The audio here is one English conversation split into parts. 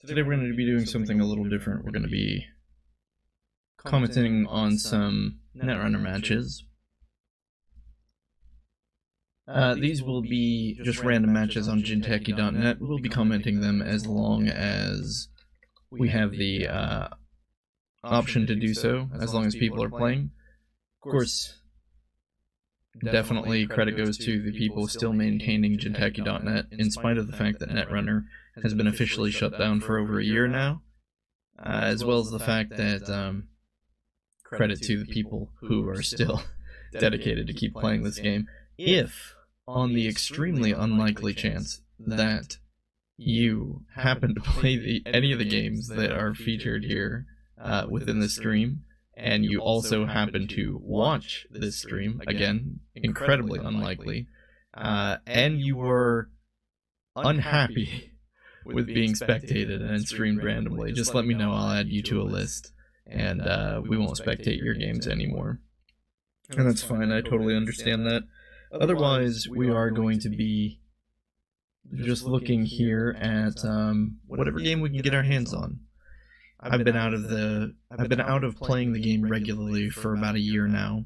Today we're going to be doing something a little different. We're going to be commenting on some Netrunner matches. These will be just random matches on gintechie.net. We'll be commenting them as long as we have the option to do so, as long as people are playing. Of course, definitely credit goes to the people still maintaining gintechie.net, in spite of the fact that Netrunner has been officially shut down for over a year now, as well as the fact that credit to the people who are still dedicated to keep playing this game. If, on the extremely unlikely chance that you happen to play any of the games that are featured here within the stream, and you also happen to watch this stream, again, incredibly unlikely, and you were unhappy with being spectated and streamed randomly, just let me know. I'll add you to a list, and we won't spectate your games anymore. And that's fine, I totally understand that. Otherwise, we are going to be just looking here at whatever game we can get our hands on. I've been out of playing the game regularly for about a year now,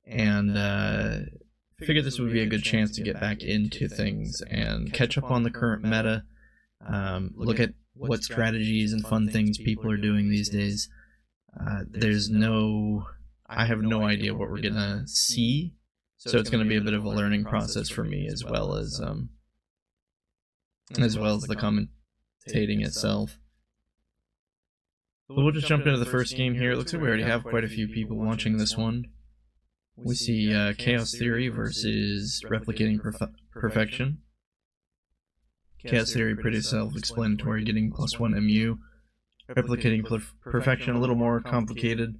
and figured this would be a good chance to get back into things and catch up on the current meta. Look at what strategies and fun things people are doing these days. I have no idea what we're gonna see, so it's gonna be a bit of a learning process for me, as well as the commentating itself. But we'll just jump into the first game here. It looks like we already have quite a few people watching this one. We see Chaos Theory versus Replicating Perfection. Chaos Theory, pretty self-explanatory, getting +1 MU. Replicating Perfection, a little more complicated.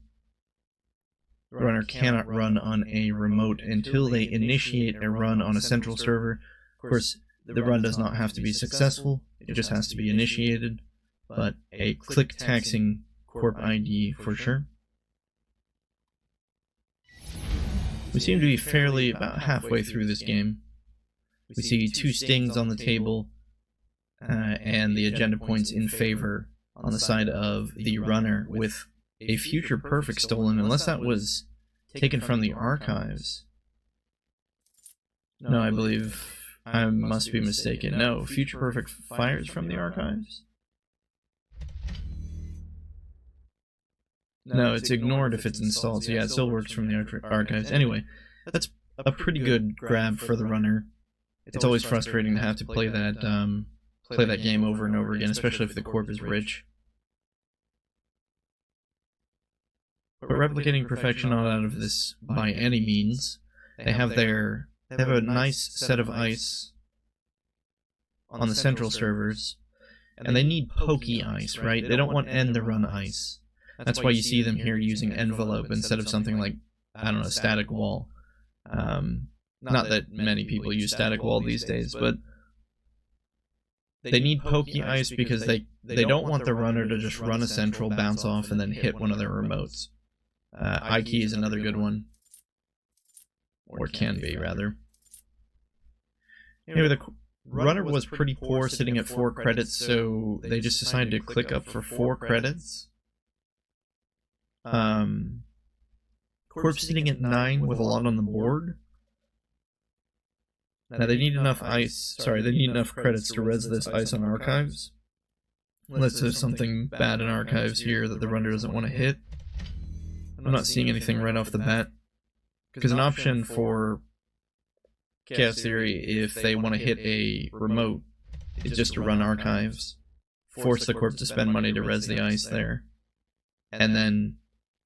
The runner cannot run on a remote until they initiate a run on a central server. Of course, the run does not have to be successful, it just has to be initiated, but a click-taxing corp ID for sure. We seem to be fairly about halfway through this game. We see 2 stings on the table, and the agenda points in favor on the side of the runner, with a future perfect stolen, unless that was taken from the archives. No, I believe I must be mistaken. No, future perfect fires from the archives? No, it's ignored if it's installed, so yeah, it still works from the archives. Anyway, that's a pretty good grab for the runner. It's always frustrating to have to play that game over and over again, especially if the corp is rich. But Replicating Perfection not out of this by any means. They have a nice set of ice on the central servers, and they need pokey ice, right? They don't want end to run ice. That's why you see them here using envelope instead of something like, I don't know, static wall. Not that many people use static wall these days, but they need pokey ice because they don't want the runner to just run a central, bounce off, and then hit one of their remotes. I-key is another good one. Or can be, rather. Anyway, the runner was pretty poor, sitting at 4 credits, so they just decided to click up for 4 credits. Corp sitting at 9 with a lot on the board. Now they need enough credits to res this ice on archives. Unless there's something bad in archives here that the runner doesn't want to hit. I'm not seeing anything right off the bat. Because an option for Chaos Theory, if they want to hit a remote, is just to run archives. Force the corp to spend money to res the ice there. And then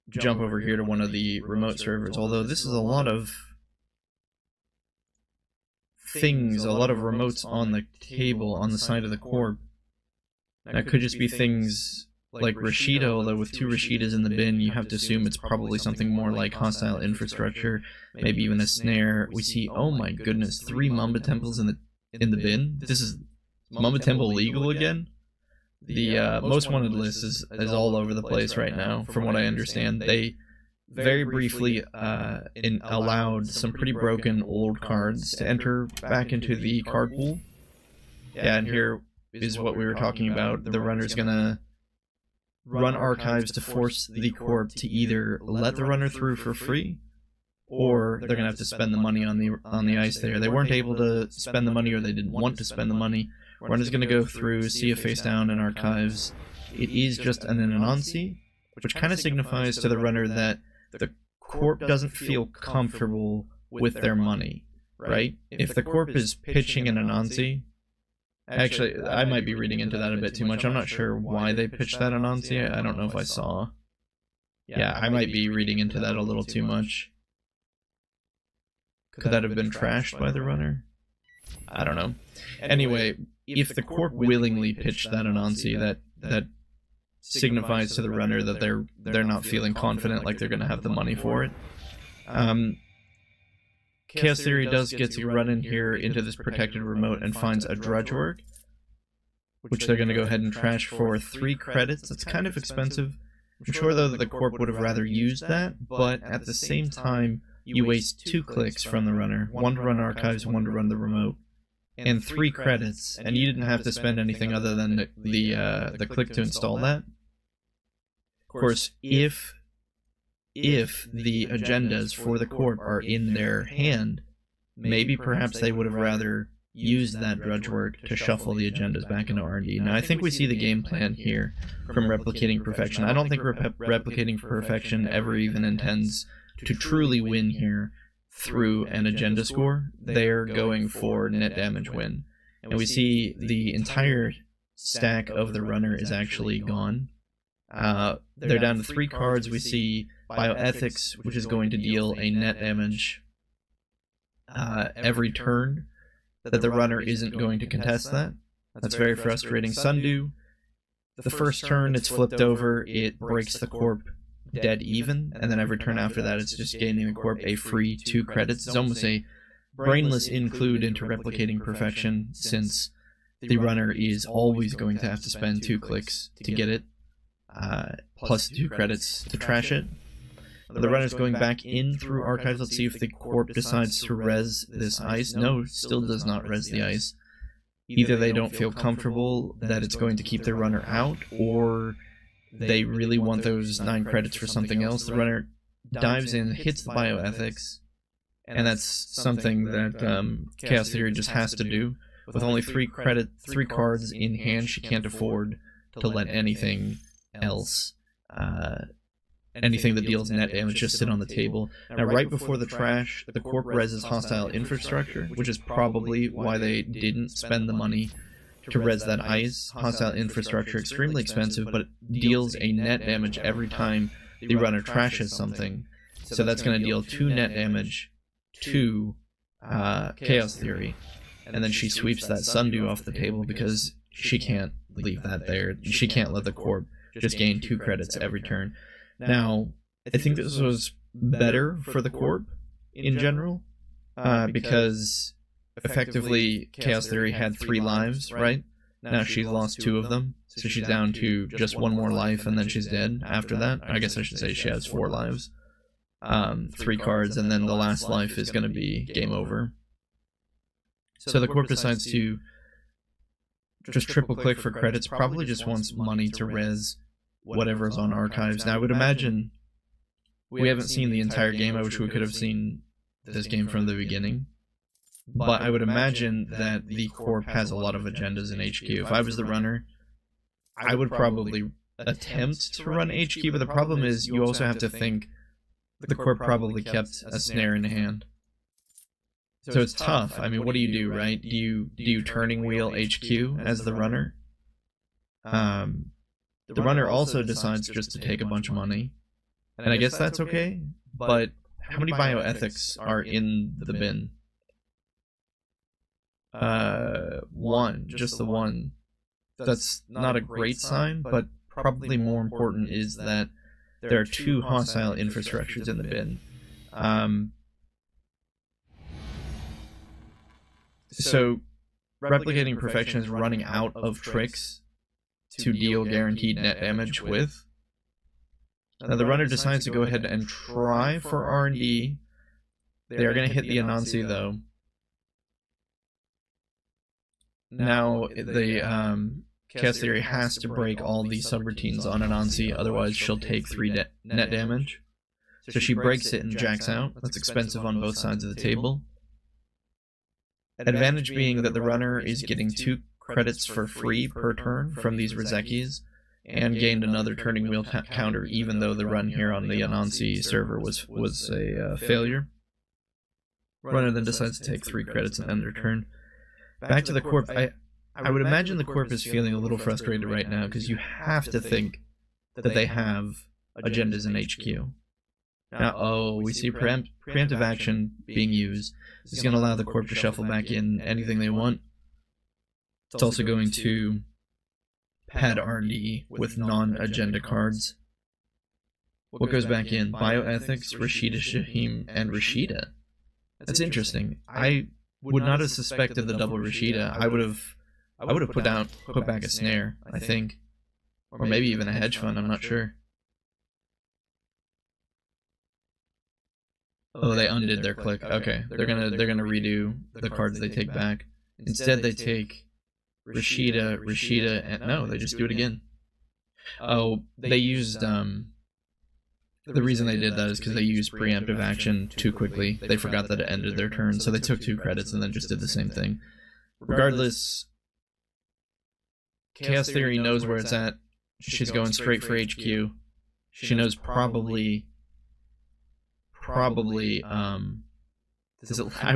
jump over here to one of the remote servers. Although this is a lot of things, a lot of remotes on the table on the side of the corp. That could just be things like Rashida, although with 2 Rashidas in the bin, you have to assume it's probably something more like hostile infrastructure, maybe even a snare. We see, oh my goodness, 3 Mamba Temples in the bin? This is Mamba Temple legal again? The most wanted list is all over the place right now, from what I understand. They very briefly allowed some pretty broken old cards to enter back into the card pool. Yeah, and here is what we were talking about. The runner's gonna run archives to force the corp to either let the runner through for free, or they're gonna have to spend the money on the ice there. They weren't able to spend the money, or they didn't want to spend the money. Runner's gonna go through, see a face down in archives. It is just an anansi, which kind of signifies to the runner that the corp doesn't feel comfortable with their money, right? If the corp is pitching an anansi, actually, I might be reading into that a bit too much. I'm not sure why they pitched that anansi. I don't know if I saw. Yeah, I might be reading into that a little too much. Could that have been trashed by the runner? I don't know. Anyway, if the corp willingly pitched that anansi, that signifies to the runner that they're not feeling confident, like they're going to have the money for it. Chaos Theory does get to run in here into this protected remote and finds a drudge work, which they're going to go ahead and trash for 3 credits. That's kind of expensive. I'm sure, though, that the corp would have rather used that, but at the same time, you waste 2 clicks from the runner, 1 to run archives, 1 to run the remote, and 3 credits, and you didn't have to spend anything other than the click to install that. Of course, if the agendas for the corp are in their hand, maybe perhaps they would have rather used that drudge work to shuffle the agendas back into R&D. Now, I think we see the game plan here from Replicating Perfection. I don't think Replicating Perfection ever even intends to truly win here through an agenda score. They're going for net damage win. And we see the entire stack of the runner is actually gone. They're down to 3 cards. We see Bioethics, which is going to deal a net damage every turn, that the runner isn't going to contest that. That's very frustrating. Sundew, the first turn it's flipped over, it breaks the corp dead even, and then every turn after that it's just gaining the corp a free 2 credits. It's almost a brainless include into Replicating Perfection, since the runner is always going to have to spend 2 clicks to get it, plus 2 credits to trash it. The runner's going back in through archives. Let's see if the corp decides to res this ice. No, still does not res the ice. Either they don't feel comfortable that it's going to keep their runner out, or they really want those 9 credits for something else. The runner dives in, hits the Bioethics, and that's something that Chaos Theory just has to do. With only 3 cards in hand, she can't afford to let anything else, anything that deals net damage, just sit on the table. Now, right before the trash, the corp reses hostile infrastructure, which is probably why they didn't spend the money to res that ice. Hostile infrastructure, extremely expensive, but it deals a net damage every time the runner trashes something. So that's going to deal 2 net damage to Chaos Theory. And then she sweeps that Sundew off the table because she can't leave that there. She can't let the corp just gain 2 credits every turn. Now, I think this was better for the corp in general, because effectively Chaos Theory had 3 lives, right? Now she's lost 2 of them, so she's down to just 1 more life, and then she's dead after that. I guess I should say she has 4 lives. 3 cards, and then the last life is going to be game over. So the corp decides to just triple click for credits, probably just wants money to res whatever's on archives. Now, I would imagine we haven't seen the entire game. I wish we could have seen this game from the beginning. But I would imagine that the corp has a lot of agendas in HQ. If I was the runner, I would probably attempt to run HQ, but the problem is you also have to think the corp probably kept a snare in hand. So it's tough. I mean, what do you do, right? Do you turning wheel HQ as the runner? The runner also decides just to take a bunch of money, and I guess that's okay, but how many bioethics are in the bin? 1, just the 1. That's not a great sign, but probably more important is that there are 2 hostile infrastructures in the bin. So, Replicating Perfection is running out of tricks to deal guaranteed net damage with. Now the runner decides to go ahead and try for R&D. They are going to hit the Anansi though. now the Chaos Theory has to break all these subroutines on Anansi, otherwise she'll take 3 net damage. So she breaks it and jacks out. That's expensive on both sides of the table. Advantage being that the runner is getting 2 credits for free per turn from these Rizekis, and gained another turning wheel counter, even though the run here on the Anansi server was a failure. Runner then decides to take 3 credits and end their turn. Back to the Corp. I would imagine the Corp is feeling a little frustrated right now, because you have to think that they have agendas in HQ. Now, we see preemptive action being used. This is going to allow the Corp to shuffle back in anything they want. It's also going to pad R&D with non-agenda cards. What goes back in? Bioethics, Rashida Shahim, and Rashida. That's interesting. I would not have suspected the double Rashida. I would have put back a snare, I think. Or maybe even a hedge fund, I'm not sure. Oh, they undid their click. Okay, they're gonna redo the cards they take back. Instead, they take Rashida, and no, they just do it again. Oh, they used the reason they did that is because they used preemptive action too quickly. They forgot that it ended their turn, so they took 2 credits and then just did the same thing. Regardless, Chaos Theory knows where it's at. She's going straight for HQ. She knows probably I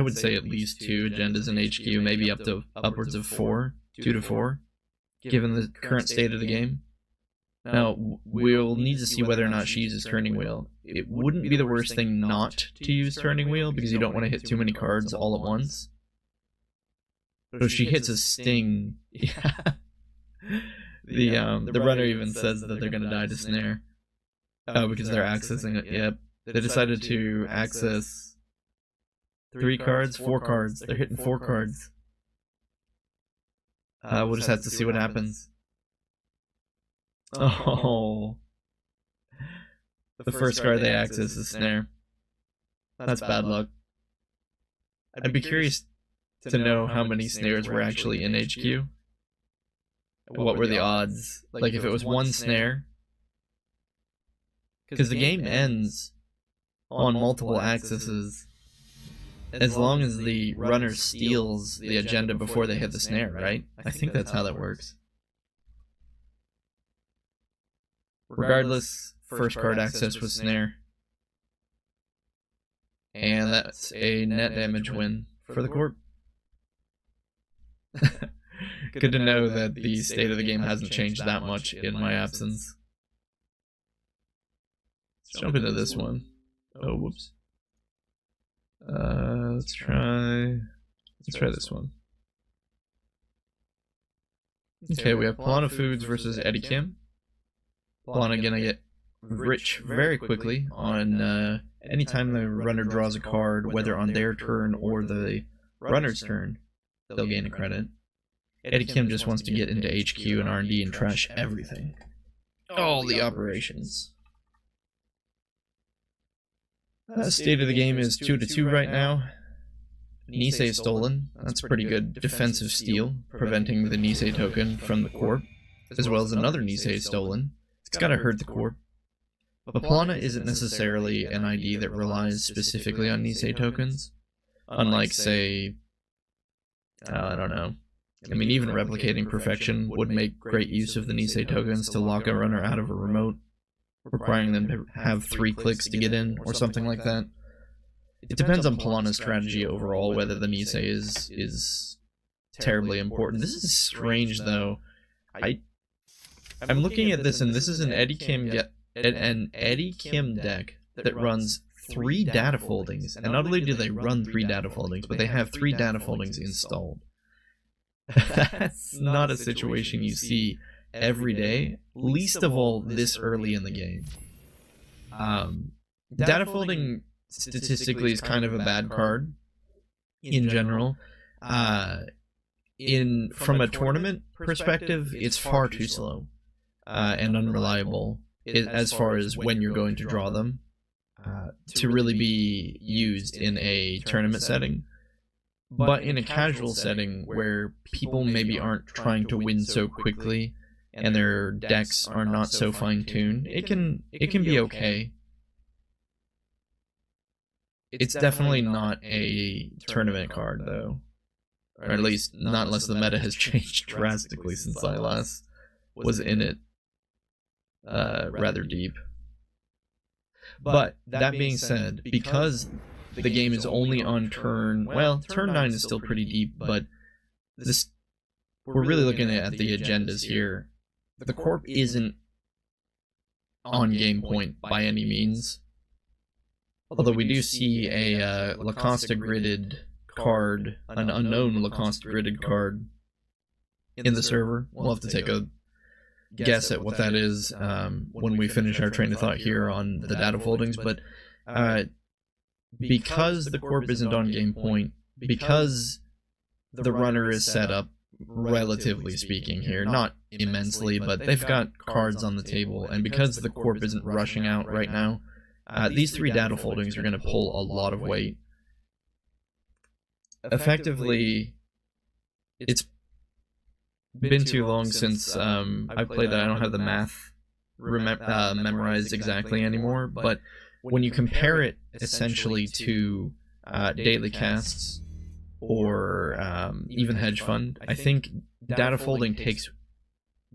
would say at least 2 agendas in HQ, maybe upwards of 4, 2 to 4, given the current state of the game. Now, we'll need to see whether or not she uses Turning Wheel. It wouldn't be the worst thing not to use Turning Wheel, because you don't want to hit too many cards all at once. So she hits a Sting. Yeah. The runner even says that they're going to die to Snare. Oh, because they're accessing it. Yep. They decided to access 3 cards, 4 cards. They're hitting 4 cards. We'll just have to see what happens. Oh. The first card they access is Snare. That's bad luck. I'd be curious to know how many snares were actually in HQ. What were the odds? Like, if it was 1 snare. Because the game ends on multiple accesses as long as the runner steals the agenda before they hit the snare, right? I think that's how that works. Regardless, first card access was Snare. And that's a net damage win for the Corp. Good to know that the state of the game hasn't changed that much in my absence. Let's jump into this one. Oh, whoops. Let's try this one. Okay, we have Polana Foods versus Eddie Kim. Polana gonna get rich very quickly on anytime the runner draws a card, whether on their turn or the runner's turn, they'll gain a credit. Eddie Kim just wants to get into HQ and R&D and trash everything. All the operations. State of the game is 2-2 right now. Nisei is stolen. That's pretty good defensive steal, preventing the Nisei token from the Corp, as well as another Nisei stolen. It's gotta hurt the Corp. But Polana isn't necessarily an ID that relies specifically on Nisei tokens. Unlike, say, I don't know. I mean, even Replicating Perfection would make great use of the Nisei tokens to lock a runner out of a remote, requiring them to have 3 clicks to get in, or something like that. It depends on Polana's strategy overall, whether the Nisei is terribly important. This is strange, though. I'm looking at this, and this is an Eddie Kim deck that runs 3 data foldings. And not only do they run 3 data foldings, but they have 3 data foldings installed. That's not a situation you see every day, least of all this early in the game. Data folding statistically is kind of a bad card in general. From a tournament perspective, it's far too slow and unreliable as far as when you're going to draw them to really be used in a tournament setting. But in a casual setting where people maybe aren't trying to win so quickly and their decks are not so fine-tuned, it can be okay. It's definitely not a tournament card, though. Or at least, not unless the meta has changed drastically since I last was in it rather deep. But, that being said, because the game is only on turn... Well, turn 9 is still pretty deep, but this we're really looking at the agendas here. The Corp isn't on game point by any means. Although we do see a Lacosta gridded card, an unknown Lacosta gridded card in the server. We'll have to take a guess at what that is when we finish our train of thought here on the data foldings. But because the Corp isn't on game point, because the runner is set up, relatively speaking here, not immensely, but they've got cards on the table, and because the Corp isn't rushing out right now, these 3 data foldings are going to pull a lot of weight. Effectively, it's been too long since I've played that I don't have the math memorized exactly anymore, but when you compare it essentially to daily casts or even hedge fund, I think data folding takes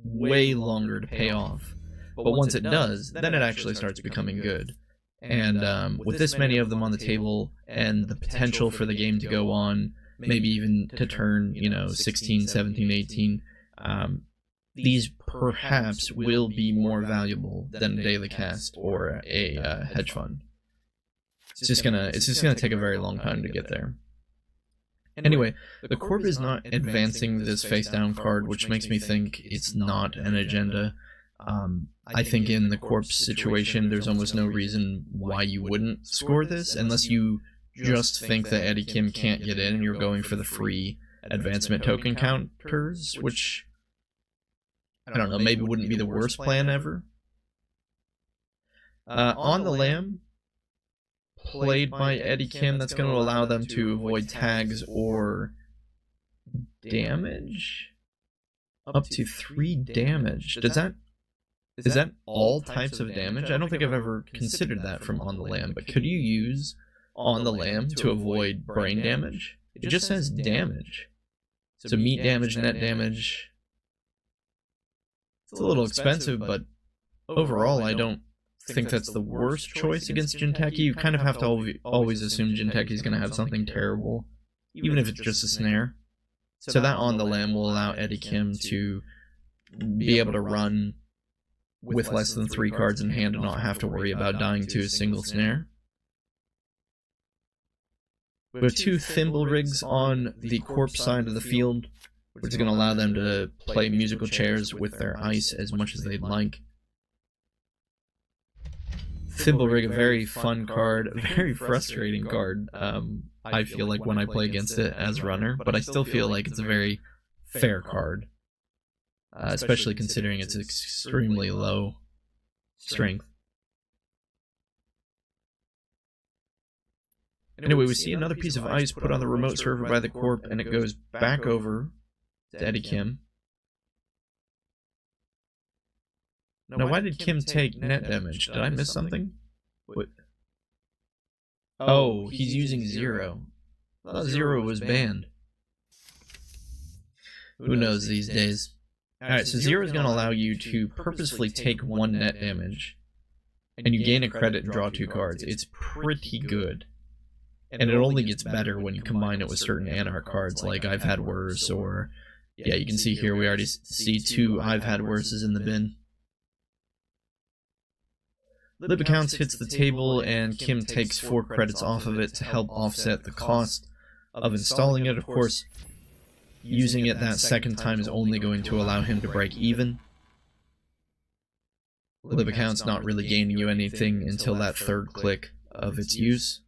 way longer to pay off. But once it does, then it actually starts becoming good. And with this many of them on the table, and the potential for the game to go on, maybe even to turn, 16, 17, 18, these perhaps will be more valuable than a daily cast or a hedge fund. It's just gonna take a very long time to get there. Anyway, the Corp is not advancing this face down card, which makes me think it's not an agenda. I think in the Corp's situation, there's almost no reason why you wouldn't score this, unless you just think that Eddie Kim can't get in and you're going for the free advancement token counters, which, I don't know, maybe wouldn't be the worst plan ever. On the Lamb, played by Eddie Kim, that's going to allow them to avoid tags or damage? Up to 3 damage. Is that all types of damage? I don't think I've ever considered that from On the Lamb, but could you use On the Lamb to avoid brain damage? It just says damage. So meat damage, net damage. It's a little expensive, but overall I don't think that's the worst choice against Jinteki. You kind of have to always assume Jinteki's going to have something terrible, even if it's just a snare. So that On the Lamb will allow Eddie Kim to be able to run with less than 3 cards in hand and not have to worry about dying to a single snare. We have 2 thimble rigs on the Corpse side of the field, which is going to allow them to play musical chairs with their ice as much as they'd like. Thimble rig, a very fun card, a very frustrating card, I feel like, when I play against it as runner, but I still feel like it's a very fair card. Especially considering its extremely low strength. Anyway, we see another piece of ice put on the remote server by the Corp, and it goes back over to Eddie Kim. Now, why did Kim take net damage? Did I miss something? What? Oh, he's using Zero. I thought Zero was banned. Who knows these days? Alright, so Zero is going to allow you to purposefully take 1 net damage, and you gain a credit and draw 2 cards. It's pretty good. And it only gets better when you combine it with certain Anarch cards, like I've Had Worse, or... Yeah, you can see here we already see 2 I've Had Worses in the bin. Lib Accounts hits the table, and Kim takes 4 credits off of it to help offset the cost of installing it. Of course, using it that second time is only going to allow him to break even. Lib Account's not really gaining you anything until that 3rd click of its use.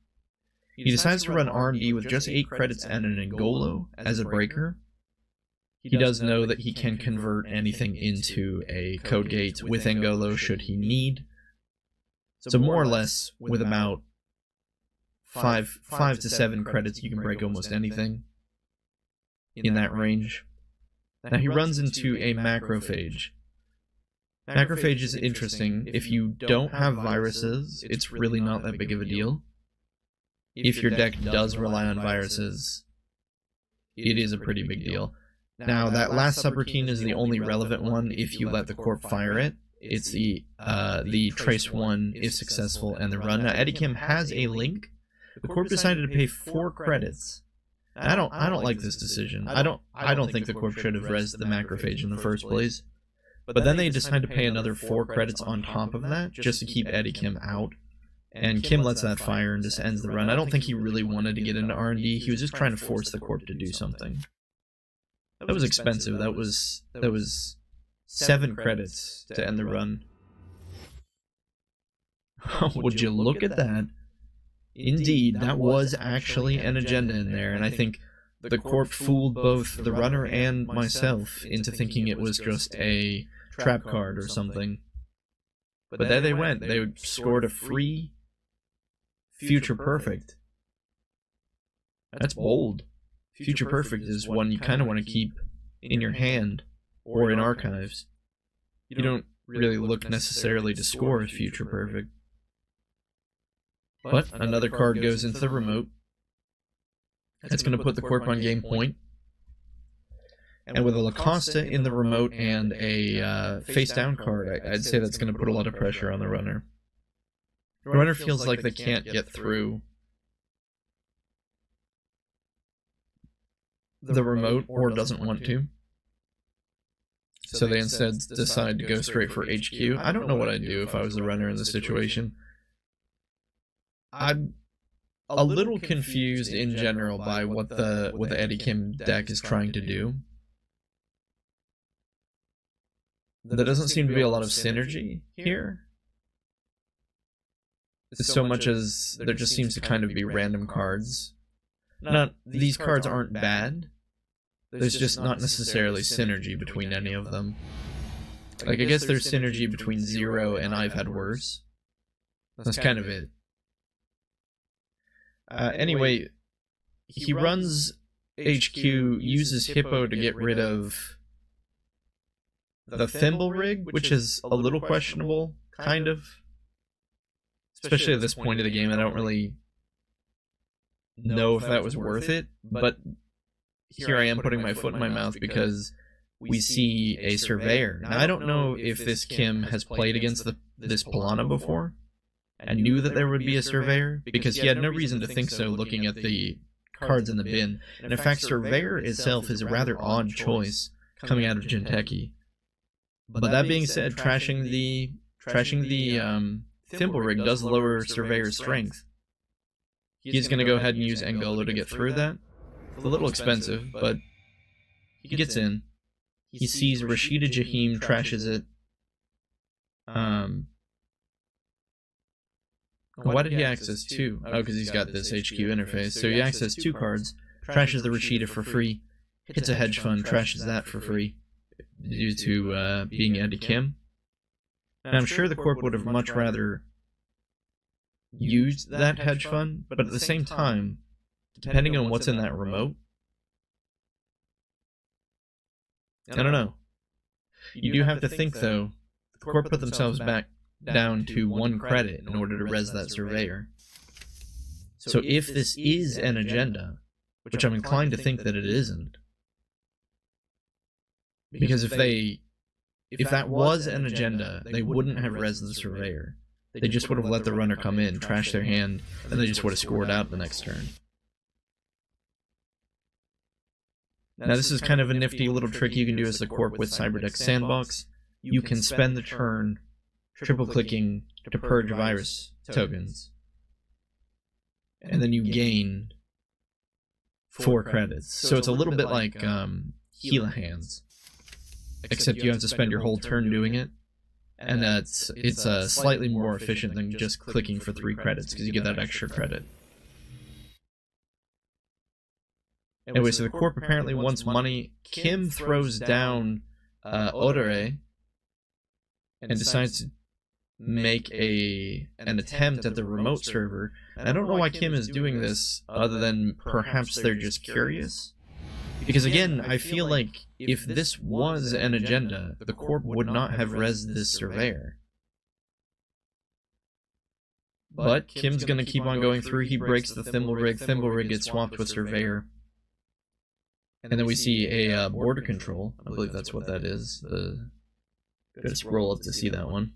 He decides to run R&D with just 8 credits and an Ngolo as a breaker. He does know that he can convert anything into a code gate with Ngolo should he need. So more or less, with about 5 to 7 credits, you can break almost anything. in that range. Now he runs into a macrophage. Macrophage is interesting. If you don't have viruses, it's really not that big of a deal. If your deck does rely on viruses, it is a pretty big deal. Now, that last subroutine is the only relevant one if you let the Corp fire it. It's the Trace 1 if successful and the run. Now, Eddie Kim has a link. The Corp decided to pay 4 credits. I don't like this decision. I don't think the Corp should have rezzed the macrophage in the first place. But then they decide to pay another 4 credits on top of that just to keep Eddie Kim out. And Kim lets that fire and just ends the run. I don't think he really wanted to get into R&D. He was just trying to force the Corp to do something. That was expensive. That was 7 credits to end the run. Would you look at that? Indeed, that was actually an agenda in there, and I think the Corp fooled both the runner and myself into thinking it was just a trap card or something. But there they went. They scored a free Future Perfect. That's bold. Future Perfect is one you kind of want to keep in your hand or in archives. You don't really look necessarily to score a Future Perfect. But another card goes into the remote. That's going to put the Corp on game point. And with a Lacosta in the remote and a face-down card, I'd say that's going to put a lot of pressure on the runner. The runner feels like they can't get through the remote or doesn't want to. So they instead decide to go straight for HQ. I don't know what I'd do if I was the runner in this situation. I'm a little confused in general by what the Eddie Kim deck is trying to do. There doesn't seem to be a lot of synergy here. So much as there just seems to kind of be random cards. Now, these cards aren't bad. There's just not necessarily synergy between any of them. Like, I guess there's synergy between Zero and I've Had Worse. That's kind of it. Anyway, he runs HQ, uses Hippo to get rid of the Thimble Rig, which is a little questionable, kind of. Especially at this point of the game, I don't really know if that was worth it, but here I am putting my foot in my mouth because we see a Surveyor. Now, I don't know if this Kim has played against this Polana before. I knew that there would be a Surveyor, because he had no reason to think so looking at the cards in the bin. And in fact, Surveyor itself is a rather odd choice coming out of Jinteki. But that being said, trashing the Thimble Rig does lower Surveyor's strength. He's going to go ahead and use Angolo to get through that. It's a little expensive, but he gets in. He sees Rashida Jahim, trashes it. Why did he access 2? Oh, because he's got this HQ interface. So he accessed 2 cards, trashes the Rashida for free, hits a hedge fund, trashes that for free, due to being Eddie Kim. And I'm sure the Corp would have much rather used that hedge fund, but at the same time, depending on what's in that remote, I don't know. You do have to think, though, the Corp put themselves back down to 1 credit in order to res that Surveyor. So if this is an agenda, which I'm inclined to think that it isn't, because if that was an agenda, they wouldn't have res the Surveyor. They just would have let the runner come in, trash their hand, and they just would have scored out the next turn. Now this is kind of a nifty little trick you can do as the Corp with Cyberdeck Sandbox. You can spend the turn triple-clicking to purge virus tokens. And then you gain 4 credits. So it's a little bit like Gila Hands. Except you have to spend your whole turn doing it. And it's slightly more efficient than just clicking for 3 credits, because you get that extra credit. Anyway, so the Corp apparently wants money. Kim throws down Odore and decides to make an attempt at the remote server. I don't know why Kim is doing this, other than perhaps they're just curious. Because again, I feel like if this was an agenda, the Corp would not have rezzed this surveyor. But Kim's gonna keep on going through, he breaks the Thimble Rig gets swapped with surveyor. And then we see a border control, I believe that's what that is. Gotta scroll up to see that one.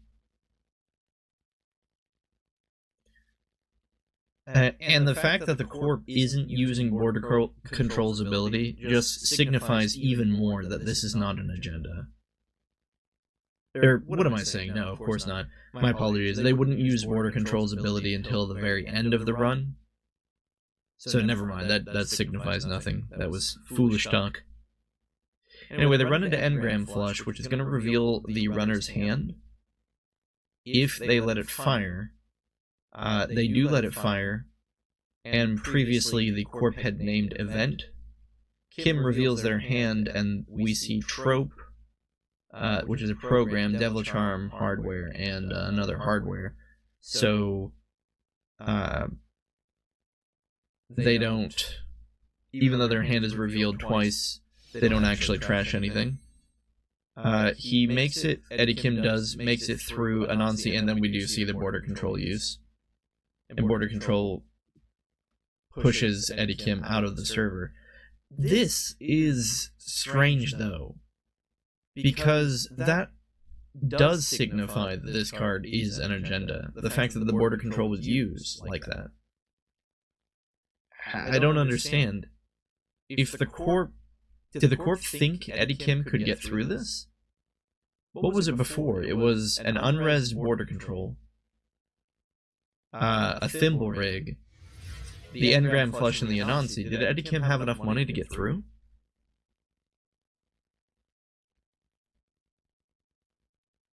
And the fact that the Corp isn't using border control's ability just signifies even more that this is not an agenda. Or, what am I saying? No, of course not. My apologies. They wouldn't use border control's ability until the very end of the run. So never mind, that signifies nothing. That was foolish talk. Anyway, they run into Engram Flush, which is going to reveal the runner's hand. If they let it fire, they do let it fire, and previously the Corp had named Event. Kim reveals their hand, and we see Trope, which is a program, Devil Charm hardware, and another hardware. So, they don't, even though their hand is revealed twice, they don't actually trash anything. He makes it, Eddie Kim makes it through Anansi, and then we do see the border control use. And border control pushes Eddie Kim out of the server. This is strange, though, because that does signify that this card is an agenda. The fact that the border control was used like that. I don't understand. If the Corp... Did the Corp think Eddie Kim could get through this? What was it before? It was an unresed border control, a Thimble Rig, the Engram Flush, and the Anansi. Did Eddie Kim have enough money to get through?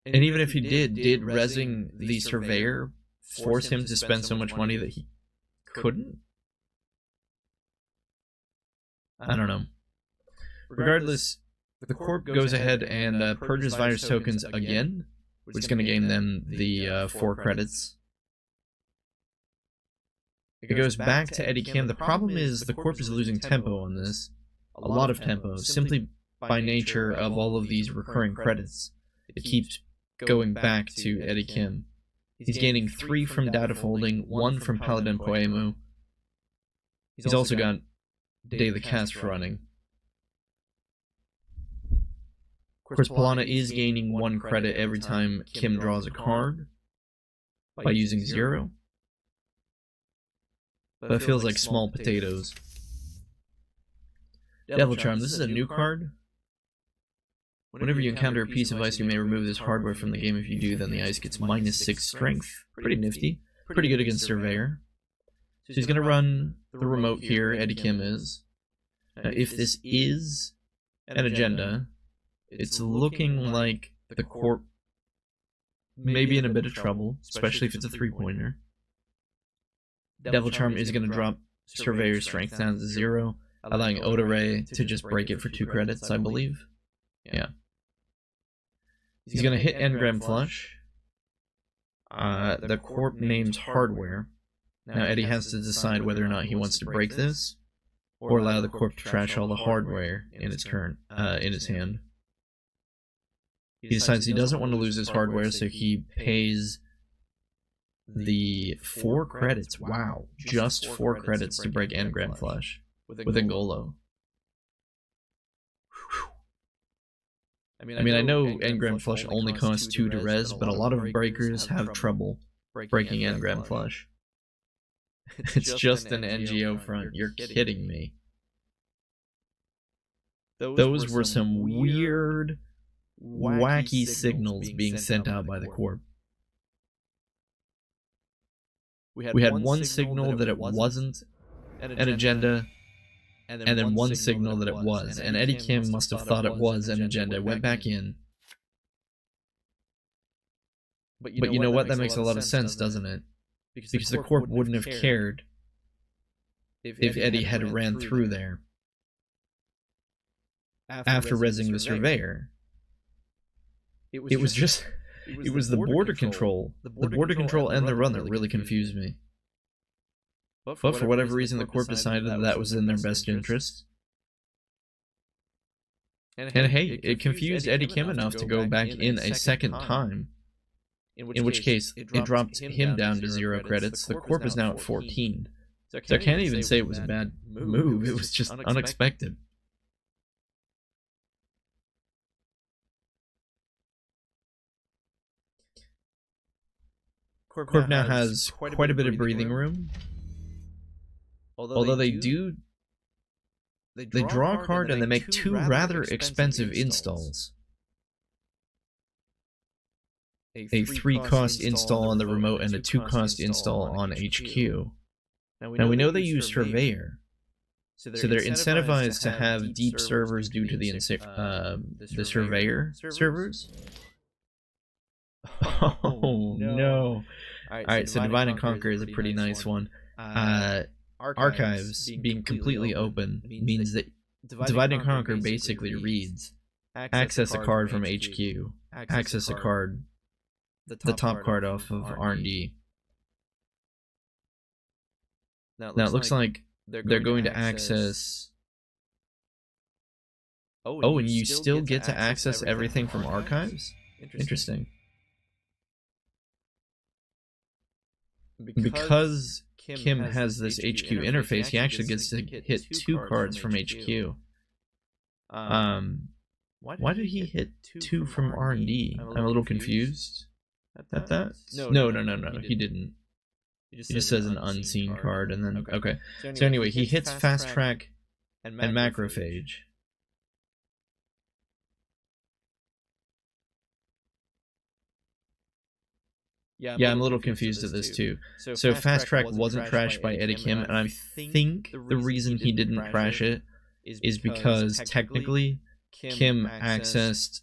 And even if he did rezzing the Surveyor force him to spend so much money that he couldn't? I don't know. Regardless, the Corp goes ahead and purges virus tokens again, which is going to gain them the 4 credits. It goes back to Eddie Kim. The problem is the Corp is losing tempo on this. A lot of tempo, simply by nature of all of these recurring credits. It keeps going back to Eddie Kim. He's gaining 3 from Data Folding, 1 from Paladin Poemu. He's also got Day of the Cast running. Of course, Polana is gaining 1 credit every time Kim draws a card by using 0. But it feels like small potatoes. Devil Charm, this is a new card. Whenever you encounter a piece of ice, you may remove this hardware from the game. If you do, then the ice gets -6 strength. Pretty nifty. Pretty good against Surveyor. So he's going to run the remote here, Eddie Kim is. If this is an agenda, it's looking like the Corp may be in a bit of trouble, especially if it's a 3-pointer. Devil Charm is going to drop Surveyor's strength down to 0, allowing Odore to just break it for 2 credits, I believe. Yeah. He's going to hit Engram Flush. The Corp names Hardware. Now Eddie has to decide whether or not he wants to break this, or allow the Corp to trash all the hardware in his hand. He decides he doesn't want to lose his hardware, so he pays the 4 credits. Wow, just 4 credits to break Engram Flush with Ngolo. I mean, I know Engram Flush only costs 2 to res, but a lot of breakers have trouble breaking Engram Flush. It's just an NGO front. You're kidding me. Those were some weird, wacky signals being sent out by the Corp. We had one signal that it wasn't an agenda, and then one signal that it was. And Eddie Kim must have thought it was an agenda, went back in. But you know what? That makes a lot of sense, doesn't it? Because the Corp wouldn't have cared if Eddie had ran through there after rezzing the Surveyor. It was the border control. The border control and the runner really confused me. But for whatever reason, the Corp decided that was in their best interest. And hey, it confused Eddie Kim enough to go back in a second time, in which case it dropped him down to 0 credits. The corp is now at 14. So I can't even say it was a bad move, it was just unexpected. Corp now has quite a bit of breathing room. Although they draw a card and they make 2 rather expensive installs. A 3-cost install on the remote and a 2-cost install on HQ. Now we know they use Surveyor, so they're incentivized to have deep servers due to the Surveyor servers. Oh no! Alright, so Divide and Conquer is a pretty nice one. Archives being completely open means that Divide and Conquer basically reads access a card from HQ, access a card, the top card off of R&D. Now it looks like they're going to access... Oh, and you still get to access everything from Archives? Interesting. Because Kim has this HQ interface, he actually gets to hit 2 cards from HQ. Why did he hit 2 from R&D? I'm a little confused at that. No, he didn't. It just says an unseen card, and then... Okay. So anyway, he hits Fast Track and Macrophage. Yeah, I'm a little confused at this too. So Fast Track wasn't trashed by Eddie Kim, and I think the reason he didn't trash it is because technically Kim accessed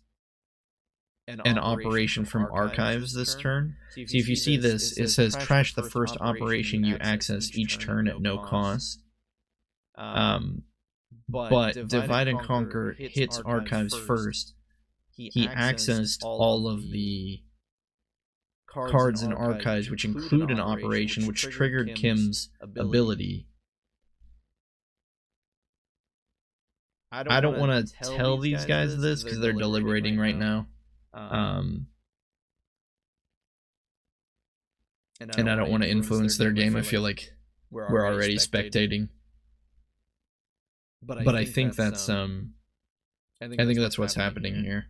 an operation from Archives this turn. So if you see this, it says trash the first operation you access each turn at no cost. But Divide and Conquer hits Archives first. He accessed all of the cards in Archives, which include an operation which triggered Kim's ability. I don't want to tell these guys this because they're deliberating right now. And I don't want to influence their game. I feel like we're already spectating. But I think that's what's happening here.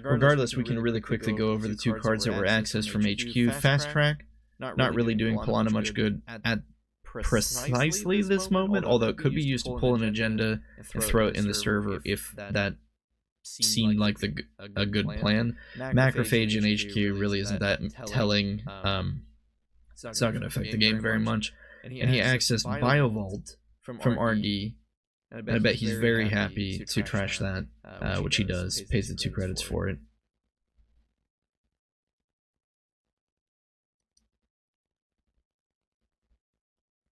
Regardless, we can really quickly go over the 2 cards that were accessed from HQ. Fast Track, not really doing Polana much good at precisely this moment, although it could be used to pull an agenda and throw it in the server if that seemed like a good plan. Macrophage in HQ really isn't that telling. It's not going to affect the game very much. And he accessed BioVault from R&D. And I bet he's very happy to trash that, which he does. Pays the 2 credits for it.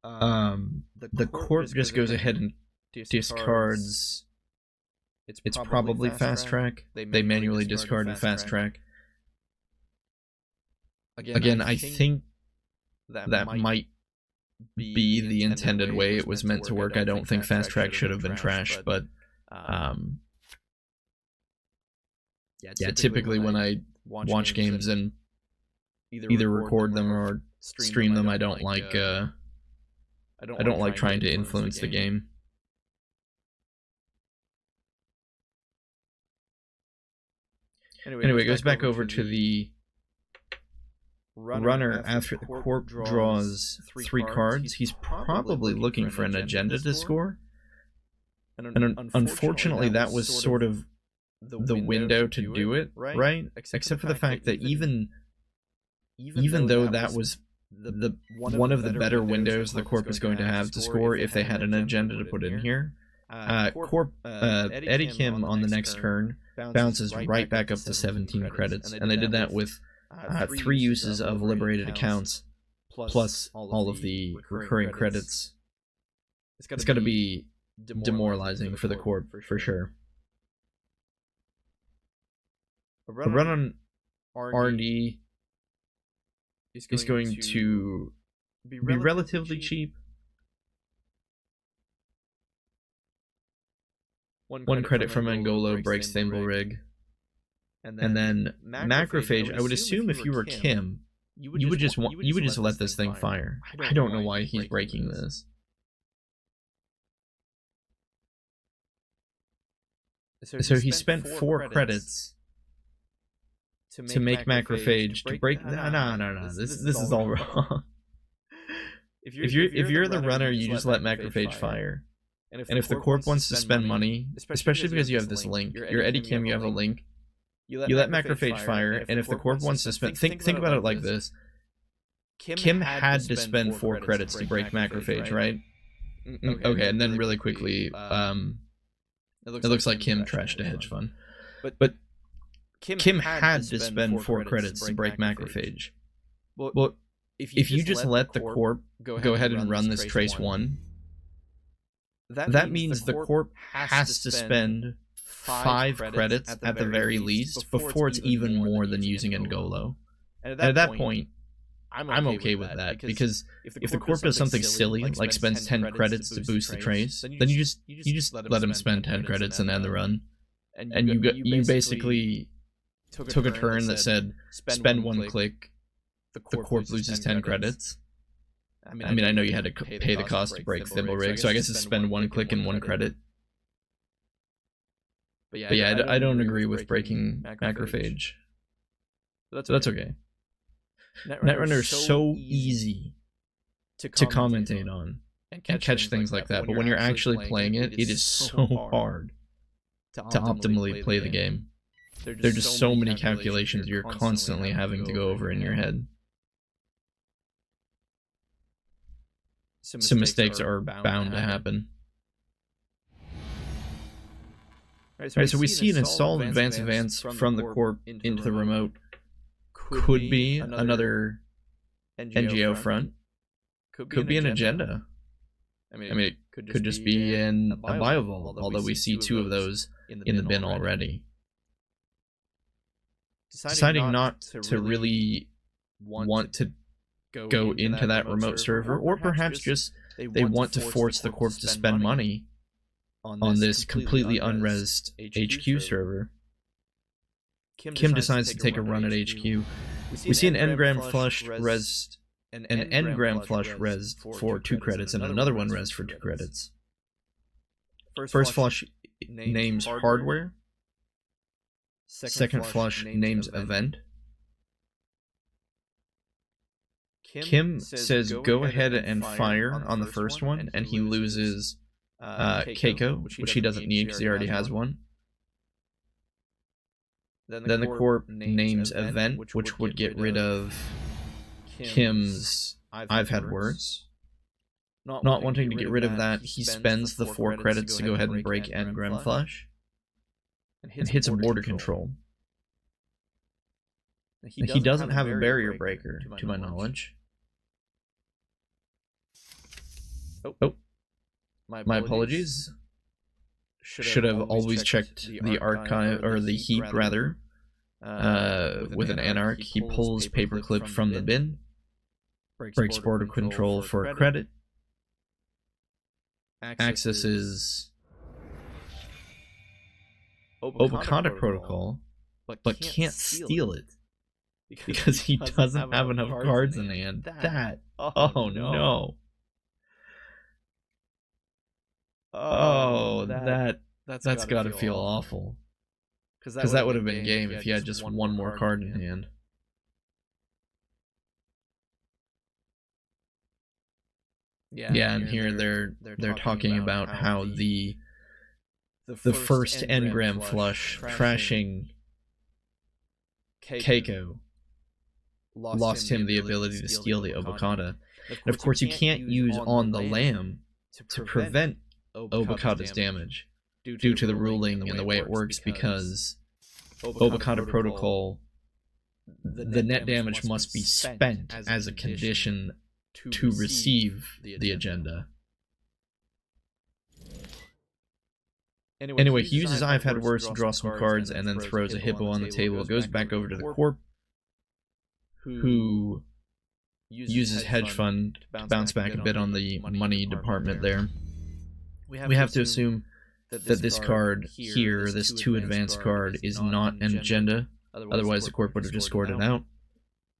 The corp just goes ahead and discards. It's probably Fast Track. They manually discarded Fast Track. Again, I think that might be the intended way it was meant to work. I don't think Fast Track should have been trashed, but yeah, typically when I watch games and either record them or stream them, I don't like trying to influence the game. Anyway, it goes back over to the runner after the corp draws 3 cards. He's probably looking for an agenda to score. And unfortunately, that was sort of the window to do it, right? Except for the fact that even though that was the one of the better windows the corp is going to have to score if they had an agenda to put in here, Eddie Kim on the next turn bounces right back up to 17 credits, and they did that with 3 uses of liberated accounts plus all of the recurring credits. It's got to be demoralizing for the corp for sure. A run on R&D is going to be relatively cheap. 1 credit from Angolo breaks Thimble Rig. And then Macrophage, I would assume if you were Kim, you would just let this thing fire. I don't know why he's breaking this. So he spent 4 credits to make Macrophage to break. No. This is all wrong. If you're the runner, you just let Macrophage fire. And if the corp wants to spend money, especially because you have this link, you're Eddie Kim, you have a link. You let Macrophage fire, and if the corp wants to spend, think about it like this: Kim had to spend 4 credits to break Macrophage, right? Okay, and then really quickly, it looks like Kim trashed a hedge fund, but Kim had to spend 4 credits to break Macrophage. Well, if you just let the corp go ahead and run this trace 1, that means the corp has to spend 5 credits at the very least before it's even more than using Ngolo. And at that point, I'm okay with that, because if the corp does something silly, like spends 10 credits to boost the trace, then you just let him spend 10 credits and end the run. And you basically took a turn that said, spend 1 click, the corp loses 10 credits. I mean, I know you had to pay the cost to break Thimble Rig, so I guess it's spend 1 click and 1 credit. But yeah, I don't agree with breaking Macrophage. So that's okay. Netrunner is so easy to commentate on and catch things like that, but when you're actually playing it, it is so hard to optimally play the game. There are just so many calculations you're constantly having to go over in your head. Some mistakes are bound to happen. Right, so we see an installed advance from the corp into the remote. Could be another NGO front. Could be an agenda. I mean, it could just be in a biovault, although we see 2 of those in the bin already. Deciding not to really want to go into that remote server, or perhaps just they want to force the corp to spend money on this completely unresed HQ server. Kim decides to take a run at HQ. We see an engram flush res, an engram flush res for 2 credits, and another one res for 2 credits. First flush names hardware. Second flush names event. Kim says go ahead and fire on the first one, and he loses Keiko, which he doesn't need because he already has one. Then the corp names event, which would get rid of Kim's I've had words. Not wanting to get rid of that, he spends the 4 credits to go ahead and break engram flush and hits a border control. He doesn't have a barrier breaker, to my knowledge. Oh, my apologies. Should have always checked the archive, or the heap rather, with an anarch. He pulls paperclip from the bin, breaks border control for a credit, accesses Obokata protocol, but can't steal it because he doesn't have enough cards in hand. Oh no. Oh, that's gotta feel awful. Because that would have been game if you had just 1 more card in hand. Yeah, and here they're talking about how the first engram flush trashing Keiko lost him the ability to steal the Obokata. And of course you can't use on the lamb to prevent Obokata's damage due to the ruling and the way it works, because Obokata protocol, the net damage must be spent as a condition to receive the agenda. Anyway, he uses I've had worse to draw some cards and then throws a hippo on the table. It goes back over to the corp, who uses hedge fund to bounce back a bit on the money department there. We have to assume that this card here, this 2 advanced card, is not an agenda. Otherwise, the corp would have just scored it out.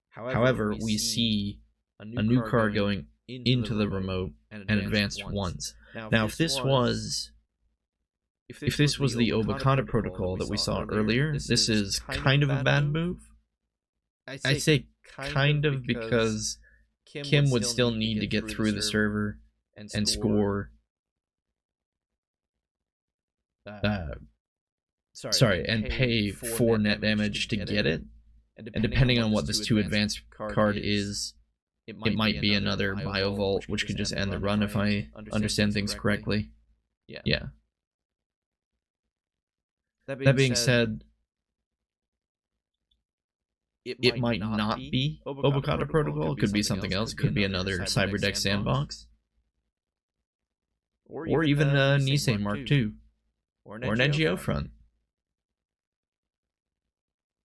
However, we see a new card going into the remote and advanced ones. Now, if this was the Obokata protocol that we saw earlier, this is kind of a bad move. I say kind of because Kim would still need to get through the server and score. And pay 4 net damage to get it. And depending on what this 2 advanced card is, it might be another Biovault, which could just end the run if I understand things correctly. Yeah. That being said, it might not be Obokata Protocol. It could be something else. It could be another Cyberdeck Sandbox. Or even a Nisei Mark II. Or an NGO front.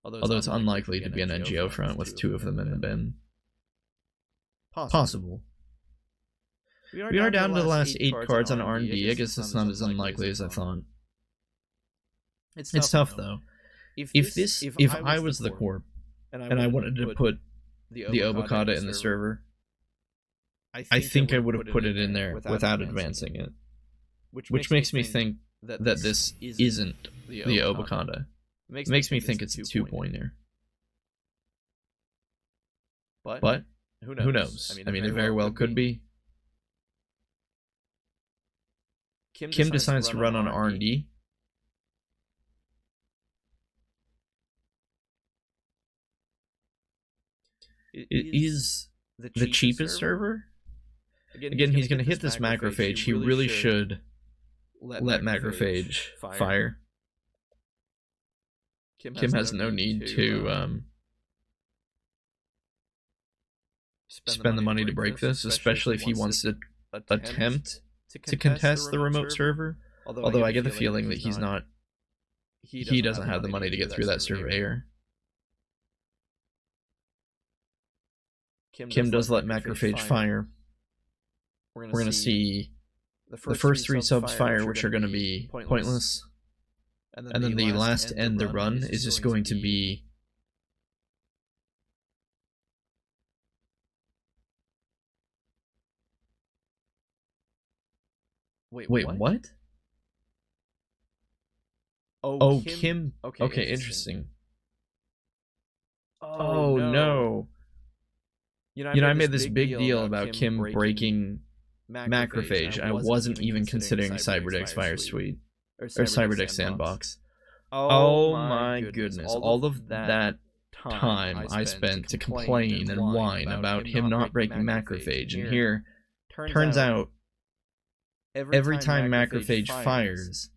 Although it's unlikely to be an NGO front with 2 of them in the bin. Possible. We are down to the last 8 cards on R&D. I guess that's not as unlikely as I thought. It's tough though. If I was the corp and I wanted to put the Obokata in the server, I think I would have put it in there without advancing it. Which makes me think that this isn't the Obokata. It makes me think it's a 2-pointer. But who knows? I mean, it very well could be. Kim decides to run on R&D. It is the cheapest server. Again, he's going to hit this Macrophage. He really should let Macrophage fire. Kim has no need to spend the money to break this, especially if he wants to attempt to contest the remote server. Although I get the feeling that he doesn't have the money to get through that surveyor. Kim does let Macrophage fire. We're going to see the first 3 subs fire, which are going to be pointless. And then the last to end the run is just going to be... Wait, what? Oh, Kim... Okay, interesting. Oh, no. You know, I made this big deal about Kim breaking Macrophage. I wasn't even considering Cyberdeck's Fire Suite. Or Cyberdeck Sandbox. Oh my goodness. All of that time I spent to complain and whine about him not breaking Macrophage. And here, turns out, every time Macrophage fires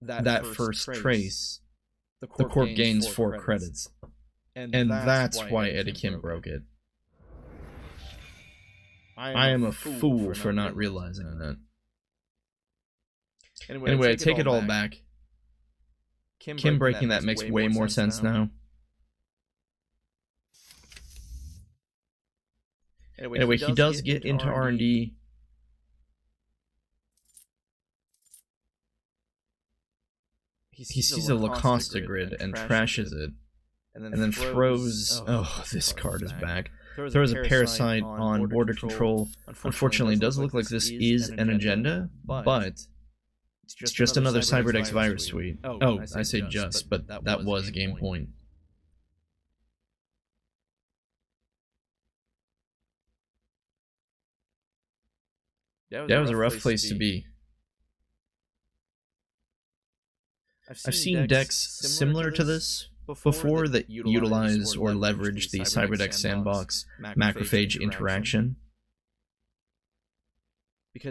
that first trace, the corp gains 4 credits. And that's why Eddie Kim broke it. I am a fool for not realizing that. Anyway, I take it all back. Kim breaking that makes way more sense now. Anyway, he does get into R&D. He sees a Lacosta grid and trashes it. And then throws... Oh, this card is back. Throws a Parasite on border control. Unfortunately, it does look like this is an agenda, but... It's just another Cyberdeck's Virus Suite. Oh, I say just, but that was game point. That was a rough place to be. I've seen decks similar to this before that utilize or leverage the Cyberdeck Sandbox Macrophage interaction.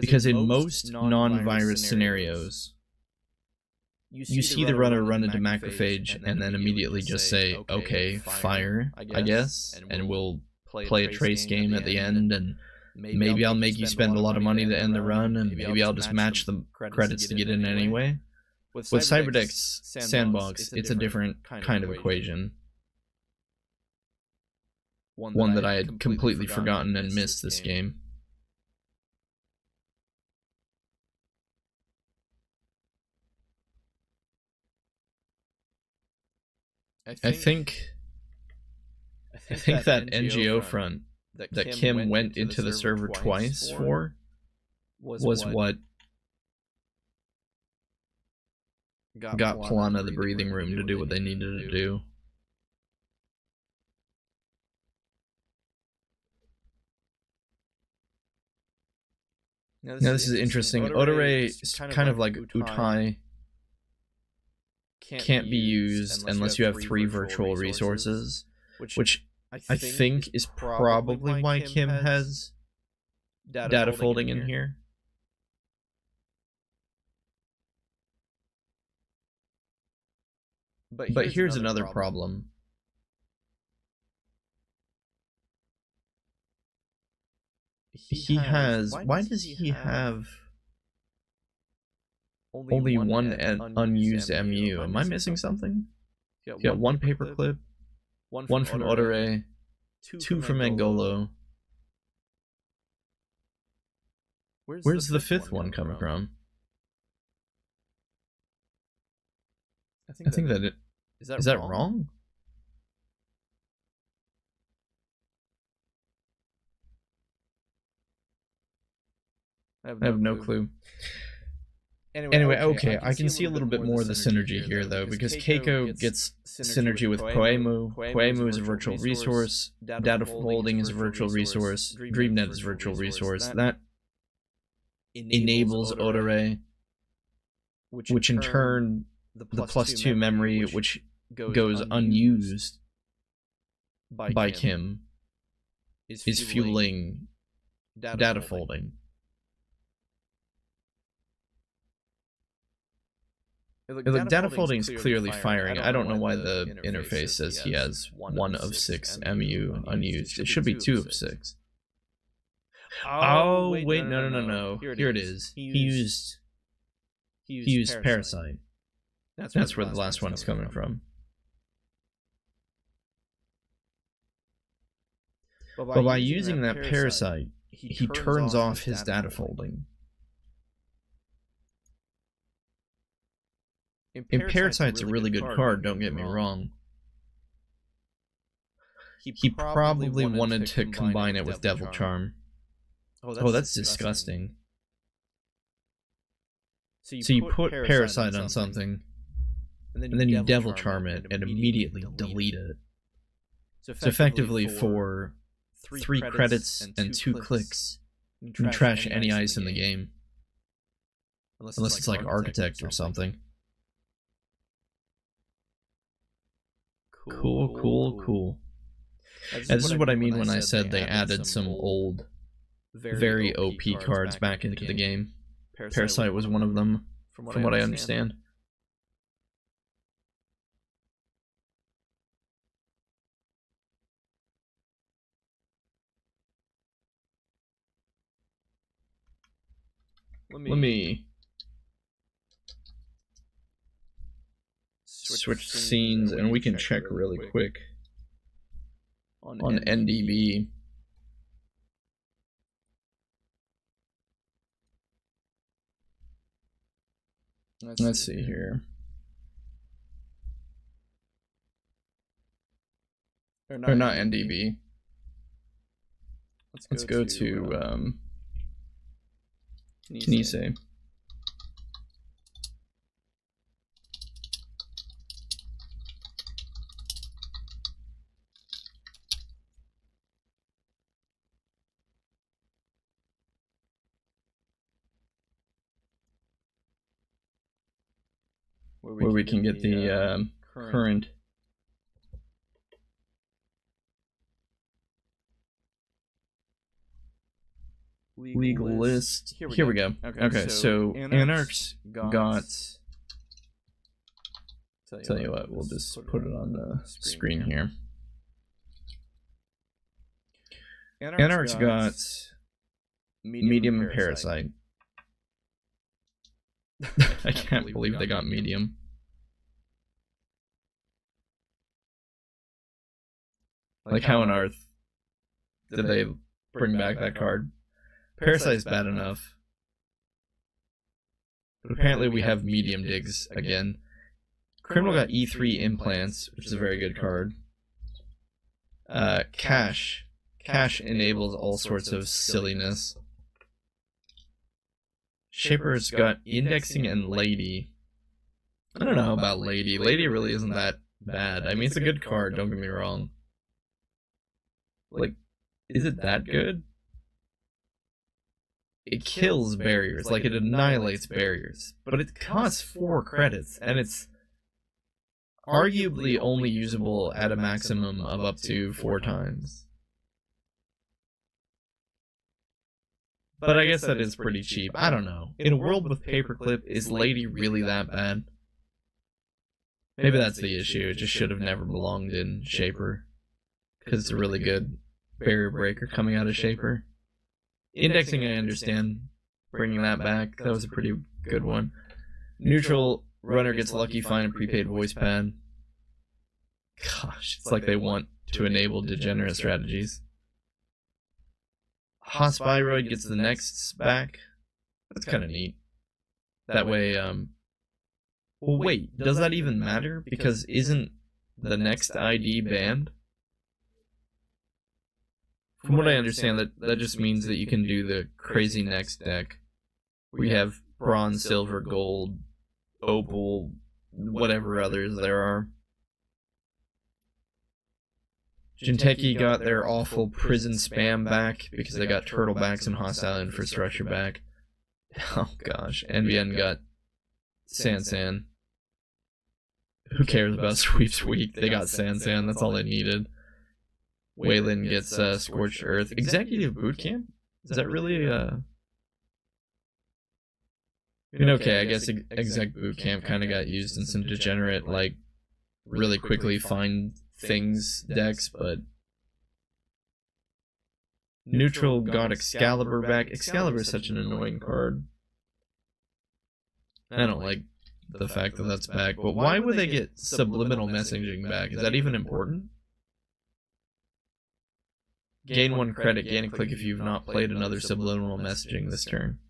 Because in most non-virus scenarios, you see the runner run into Macrophage and then immediately just say, okay, fire, I guess, and we'll play a trace game at the end, and maybe I'll make you spend a lot of money to end the run, and maybe I'll just match the credits to get in anyway. With Cyberdeck's Sandbox, it's a different kind of equation. One that I had completely forgotten and missed this game. I think that NGO front that Kim went into the server twice for was what got Piranha the breathing room to do what they needed to do. Now this is interesting. Odore is kind of like Utai. Can't be used unless you have 3 virtual resources, which I think is probably why Kim has data folding in here. But here's another problem. He has... Why does he have only one unused MU? Am I missing something? You got 1 paperclip, 1 from Odore, 2 from Angolo. Where's the 5th one coming from? I think that it... Is that wrong? I have no clue. Anyway, okay, I can see a little bit more of the synergy here, though, because Keiko gets synergy with Koemu. Koemu is a virtual resource. Data folding is a virtual resource. DreamNet is a virtual resource. That enables Odore, which in turn, the +2 memory, which goes unused by Kim, is fueling data folding. Like, data folding is clearly firing. I don't know why the interface says he has 1 of 6 MU unused. It should be 2 of 6. Oh, wait, no. Here it is. He used Parasite. That's where the last one is coming from. But by using that Parasite, he turns off his data folding. And Parasite's a really good card, don't get me wrong. He probably wanted to combine it with Devil Charm. Oh, that's disgusting. So you put Parasite on something, and then you Devil Charm it and immediately delete it. So effectively, for 3 credits and 2 clicks, you can trash any ice in the game. Unless it's like Architect or something. Cool. Now, this is what I mean when I said they added some old, very OP cards back into the game. Parasite was one of them, from what I understand. Let me switch scenes, and we can check really quick on NDB. Let's see here. Or not NDB. Let's go to Kinise. Where we can get the current legal list. Here we go. Okay, so Anarch's got... Tell you what, we'll just put it on the screen here. Anarch's got Medium and Parasite. I can't believe they got Medium. Like, how on earth did they bring back that card? Parasite's bad enough. But apparently we have Medium Digs again. Criminal got E3 implants, which is a very good card. Cash. Cash enables all sorts of silliness. Shaper's got indexing and lady. I don't know about lady. Lady really isn't that bad. I mean, it's a good card, don't get me wrong. Like, is it that good? It kills barriers, like it annihilates barriers. But it costs 4 credits, and it's arguably only usable at a maximum of up to 4 times. But I guess that is pretty cheap. I don't know. In a world with paperclip, is Lady really that bad? Maybe that's the issue. It just should have never belonged in Shaper. Because it's a really good barrier breaker coming out of Shaper. Indexing, I understand. Bringing that back, that was a pretty good one. Neutral, runner gets lucky, find a prepaid voice pad. Gosh, it's like they want to enable degenerate strategies. Hospiroid gets the next back. That's kind of neat. That way, well, wait, does that even matter? Because isn't the next ID banned? From what I understand, that just means that you can do the crazy next deck. We have bronze, silver, gold, opal, whatever others there are. Jinteki got their awful prison spam back because they got turtlebacks and hostile infrastructure back. Oh gosh, NBN got San. Who cares about Sweeps Week? They got San, that's all they needed. Waylon gets Scorched Earth. Executive Bootcamp? Is that really I mean, okay, I guess Exec Bootcamp kind of got used in some degenerate, like, really quickly find things decks, but Neutral got Excalibur back. Excalibur is such an annoying card. I don't like the fact that that's back, but why would they get subliminal messaging back? Is that even important? Gain 1 credit, gain a click if you've not played another subliminal messaging this turn.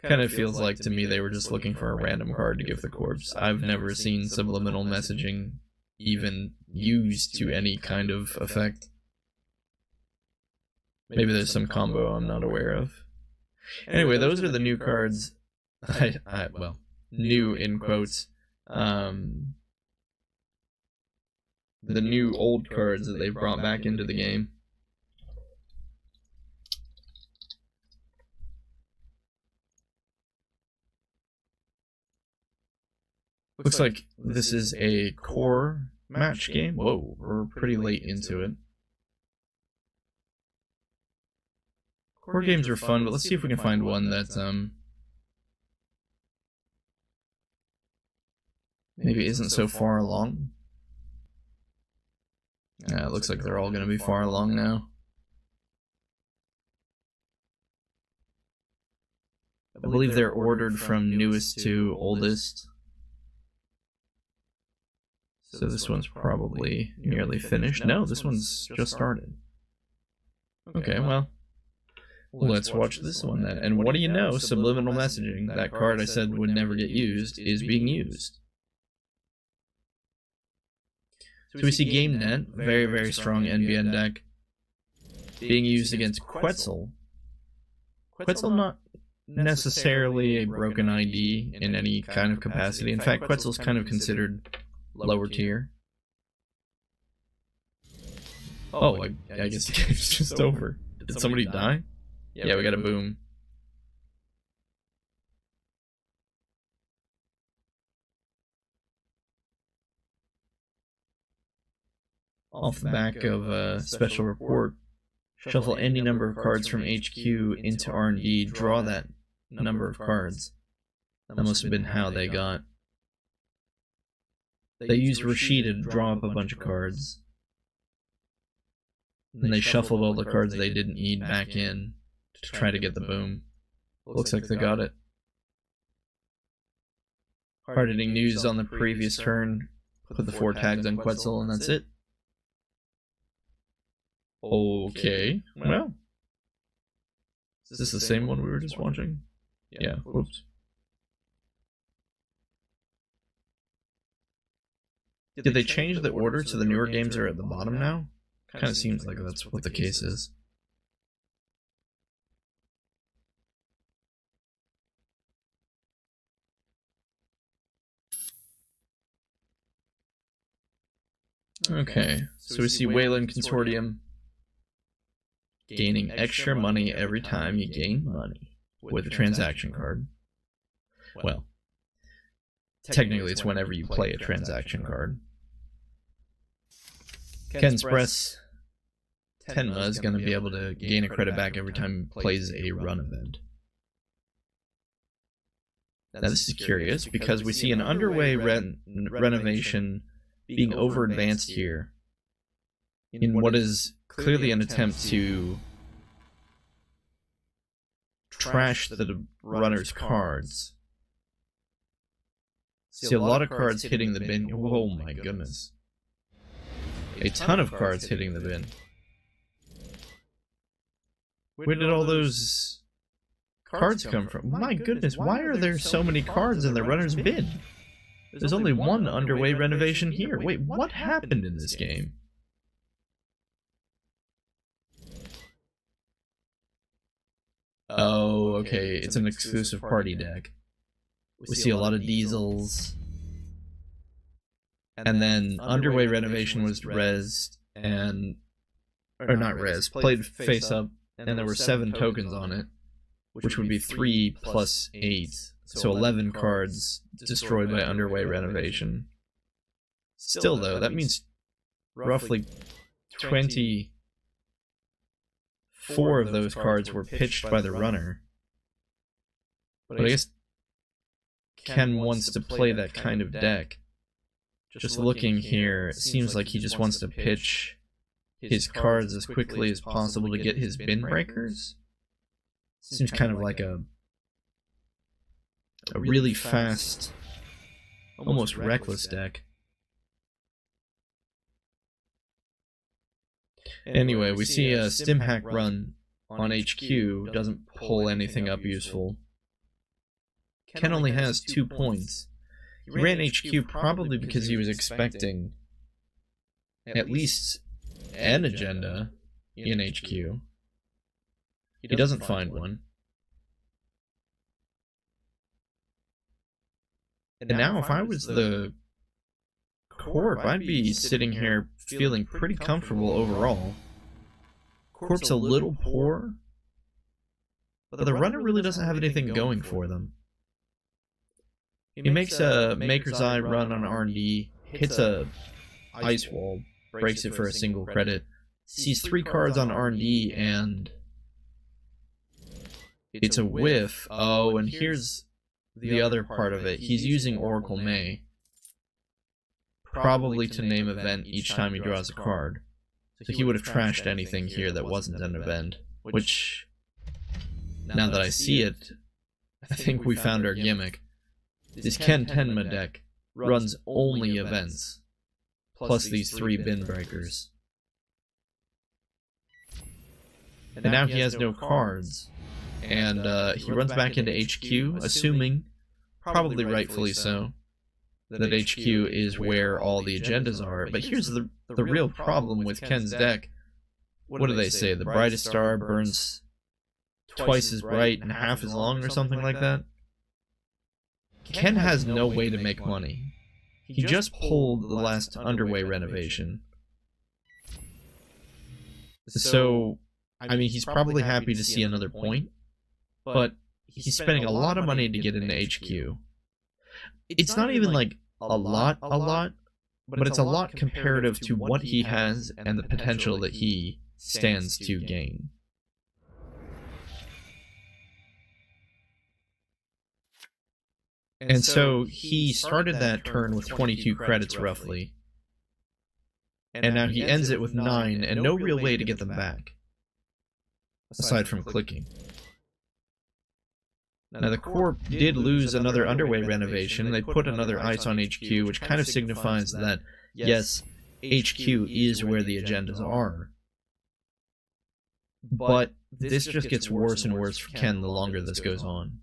Kind of feels like to me they were just looking for a random card to give the corpse. I've never seen subliminal messaging even used to any kind of effect. Maybe there's some combo I'm not aware of. Anyway, those are the new cards. Well, new in quotes. The new old cards that they've brought back into the game. Looks like this is a core match game. Whoa, we're pretty late into it. Core games are fun, but let's see if we can find one that maybe isn't so far along. Yeah, it looks like they're all going to be far along now. I believe they're ordered from newest to oldest. So this one's probably nearly finished. No, this one's just started. Okay, well, let's watch this one then. And what do you know? Subliminal messaging, that card I said would never get used, is being used. So we see GameNet, very, very strong NBN deck, being used against Quetzal. Quetzal not necessarily a broken ID in any kind of capacity. In fact, Quetzal's kind of considered lower tier. Oh, I guess the game's just over. Did somebody die? Yeah, we got a boom. Off the back of a special report, shuffle any number of cards from HQ into R&D, draw that number of cards. That must have been how they got. They used Rashid to draw up a bunch of cards. And they shuffled all the cards they didn't need back in to try to get the boom. Looks like they got it. Hard-hitting news on the previous turn. Put the 4 tags on Quetzal and that's it. Okay, well. Is this the same one we were just watching? Yeah, whoops. Did they change the order so the newer games are at the bottom now? Kind of seems like that's what the case is. Okay, so we see Wayland Consortium gaining extra money every time you gain money with a transaction card. Well, technically it's whenever you play a transaction card. Ken's Press Tenma is going to be able to gain a credit back every time he plays a run event. Now this is curious because we see an underway renovation being over advanced here in what is clearly an attempt to trash the runner's cards. See a lot of cards hitting the bin. Oh my goodness. A ton of cards hitting the bin. Where did all those cards come from? My goodness, why are there so many cards in the runner's bin? There's only one underway renovation here. Wait, what happened in this game? Oh, okay, it's an exclusive party deck. We see a lot of diesels. And then underway renovation was rezzed and... Or not rezzed, played face up, and there were 7 tokens on it, which would be 3 plus 8. So 11 cards destroyed by underway renovation. Still though, that means roughly 24 of those cards were pitched by the runner. But I guess Ken wants to play that kind of deck. Just looking here, it seems like he just wants to pitch his cards as quickly as possible to get his bin breakers. Seems kind of like a really fast, almost reckless deck. Anyway, we see a stim hack run on HQ doesn't pull anything up useful. Ken only has 2 points. He ran HQ probably because he was expecting at least an agenda in HQ. He doesn't find one. And now if I was the Corp, I'd be sitting here feeling pretty comfortable overall. Corp's a little poor, but the runner really doesn't have anything going for them. He makes a Maker's Eye run on R&D, hits a Ice Wall, breaks it for a single credit, sees 3 cards on R&D, and it's a whiff. Oh, and here's the other part of it. He's using Oracle May, probably to name event each time he draws a card. So he would have trashed anything here that wasn't an event, which, now that I see it, I think we found our gimmick. This Ken Tenma deck runs only events, plus these 3 bin breakers. And now he has no cards, and he runs back into HQ, assuming, probably rightfully so, that HQ is where all the agendas are. But here's the real problem with Ken's deck. What do they say? The brightest star burns twice as bright and half as long or something like that? Ken has no way to make money. He just pulled the last underway renovation. So, I mean, he's probably happy to see another point, but he's spending a lot of money to get into HQ. It's not even like a lot, but it's a lot comparative to what he has and the potential that he stands to gain. And so he started that turn with 22 credits roughly, and now he ends it with 9 and no real way to get them back, aside from clicking. Now the Corp did lose another underway renovation. They put another ice on HQ, which kind of signifies that, yes, HQ is where the agendas are. But this just gets worse and worse for Ken the longer this goes on.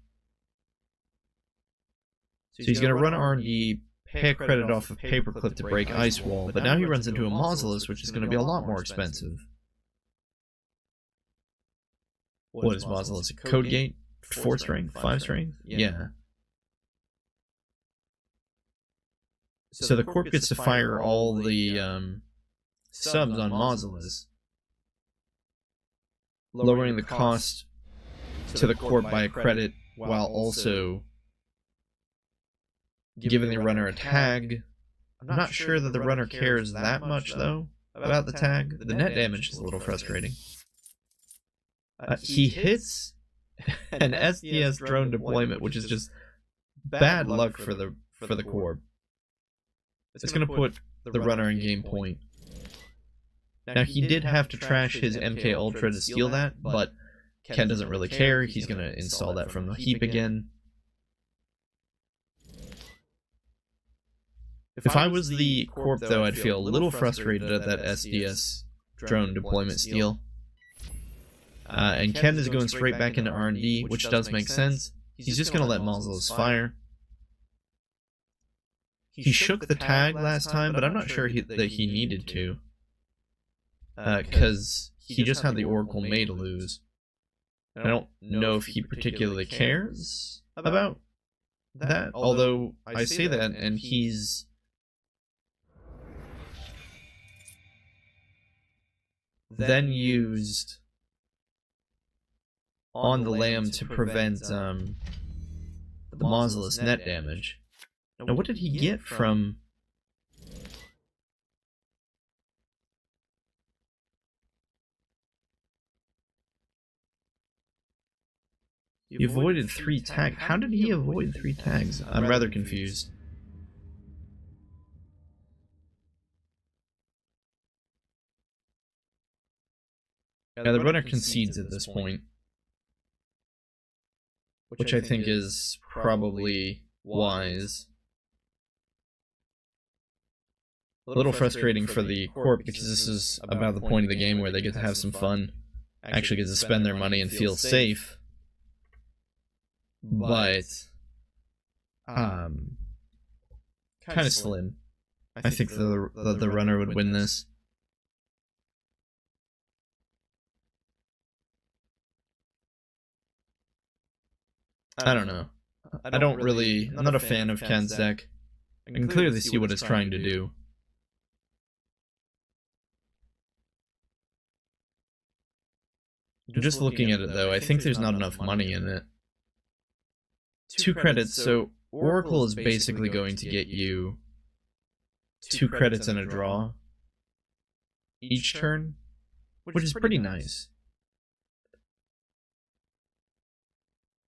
So he's going to run R&D, pay a credit off of Paperclip to break Ice Wall, but now he runs into a Mausolus, which is going to be a lot more expensive. What is Mausolus? A Code Gate? 4 strength? 5 strength? Yeah. So the Corp gets to fire all the subs on Mausolus, lowering the cost to the Corp by a credit while also giving the runner a tag. I'm not sure that the runner cares that much, though, about the tag. The net damage is a little frustrating. He hits an SDS drone deployment, which is just bad luck for the Corp. It's going to put the runner in game point. Now, he did have to trash his MK Ultra to steal that, but Ken doesn't really care. He's going to install that from the heap again. If I was the Corp, though, I'd feel a little frustrated at that SDS drone deployment steal. And Ken is going straight back into R&D, which does make sense. He's just going to let Mausolus fire. He shook the tag last time, but I'm not sure that he needed to. Because he just had the Oracle May to lose. I don't know if he particularly cares about that, although I say that, and he's then used on the Lamb to prevent the Mausolus net damage. Now, what did he get from... He avoided 3 tags. How did he avoid 3 tags? I'm rather confused. Now, the runner concedes at this point, which I think is probably wise. A little frustrating for the Corp, because this is about the point of the game where they get to have some fun, actually get to spend their money and feel safe. But kind of slim. I think the runner would win this. I don't know. I'm not a fan of Ken's deck. I can clearly see what it's trying to do. Just looking at it, though, I think there's not enough money in it. 2 credits, so Oracle is basically going to get you 2 credits and a draw each turn, which is pretty nice.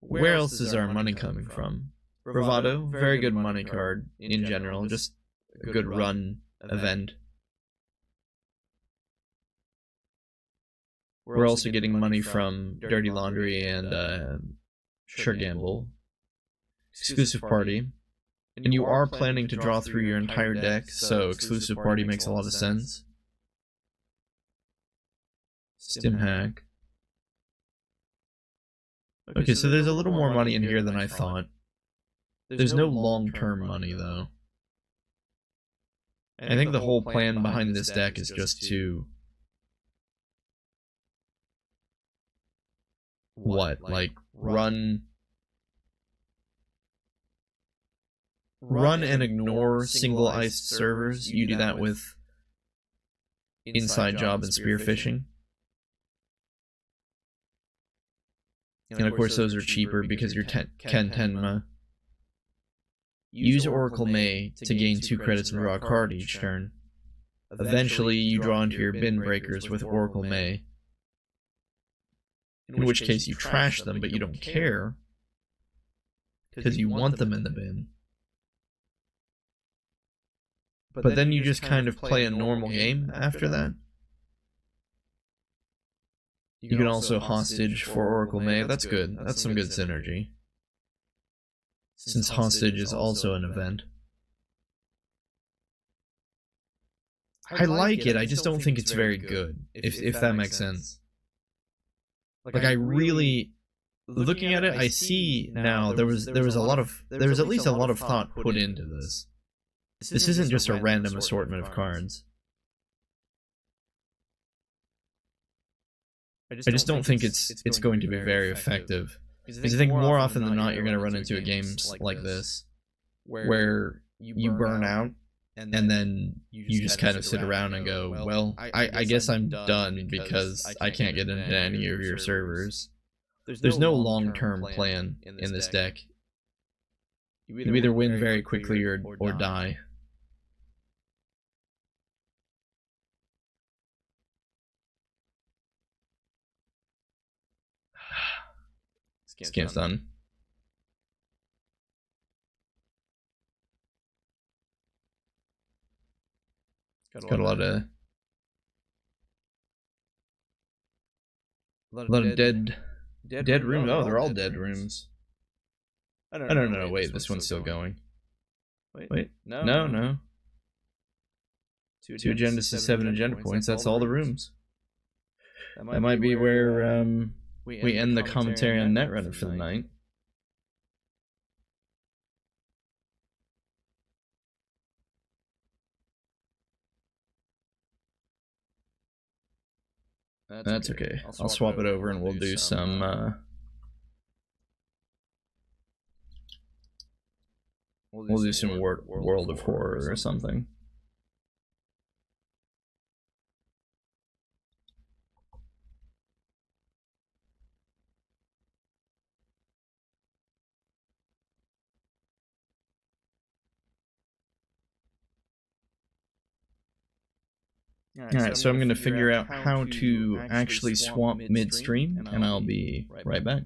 Where else is our money coming from? Bravado, very good money card in general, just a good run event. We're also getting money from Dirty Laundry and Sure Gamble. Exclusive Party. And you are planning to draw through your entire deck, so Exclusive Party makes a lot of sense. Stim Hack. Okay, so there's a little more money in here than I thought. There's no long-term money, though. I think the whole plan behind this deck is just to... What? Like, run and ignore single-iced servers? You do that with Inside Job and Spearfishing. And of course those are cheaper because you're Ken Tenma. Use Oracle May to gain 2 credits and draw a card each turn. Eventually you draw into your bin breakers with Oracle May. In which case you trash them, but you don't care, because you want them in the bin. But then you just kind of play a normal game after that. You can also hostage for Oracle May. That's good. That's some good synergy. Since hostage is also an event. I like it, I just don't think it's very good, if that makes sense. Like, I really, looking at it, I see now there was at least a lot of thought put into this. This isn't just a random assortment of cards. I just don't think it's going to be very effective. Because I think more often than not, you're going to run into games like this, where you burn out, and then you just kind of sit around and go, well, I guess I'm done because I can't get into any of your servers. There's no long-term plan in this deck. You either win very quickly or die. Scan's done. Got a lot of dead rooms. Oh, they're all dead rooms. I don't know. Wait, this one's still going. Wait, no. 2 agendas to 7 agenda points. That's all the rooms. That might be where we end the commentary on Netrunner for the night. That's okay. I'll swap it over and we'll do some World of Horror or something. Alright, so I'm going to figure out how to actually swap midstream, and I'll be right back.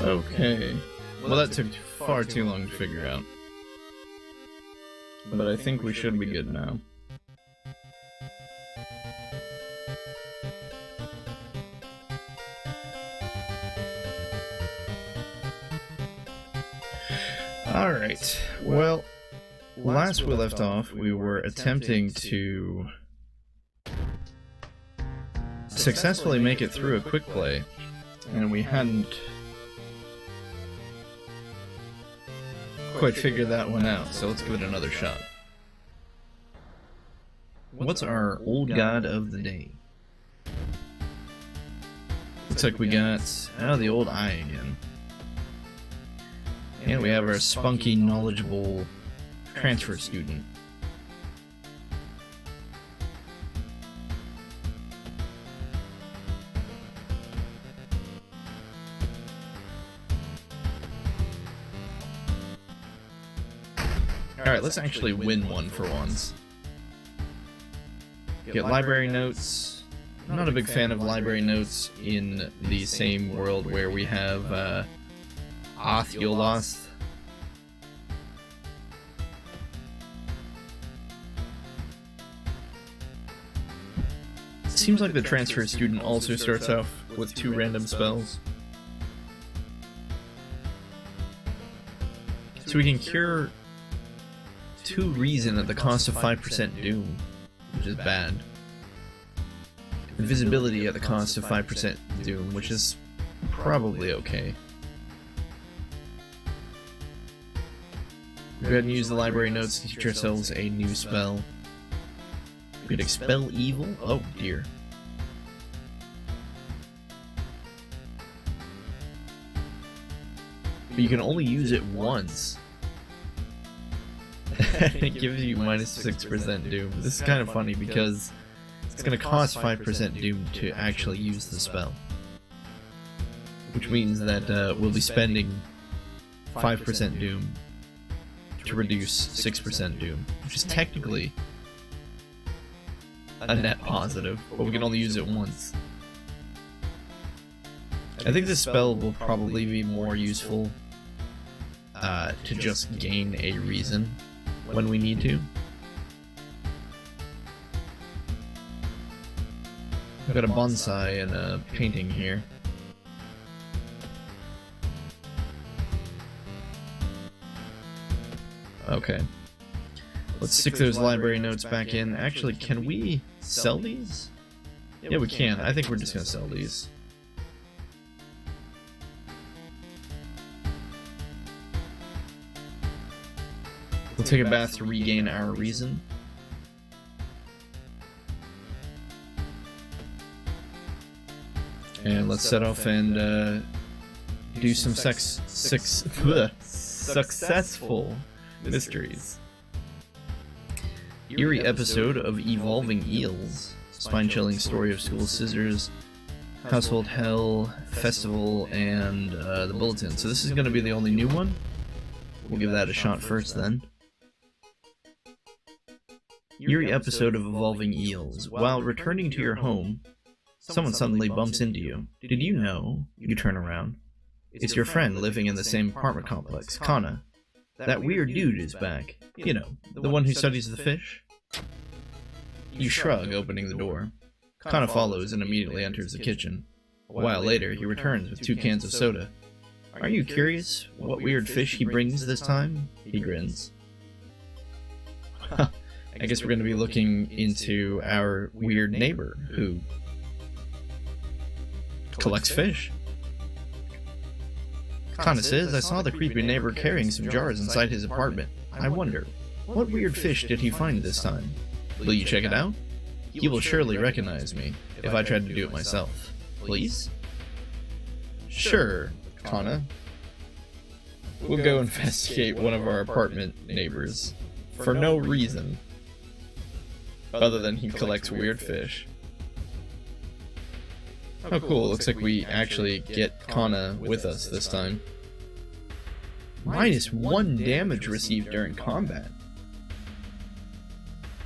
Okay. Well, that took far too long to figure out. But I think we should be good now. Alright, well, last we left off, we were attempting to successfully make it through a quick play, and we hadn't quite figured that one out, so let's give it another shot. What's our old god of the day? Looks like we got, the old eye again. And we have our spunky, knowledgeable transfer student. Alright, let's actually win one for once. Get library notes. I'm not a big fan of library notes in the same world where we have Yoloth. Seems like the transfer student also starts off with 2 random spells. So we can cure 2 reason at the cost of 5% doom, which is bad. Invisibility at the cost of 5% doom, which is probably okay. Go ahead and use the library notes to teach ourselves a new spell. We could expel evil? Oh dear. But you can only use it once. It gives you minus 6% doom. This is kind of funny because it's going to cost 5% doom to actually use the spell. Which means that we'll be spending 5% doom to reduce 6% doom, which is technically a net positive, but we can only use it once. I think this spell will probably be more useful to just gain a reason when we need to. I've got a bonsai and a painting here. Okay. Let's stick those library notes back in. Actually, can we sell these? Yeah, we can. I think we're just gonna sell these. We'll take a bath to regain our reason. And let's set off and do some successful mysteries. Eerie episode of Evolving Eels. Spine-chilling story of school scissors, household hell, festival, and the bulletin. So this is going to be the only new one. We'll give that a shot first then. Eerie episode of Evolving Eels. While returning to your home, someone suddenly bumps into you. Did you know? You turn around. It's your friend living in the same apartment complex, Kana. That weird dude is back. You know, the one who studies the fish? You shrug, opening the door. Kana follows and immediately enters the kitchen. A while later, he returns with 2 cans of soda. Are you curious what weird fish he brings this time? He grins. I guess we're going to be looking into our weird neighbor who collects fish. Kana says, I saw the creepy neighbor carrying some jars inside his apartment. I wonder, what weird fish did he find this time? Will you check it out? He will surely recognize me if I tried to do it myself. Please? Sure, Kana. We'll go investigate one of our apartment neighbors. For no reason. Other than he collects weird fish. Oh cool, looks like we actually get Kana with us this time. -1 damage received during combat.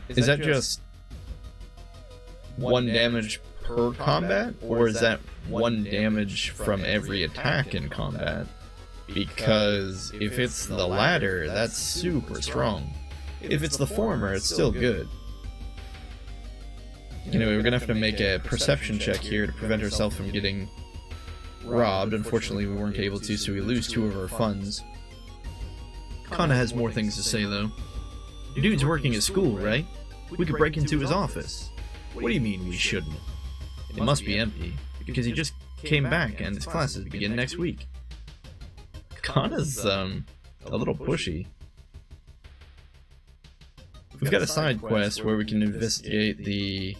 Is that just 1 damage per combat, or is that 1 damage from every attack in combat? Because if it's the latter, that's super strong. If it's the former, it's still good. Anyway, we're gonna have to make a perception check here to prevent ourselves from getting robbed. Unfortunately, we weren't able to, so we lose 2 of our funds. Kana has more things to say, though. Dude's working at school, right? We could break into his office. What do you mean we shouldn't? It must be empty, because he just came back and his classes begin next week. Kana's, a little pushy. We've got a side quest where we can investigate the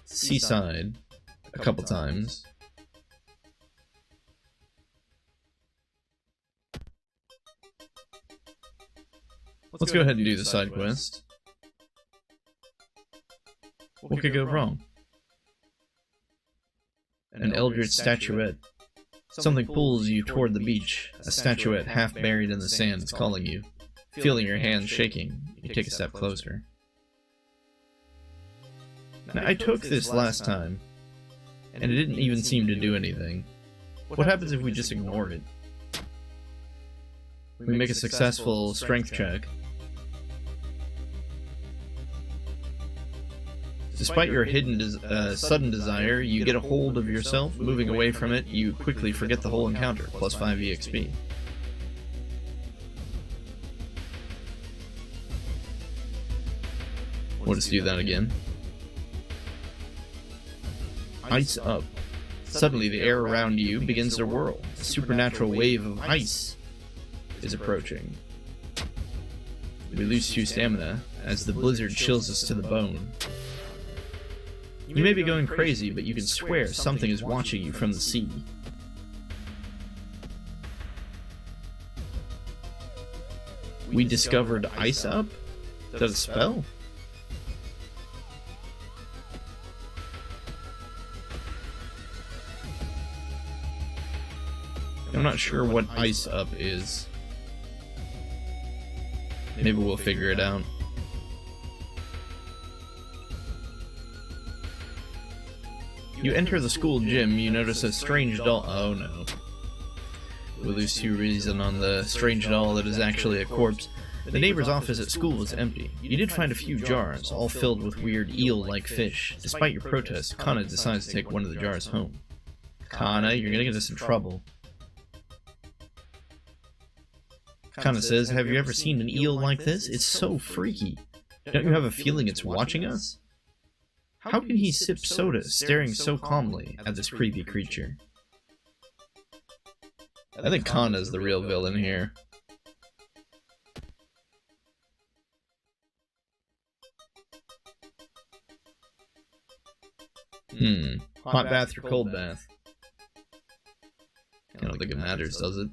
seaside a couple times. Let's go ahead and do the side quest. What could go wrong? An eldritch statuette. Something pulls you toward the beach. A statuette half buried in the sand is calling you. Feeling your hands shaking, you take a step closer. Now, I took this last time, and it didn't even seem to do anything. What happens if we just ignore it? We make a successful strength check. Despite your hidden sudden desire, you get a hold of yourself. Moving away from it, you quickly forget the whole encounter, plus 5 EXP. We'll just do that again. Ice up. Suddenly the air around you begins to whirl. A supernatural wave of ice is approaching. We lose 2 stamina as the blizzard chills us to the bone. You may be going crazy, but you can swear something is watching you from the sea. We discovered Ice Up? Is that a spell? I'm not sure what Ice Up is. Maybe we'll figure it out. You enter the school gym, you notice a strange doll. Oh no. We lose 2 reason on the strange doll that is actually a corpse. The neighbor's office at school is empty. You did find a few jars, all filled with weird eel-like fish. Despite your protest, Kana decides to take one of the jars home. Kana, you're gonna get us in trouble. Kana says, have you ever seen an eel like this? It's so freaky. Don't you have a feeling it's watching us? How can he sip soda, staring so calmly at this creepy creature? I think Kana's the real villain here. Hot bath or cold bath? I don't think it matters, does it?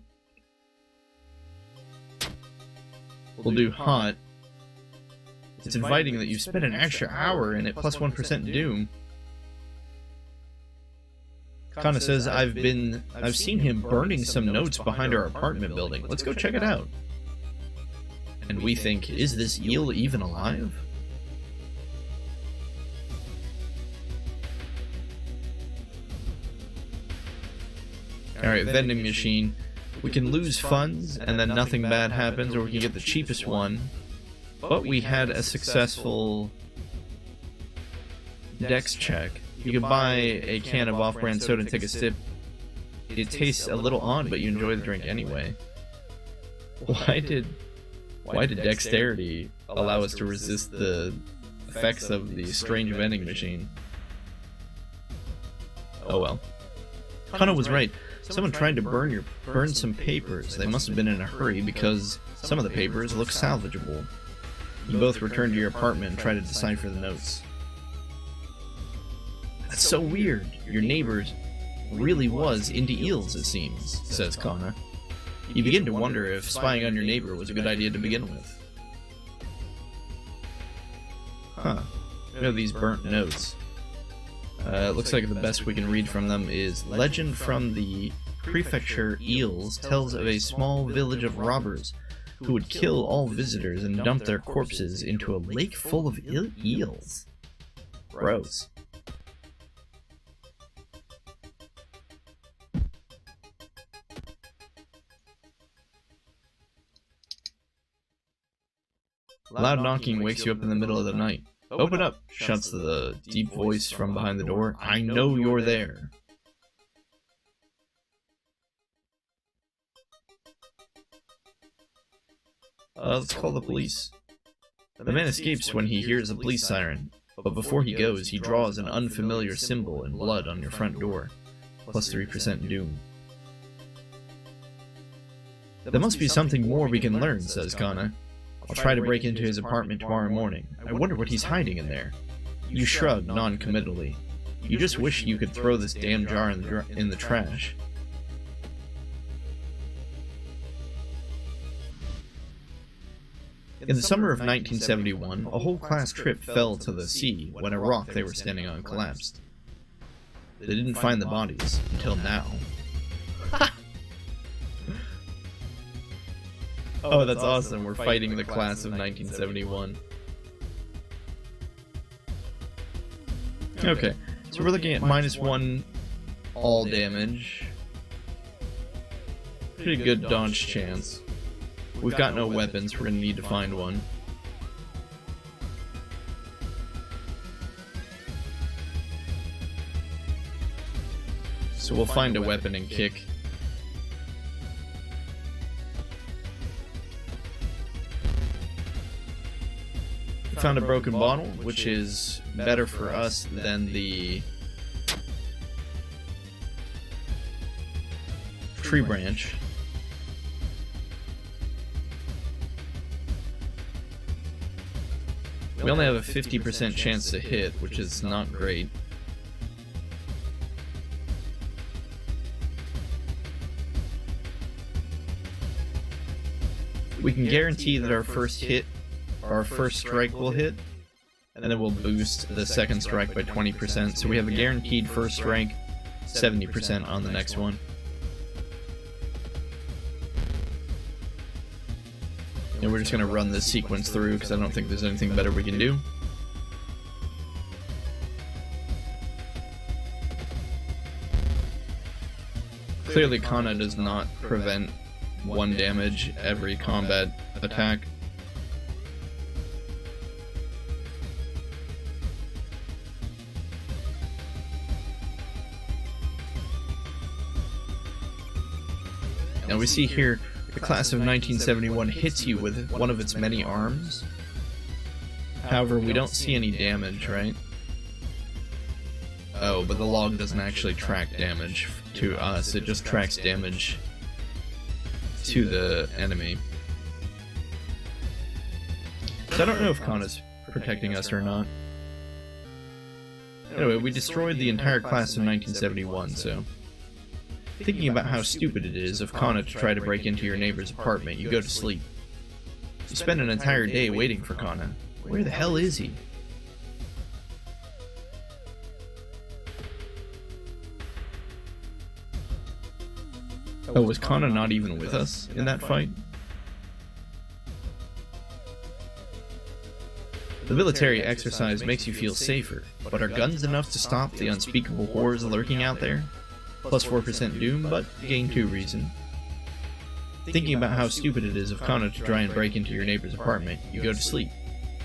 We'll do hot. It's inviting that you spend an extra hour in it, plus 1% doom. Kana says, I've seen him burning some notes behind our apartment building. Let's go check it out. And we think, is this eel even alive? Alright, vending machine. We can lose funds, and then nothing bad happens, or we can get the cheapest one. But we had a successful dex check. You can buy a can of off-brand soda and take a sip. It tastes a little odd, but you enjoy the drink anyway. Why did dexterity allow us to resist the effects of the strange vending machine? Oh well. Kana was right. Someone tried to burn some papers. They must have been in a hurry because some of the papers look salvageable. You both return to your apartment and try to decipher the notes. That's so weird. Your neighbor really was into eels, it seems, says Kana. You begin to wonder if spying on your neighbor was a good idea to begin with. Huh. What are these burnt notes? It looks like the best we can read from them is, Legend from the Prefecture Eels tells of a small village of robbers who would kill all visitors and dump their corpses into a lake full of eels. Gross. Loud knocking wakes you up in the middle of the night. Open up, shouts the deep voice from behind the door. I know you're there. Let's call the police. The man escapes when he hears a police siren, but before he goes, he draws an unfamiliar symbol in blood on your front door. Plus 3% doom. There must be something more we can learn, says Kana. I'll try to break into his apartment tomorrow morning. I wonder what he's hiding in there. You shrug non-committally. You just wish you could throw this damn jar in the trash. In the summer of 1971, a whole class trip fell to the sea when a rock they were standing on collapsed. They didn't find the bodies until now. Oh, that's awesome. We're fighting the class of 1971. Okay, so we're looking at -1 all damage. Pretty good dodge chance. We've got no weapons, we're gonna need to find one. So we'll find a weapon and kick. We found a broken bottle, which is better for us than the tree branch. We only have a 50% chance to hit, which is not great. We can guarantee that our first strike will hit, and then we'll boost the second strike by 20%, so we have a guaranteed first strike, 70% on the next one. And we're just going to run this sequence through because I don't think there's anything better we can do. Clearly Kana does not prevent 1 damage every combat attack. Now we see here the class of 1971 hits you with one of its many arms. However, we don't see any damage, right? Oh, but the log doesn't actually track damage to us, it just tracks damage to the enemy. So I don't know if Kana's protecting us or not. Anyway, we destroyed the entire class of 1971, so... Thinking about how stupid it is of Kana to try to break into your neighbor's apartment, you go to sleep. You spend an entire day waiting for Kana. Where the hell is he? Oh, was Kana not even with us in that fight? The military exercise makes you feel safer, but are guns enough to stop the unspeakable horrors lurking out there? Plus 4% doom, but gain 2 reason. Thinking about how stupid it is of Kana to try and break into your neighbor's apartment, you go to sleep.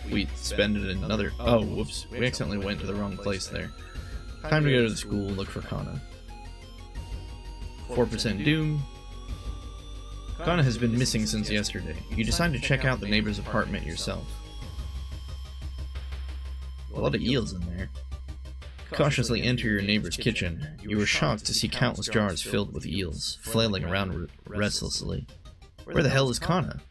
We spend another... Oh, whoops. We accidentally went to the wrong place there. Time to go to the school, look for Kana. 4% doom. Kana has been missing since yesterday. You decide to check out the neighbor's apartment yourself. A lot of eels in there. Cautiously enter your neighbor's kitchen. You are shocked to see countless jars filled with eels, flailing around restlessly. Where the hell is Kana?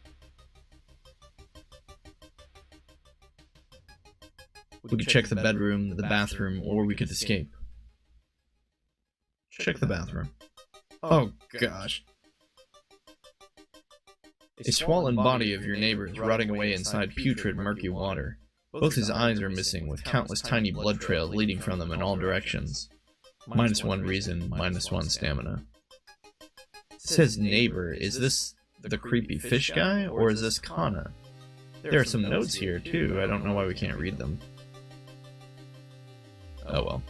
We could check the bedroom, the bathroom, or we could escape. Check the bathroom. Oh gosh. A swollen body of your neighbor is rotting away inside putrid, murky water. Both his eyes are missing, with countless tiny blood trails leading from them in all directions. -1 reason, -1 stamina. It says neighbor. Is this the creepy fish guy, or is this Kana? There are some notes here, too. I don't know why we can't read them. Oh well.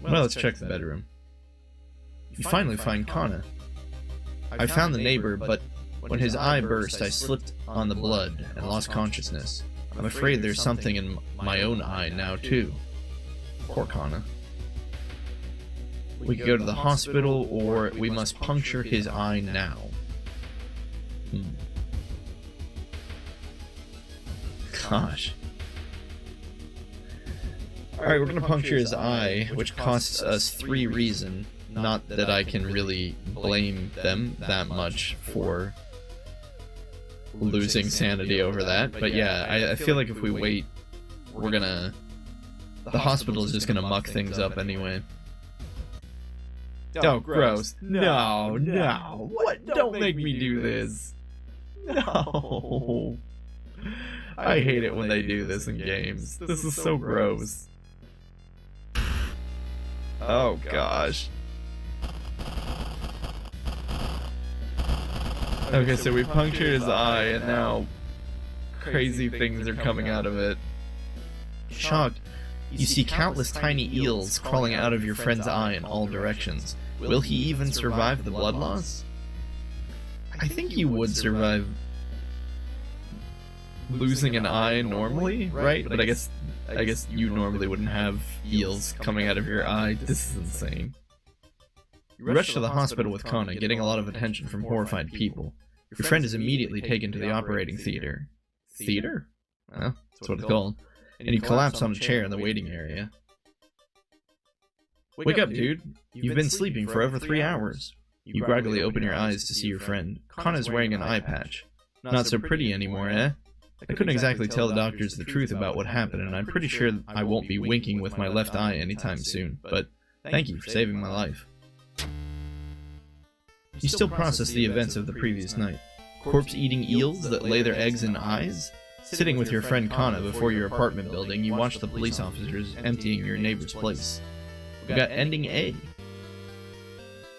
Well, let's check the bedroom. You finally find Kana. I found the neighbor, but When his eye burst, I slipped on the blood and lost consciousness. I'm afraid there's something in my own eye now, too. Poor Kana. We could go to the hospital, or we must puncture his eye now. Gosh. Alright, we're gonna puncture his eye, which costs us 3 reason. Not that I can really blame them that much for losing sanity over that, but yeah, I feel like if we wait, we're gonna... The hospital is just gonna muck things up anyway. Oh, gross. No, no. What? Don't make me do this. No. I hate it when they do this in games. This is so gross. Oh, gosh. Okay, so we punctured his eye, and now crazy things are coming out of it. Shocked, you see countless tiny eels crawling out of your friend's eye in all directions. Will he even survive the blood loss? I think he would survive losing an eye normally, right? But I guess you normally wouldn't have eels coming out of your eye. This is insane. You rush to the hospital with Kana, getting a lot of attention from horrified people. Your friend is immediately taken to the operating theater. Theater? Well, that's what it's called. And you collapse on a chair in the waiting area. Wake up, dude. You've been sleeping for over 3 hours. You groggily open your eyes to see your friend. Kana is wearing an eye patch. Not so pretty anymore, eh? I couldn't exactly tell the doctors the truth about what happened, and I'm pretty sure I won't be winking with my left eye anytime soon, but thank you for saving my life. You still process the events of the previous night. Corpse-eating eels that lay their eggs in eyes? Sitting with your friend Kana before your apartment building, you watch the police officers emptying your neighbor's place. We got ending A.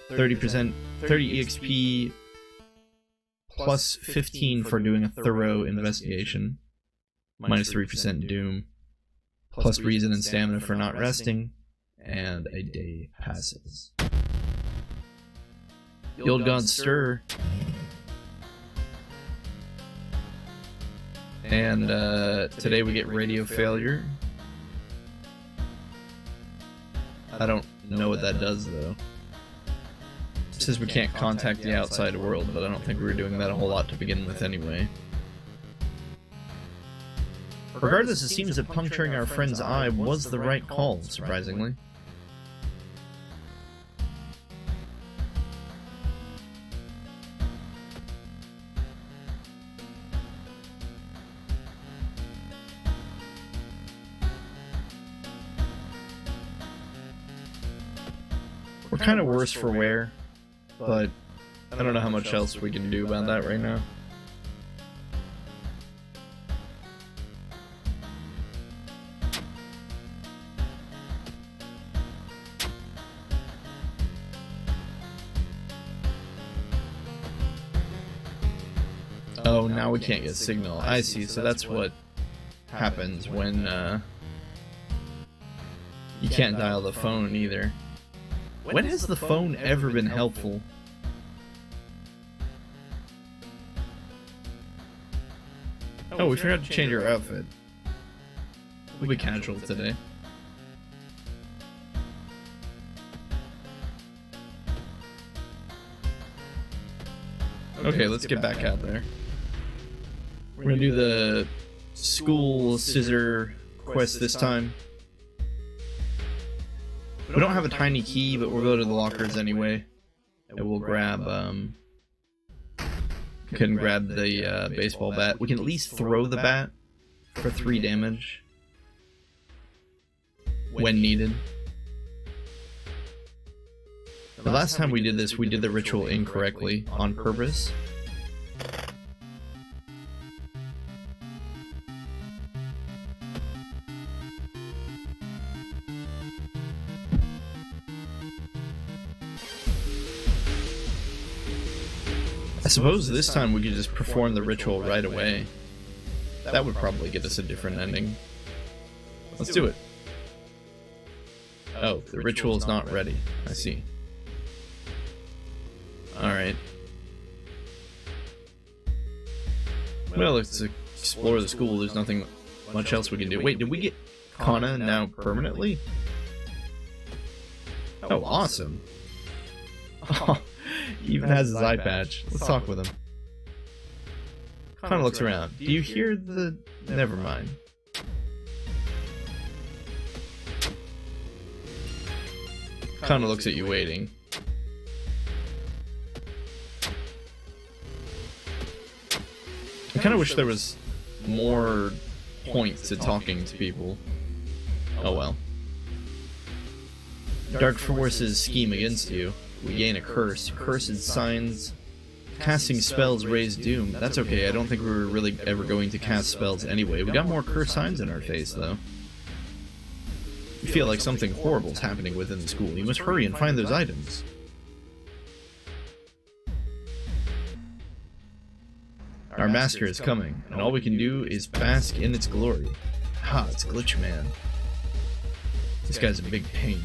30 EXP plus 15 for doing a thorough investigation. Minus 3% doom. Plus reason and stamina for not resting. And a day passes. The old gods stir. And today we get radio failure. I don't know what that does though. It says we can't contact the outside world, but I don't think we were doing that a whole lot to begin with anyway. Regardless, it seems that puncturing our friend's eye was the right call, surprisingly. We're kind of worse for wear, but I don't know how much else we can do about that right now. Oh, now we can't get signal. I see, so that's what happens when you can't dial the phone either. When has the phone ever been helpful? Oh, we forgot to change our outfit. We'll be casual today. Okay, let's get back out there. We're gonna do the school scissor quest this time. We don't have a tiny key, but we'll go to the lockers anyway. And we'll grab, can grab the baseball bat. We can at least throw the bat for 3 damage when needed. The last time we did this, we did the ritual incorrectly on purpose. I suppose this time we could just perform the ritual right away. That would probably get us a different ending. Let's do it. Oh, the ritual is not ready. I see. Alright. Well, let's explore the school. There's nothing much else we can do. Wait, did we get Kana now permanently? Oh, awesome. Oh, he even has his eye patch. Let's talk with him. Kana looks around. Do you hear the... Never mind. Kana looks at you waiting. I kind of wish there was more points to talking to people. Oh well. Dark forces scheme against you. We gain a curse. Cursed signs. Casting spells raise doom. That's okay, I don't think we were really ever going to cast spells anyway. We got more curse signs in our face, though. You feel like something horrible is happening within the school. You must hurry and find those items. Our master is coming, and all we can do is bask in its glory. Ha, it's Glitch Man. This guy's a big pain.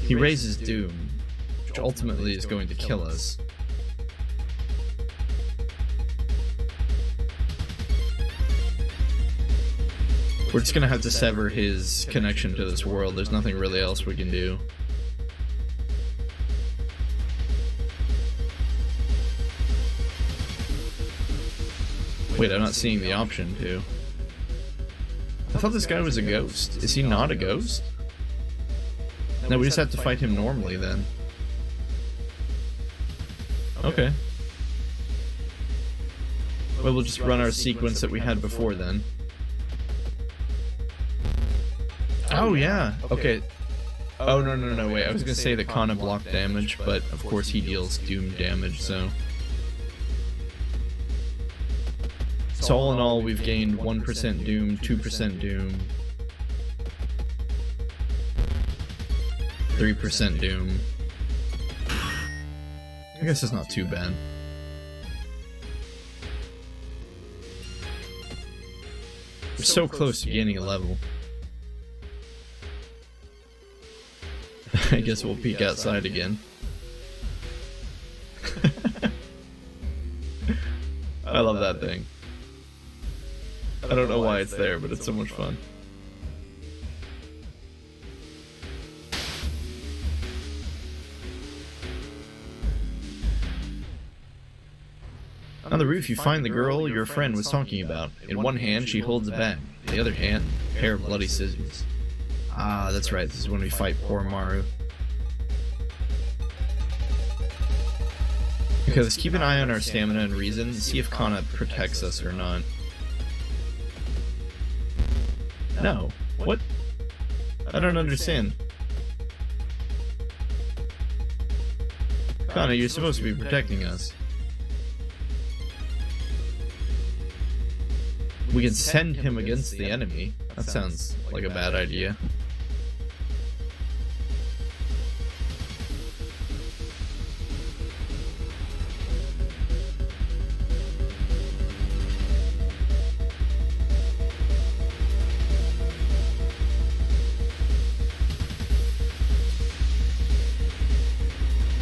He raises doom, which ultimately is going to kill us. We're just gonna have to sever his connection to this world. There's nothing really else we can do. Wait, I'm not seeing the option to. I thought this guy was a ghost. Is he not a ghost? No, we just have to fight him normally then. Okay. Well, we'll just run our sequence that we had before then. Oh yeah, okay. Oh no, wait, I was gonna say that Kana blocked damage, but of course he deals doom damage, so... So all in all, we've gained 1% doom, 2% doom, 3% doom. I guess it's not too bad. We're so close to gaining a level. I guess we'll peek outside again. I love that thing. I don't know why it's there, but it's so much fun. On the roof, you find the girl your friend was talking about. In one hand, she holds a bag. In the other hand, a pair of bloody scissors. Ah, that's right. This is when we fight poor Maru. Okay, let's keep an eye on our stamina and reason and see if Kana protects us or not. No. What? I don't understand. Kana, you're supposed to be protecting us. We can send him against the enemy. That sounds like a bad idea.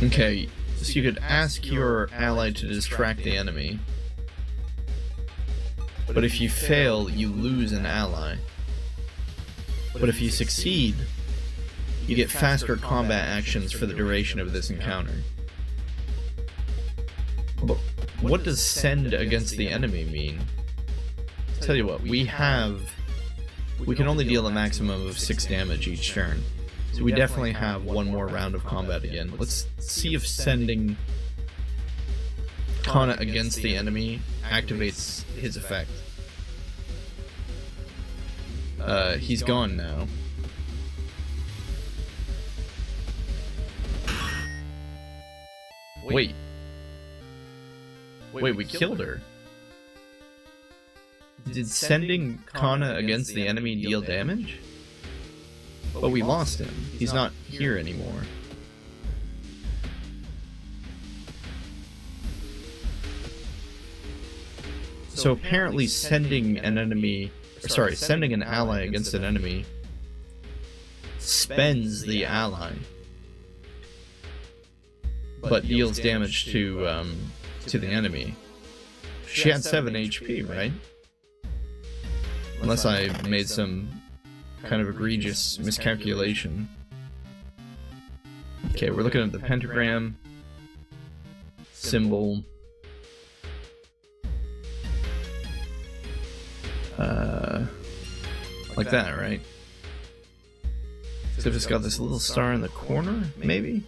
Okay, so you could ask your ally to distract the enemy. But if you fail, you lose an ally. But if you succeed, you get faster combat actions for the duration of this encounter. But what does send against the enemy mean? Tell you what, we can only deal a maximum of 6 damage each turn. So we definitely have one more round of combat again. Let's see if sending Kana against the enemy activates his effect. He's gone now. Wait, we killed her. Did sending Kana against the enemy deal damage? But we lost him. He's not here anymore. So apparently sending an ally against an enemy spends the ally. but deals damage to the enemy. She had 7 HP, right? Unless I made some kind of egregious miscalculation. Okay, we're looking at the pentagram symbol. Like that, right? Except it's got this little star in the corner, maybe?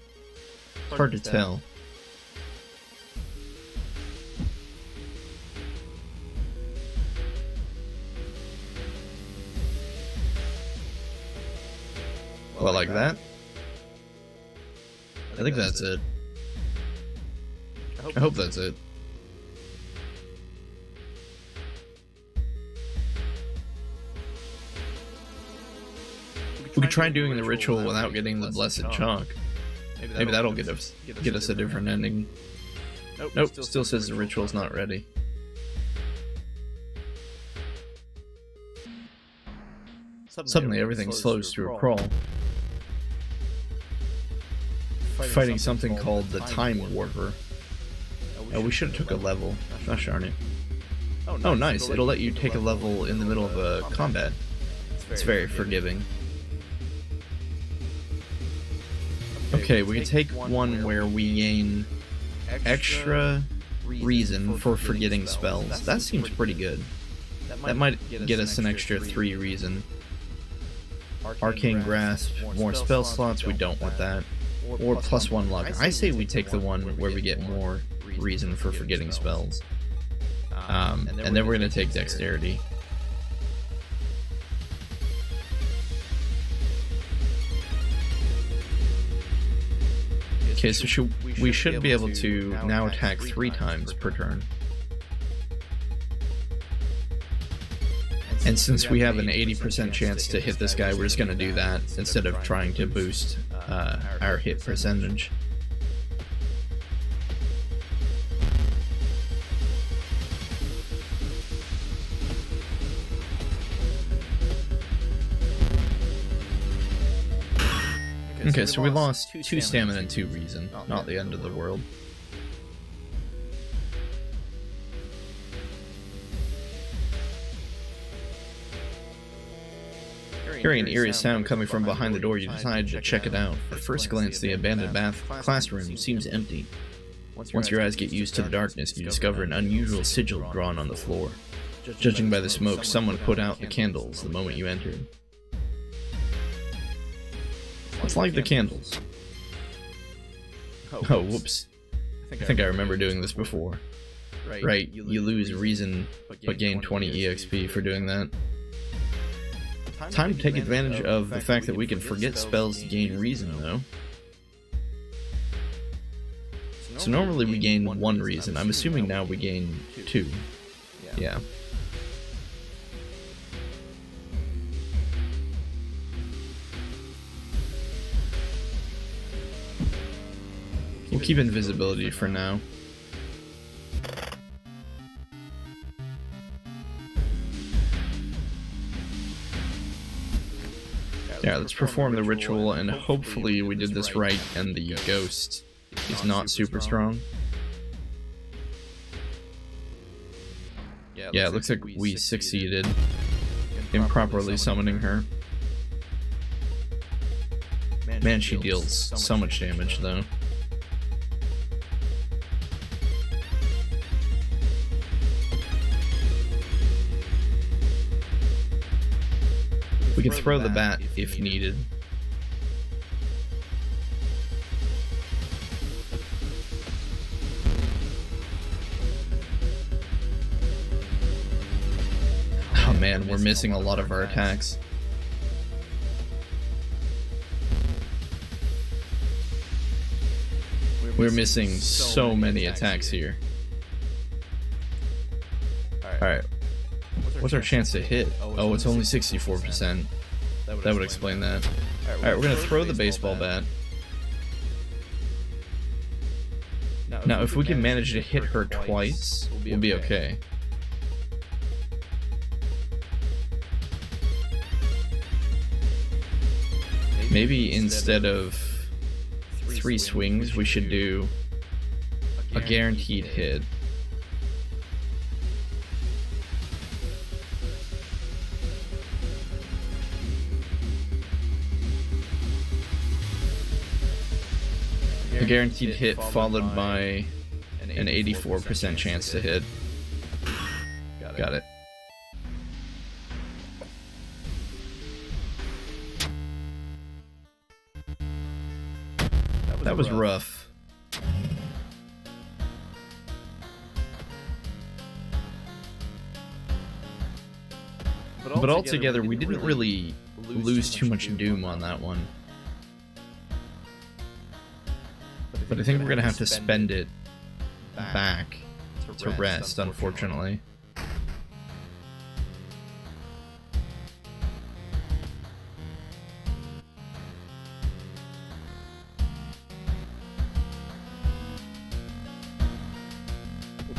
It's hard to tell. Well, like that? I think that's it. I hope that's it. We could try doing the ritual without getting the blessed chalk. Maybe that'll get us a different ending. Nope, still says the ritual's not ready. Suddenly everything slows to a crawl. Fighting something called the Time Warper. Oh, we should have took a level. Gosh darn it. Oh, nice. It'll let you take a level in the middle of a combat. It's very forgiving. Okay, we can take one where we gain extra reason for forgetting spells. That seems pretty good. That might get us an extra 3 reason. Arcane Grasp, more spell slots, we don't want that. Or +1 luck. I say we take the one where we get more reason for forgetting spells. And then we're going to take Dexterity. Okay, so we should be able to now attack 3 times per turn. And since we have an 80% chance to hit this guy, we're just going to do that instead of trying to boost our hit percentage. Okay, so we lost 2 stamina and 2 reason. Not the end of the world. Hearing an eerie sound coming from behind the door, you decide to check it out. At first glance, the abandoned classroom seems empty. Once your eyes get used to the darkness, you discover an unusual sigil drawn on the floor. Judging by the smoke, someone put out the candles the moment you entered. Let's light the candles. Oh, whoops. I think I remember doing this before. Right, you lose reason, but gain 20 EXP for doing that. Time to take advantage of the fact that we can forget spells to gain reason, though. So normally we gain 1 reason. I'm assuming now we gain 2. Yeah. We'll keep invisibility for now. Yeah, let's perform the ritual, and hopefully we did this right and the ghost is not super strong. Yeah, it looks like we succeeded in properly summoning her. Man, she deals so much damage, though. We can throw the bat if needed. Oh man, we're missing a lot of our attacks. We're missing so many attacks here. Alright. What's our chance to hit? Oh, it's only 64%. That would explain that. Alright, we're gonna throw the baseball bat. Now, if we can manage to hit her twice, we'll be okay. Maybe instead of 3 swings, we should do a guaranteed hit. A guaranteed hit followed by an 84% chance to hit. Got it. That was rough. But altogether, we didn't really lose too much doom on that one. But I think we're gonna have to spend it back to rest, unfortunately.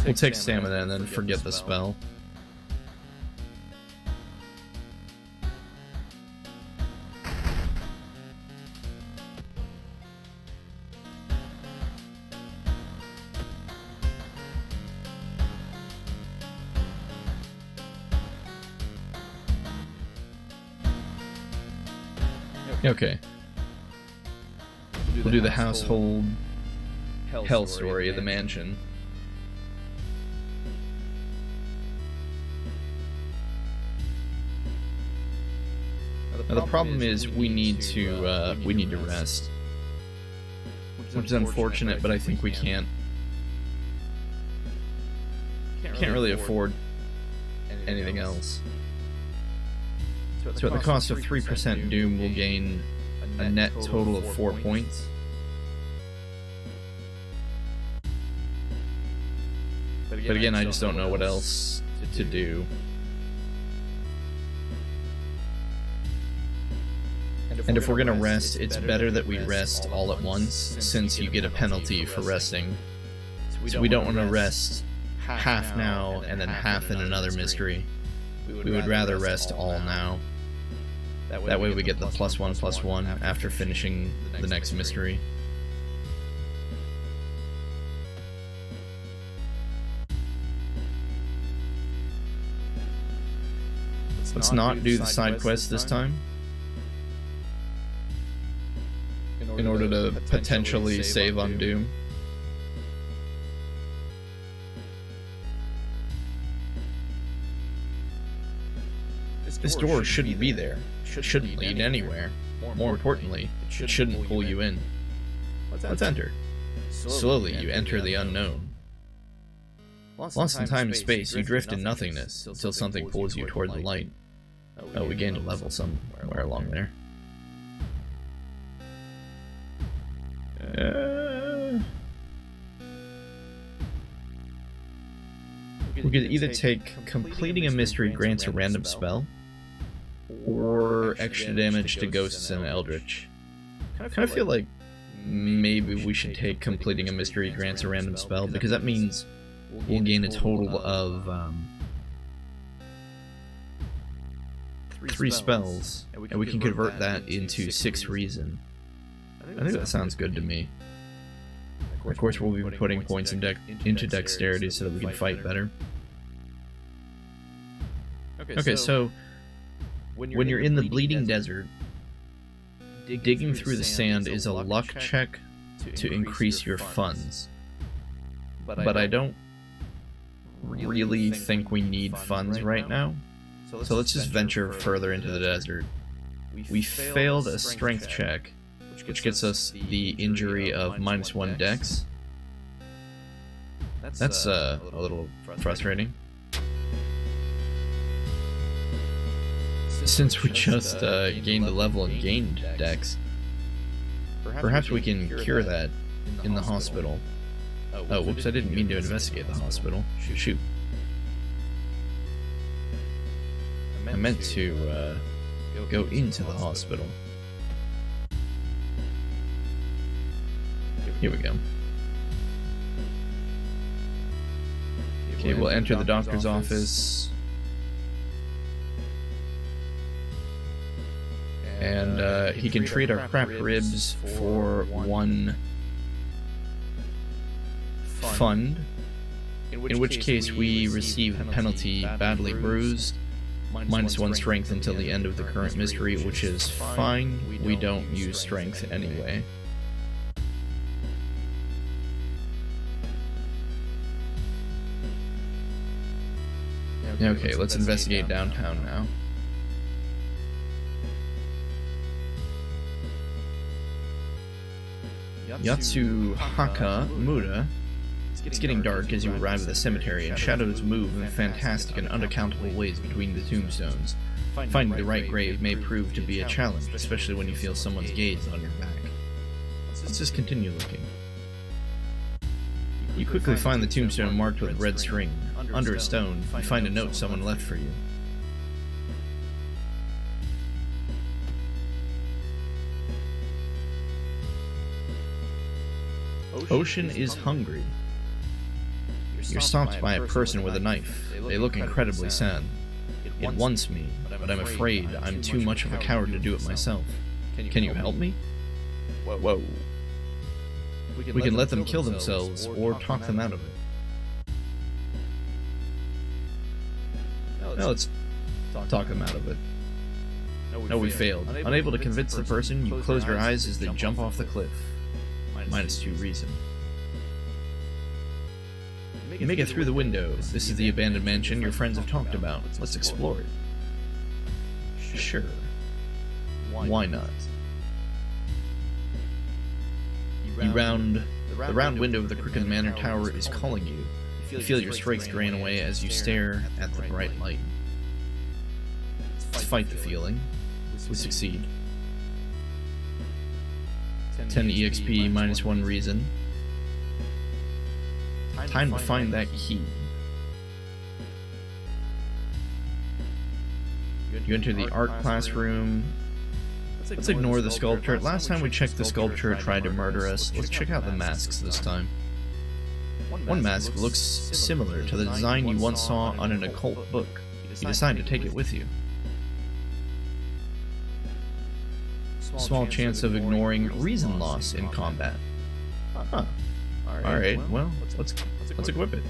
We'll take stamina and then forget the spell. Okay. We'll do the household hell story of the mansion. Now the problem is we need to rest, which is unfortunate, but I think we can't really afford anything else. So at the cost of 3% doom, we'll gain a net total of 4 points. But again, I just don't know what else to do. And if we're gonna rest, it's better that we rest all at once, since you get a penalty for resting. So we don't want to rest half now and then half in another mystery. We would rather rest all now. That way we get the +1/+1 after finishing the next mystery. Let's not do the side quest this time, in order to potentially save on doom. This door shouldn't be there. It shouldn't lead anywhere. More importantly, it shouldn't pull you in. Let's enter. Slowly, you enter the unknown. Lost in time and space, you drift in nothingness until something pulls you toward the light. Oh, we gained a level somewhere along there. We could either take completing a mystery grants a random spell, or extra damage to ghosts and eldritch. I kind of feel like maybe we should take completing a mystery grants a random spell, because that means we'll gain a total of 3 spells, and we can convert that into 6 reason. I think that sounds good to me. Of course, we'll be putting points into dexterity so that we can fight better. Okay, so when you're in the bleeding desert, digging through the sand is a luck check to increase your funds. But I don't really think we need funds right now, so let's just venture further into the desert. We failed a strength check, which gets us the injury of -1 dex. That's a little frustrating. Since we just gained a level and gained dex, perhaps we can cure that in the hospital. Oh, whoops, I didn't mean to investigate the hospital. Shoot. I meant to go into the hospital. Here we go. Okay, we'll enter the doctor's office. And he can treat our cracked ribs for 1 fund, in which case we receive the penalty badly bruised, -1 strength until the end of the current mystery, which is fine. We don't use strength anyway. Okay, let's investigate downtown now. Yatsuhaka Mura. It's getting dark as you arrive at the cemetery, and shadows move in fantastic and unaccountable ways between the tombstones. Finding the right grave may prove to be a challenge, especially when you feel someone's gaze on your back. Let's just continue looking. You quickly find the tombstone marked with red string. Under a stone, you find a note someone left for you. Ocean is hungry. You're stopped by a person with a knife. They look incredibly sad. It wants me, but I'm afraid I'm too much of a coward to do it myself. Can you help me? Whoa. We can let them kill themselves, or talk them out of it. No, let's talk them out of it. No, we failed. Unable to convince the person, you close your eyes as they jump off the cliff. -2 reason. You make it through the window. This is the abandoned mansion your friends have talked about. Let's explore it. Sure. Why not? The round window of the crooked manor tower is calling you. You feel your strength drain away as you stare at the bright light. Let's fight the feeling. We succeed. 10 EXP, -1 reason. Time to find that key. You enter the art classroom. Let's ignore the sculpture. Last time we checked, the sculpture tried to murder us. Let's check out the masks this time. One mask looks similar to the design you once saw on an occult book. You decide to take it with you. Small chance of ignoring reason loss in combat. Alright, well, let's equip it.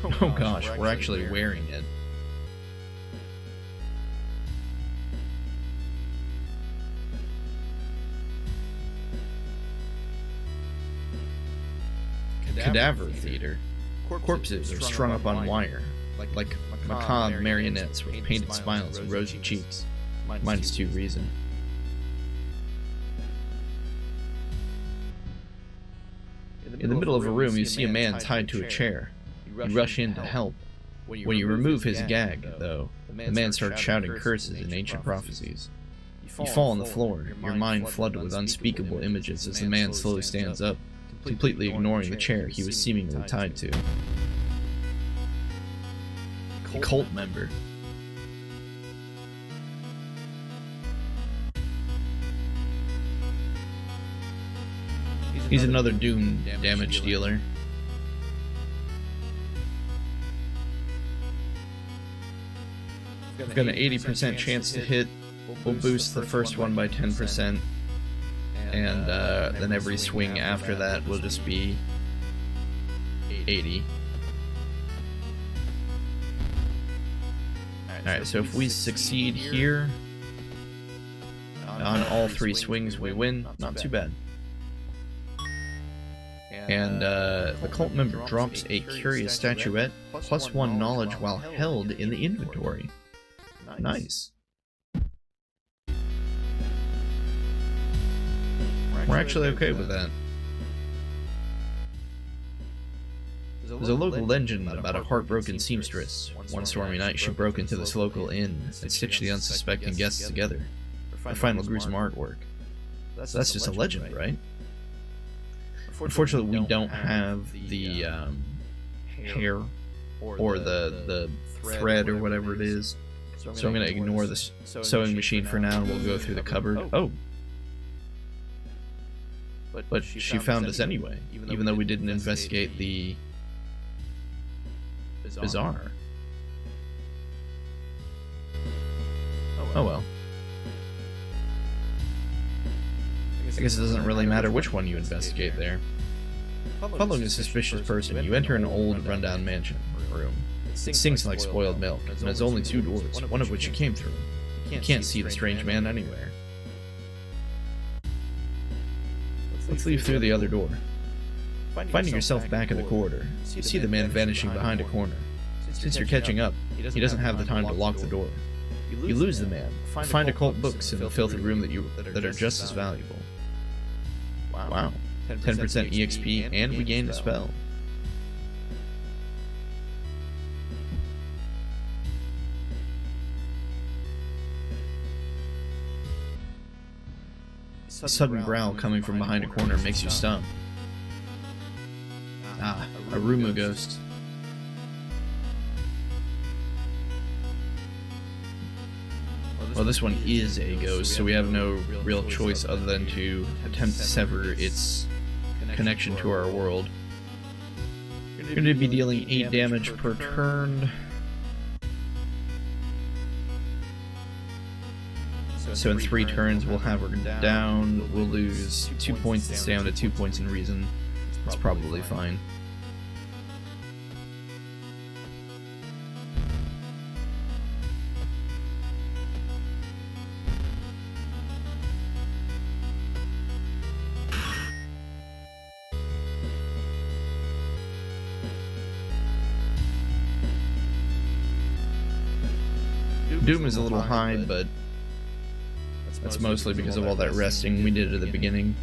Oh gosh, we're actually wearing it. Cadaver theater. Corpses are strung up on wire, like macabre marionettes with painted smiles and rosy cheeks. -2 reason. In the middle of a room, you see a man tied to a chair. You rush in to help. When you remove his gag, though, the man starts shouting curses and ancient prophecies. You fall on the floor, your mind flooded with unspeakable images as the man slowly stands up, completely ignoring the chair he was seemingly tied to. A cult member. He's another doom damage dealer. We've got an 80% chance to hit. We'll boost the first one by 10%, and then every swing after that will just be 80. Alright, so if we succeed here, on all 3 swings we win. Not too bad. And the cult member drops a curious statuette, +1 knowledge while held in the inventory. Nice. We're actually okay with that. There's a local legend about a heartbroken seamstress. One stormy night, she broke into this local inn and stitched the unsuspecting guests together. Her final gruesome artwork. So that's just a legend, right? Unfortunately, we don't have the hair or the thread or whatever it is, so I'm going to ignore the sewing machine for now, and we'll go through the cupboard. Oh! But she found us anyway, even though we didn't investigate the bazaar. Oh well. I guess it doesn't really matter which one you investigate there. Following a suspicious person, you enter an old, rundown mansion room. It stinks like spoiled milk, and has only 2 doors, one of which you came through. You can't see the strange man anywhere. Let's leave through the other door. Finding yourself back in the corridor, you see the man vanishing behind a corner. Since you're catching up, he doesn't have the time to lock the door. You lose the man, find occult books in the filthy room that are just as valuable. Wow. 10% EXP, and we gained a spell. A sudden growl coming from behind a corner makes you stun. Ah, a Rumu ghost. Well, this one is a ghost, so we have no real choice other than to attempt to sever its connection to our world. We're going to be dealing 8 damage per turn. So in 3 turns we'll have her down, we'll lose 2 points, it's down to 2 points in reason. It's probably fine. Doom is a little high, but that's mostly because of all that resting we did at the beginning.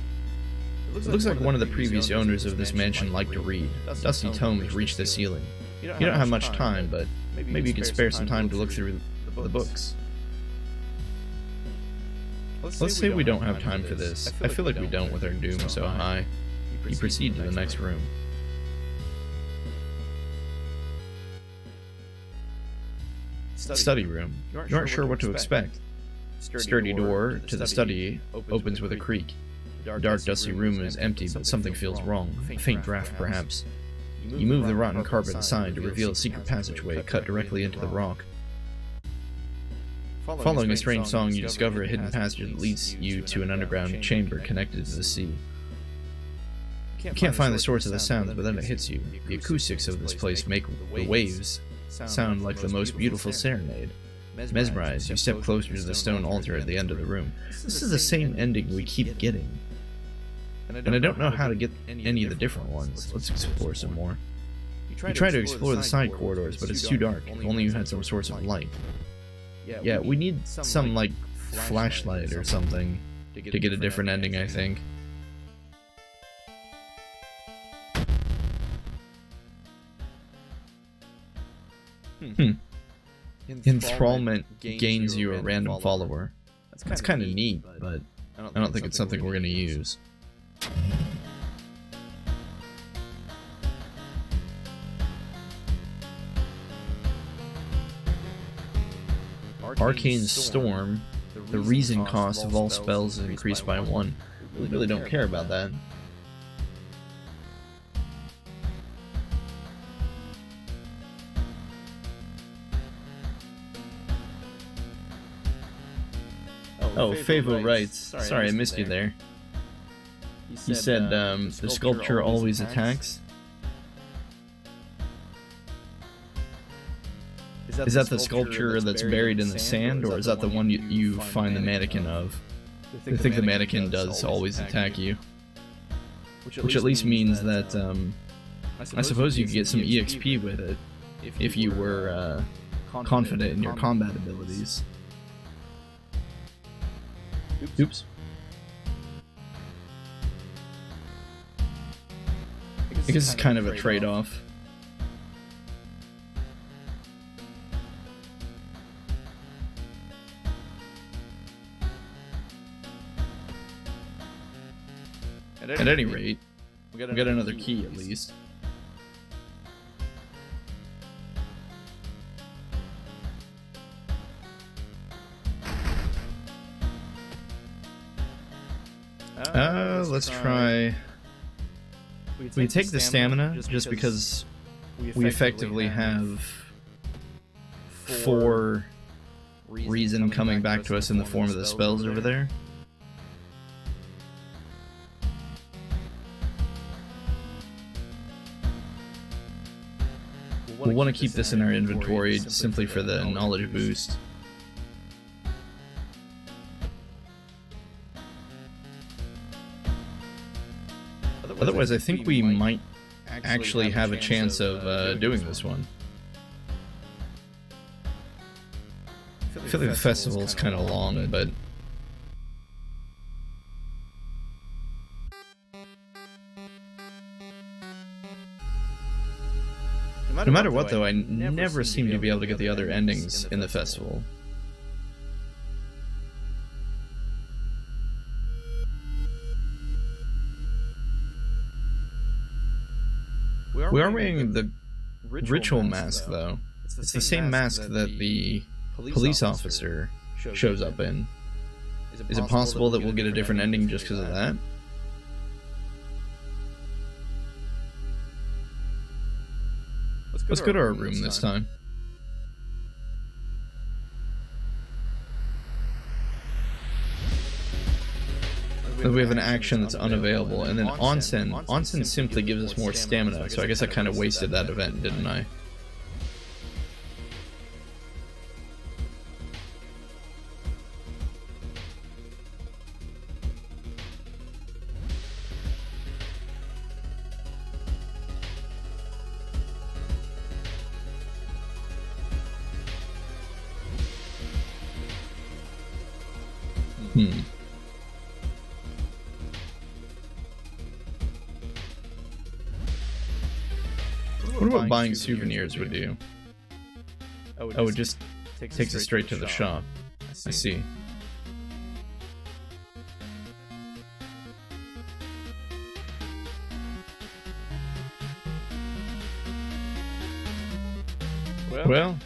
It looks like one of the previous owners of this mansion liked to read. Dusty tomes reach the ceiling. You don't have much time, but maybe you can spare some time to look through the books. Let's say we don't have time for this. I feel like we don't with our Doom so high. You proceed to the next room. Study room. You aren't sure what to expect. Sturdy door to the study opens with a creak. The dark, dusty room is empty, but something feels wrong. A faint draft, perhaps. You move the rotten carpet aside to reveal a secret passageway cut directly into the rock. Following a strange song, you discover a hidden passage that leads you to an underground chamber connected to the sea. You can't find the source of the sounds, but then it hits you. The acoustics of this place make the waves sound like the most beautiful serenade. Mesmerized, you step closer to the stone altar at the end of the room. This is the same ending we keep getting. And I don't know how to get any of the different ones. Let's explore some more. You try to explore the side corridors, but it's too dark. If only you had some source of light. Yeah, we need some, like, flashlight or something to get a different ending, I think. Enthrallment gains you a random follower. That's kind of neat, but I don't think it's something we're going to use. Arcane Storm. The reason cost of all spells is increased by 1. We really don't care about that. Oh, Favo writes, sorry I missed you there. He said, the sculpture always attacks? Is that the sculpture that's buried in the sand, or is that the one you find the mannequin of? I think the mannequin does always attack you. Which at least means that, I suppose you could get some EXP with it, if you were, confident in your combat abilities. Oops. I guess it's kind of a trade-off. At any rate, we got another key at least. Let's try... We take the stamina just because we effectively have 4 reason coming back to us in the form of the spells over there. We'll want to keep this in our inventory simply for the knowledge boost. Otherwise, I think we might actually have a chance of doing this one. I feel like the festival's kind of long, but... No matter what, though, I never seem to be able to get the other endings in the festival. We are wearing the ritual mask, though. It's the same mask that the police officer shows up in. Is it possible that we'll get a different ending just because of that? Let's go to our room this time. We have an action that's unavailable, and then onsen. Onsen simply gives us more stamina, so I guess I kind of wasted that event, didn't I? What about buying souvenirs would do? Oh, it just takes us straight to the shop. I see. Well,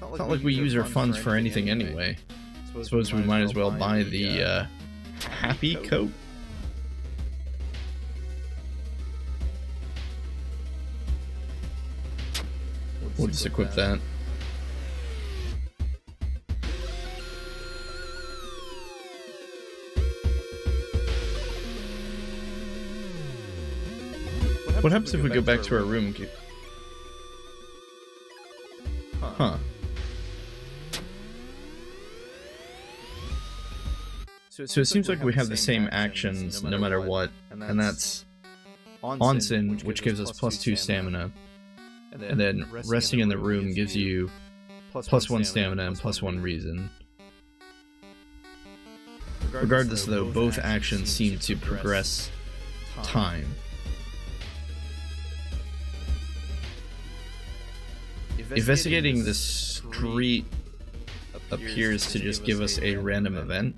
it's not like we use our funds for anything anyway. Suppose we might as well buy the happy coat. We'll just equip that. What happens if we go back to our room? Huh. So it seems like we have the same actions no matter what, and that's onsen, which gives us +2 stamina. And then resting in the room gives you +1 stamina and +1 reason. Regardless, though, both actions seem to progress time. Investigating the street appears to just give us a random event.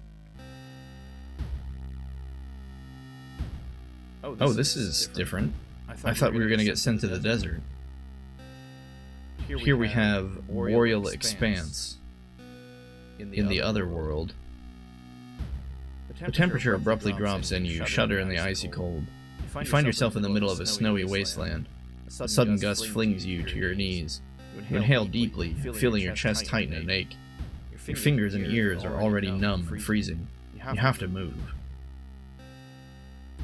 Oh, this is different. I thought we were going to get sent to the desert. Here we have Boreal Expanse in the other world. The temperature abruptly drops and you shudder in the icy cold. You find yourself in the middle of a snowy wasteland. A sudden gust flings you to your knees. You inhale deeply, feeling your chest tighten and ache. Your fingers and ears are already numb and freezing. You have to move.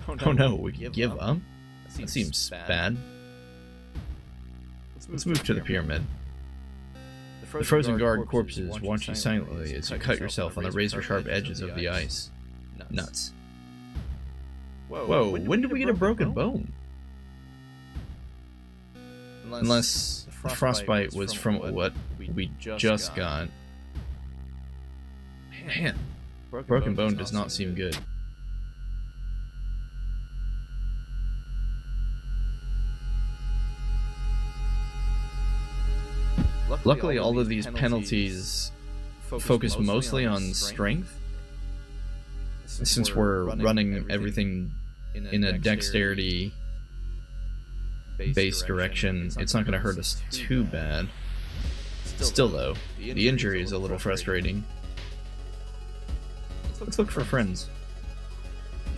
Oh no, we give up? That seems bad. Let's move to the pyramid. The frozen guard corpses watch you silently as you cut yourself on the razor-sharp edges of the ice. Nuts. Whoa, when did we get a broken bone? Unless the frostbite was from what we just got. Man, broken bone does not seem good. Luckily, all of these penalties focus mostly on strength. Since we're running everything in a dexterity-based direction, it's not going to hurt us too bad. Still, though, the injury is a little frustrating. Let's look for friends.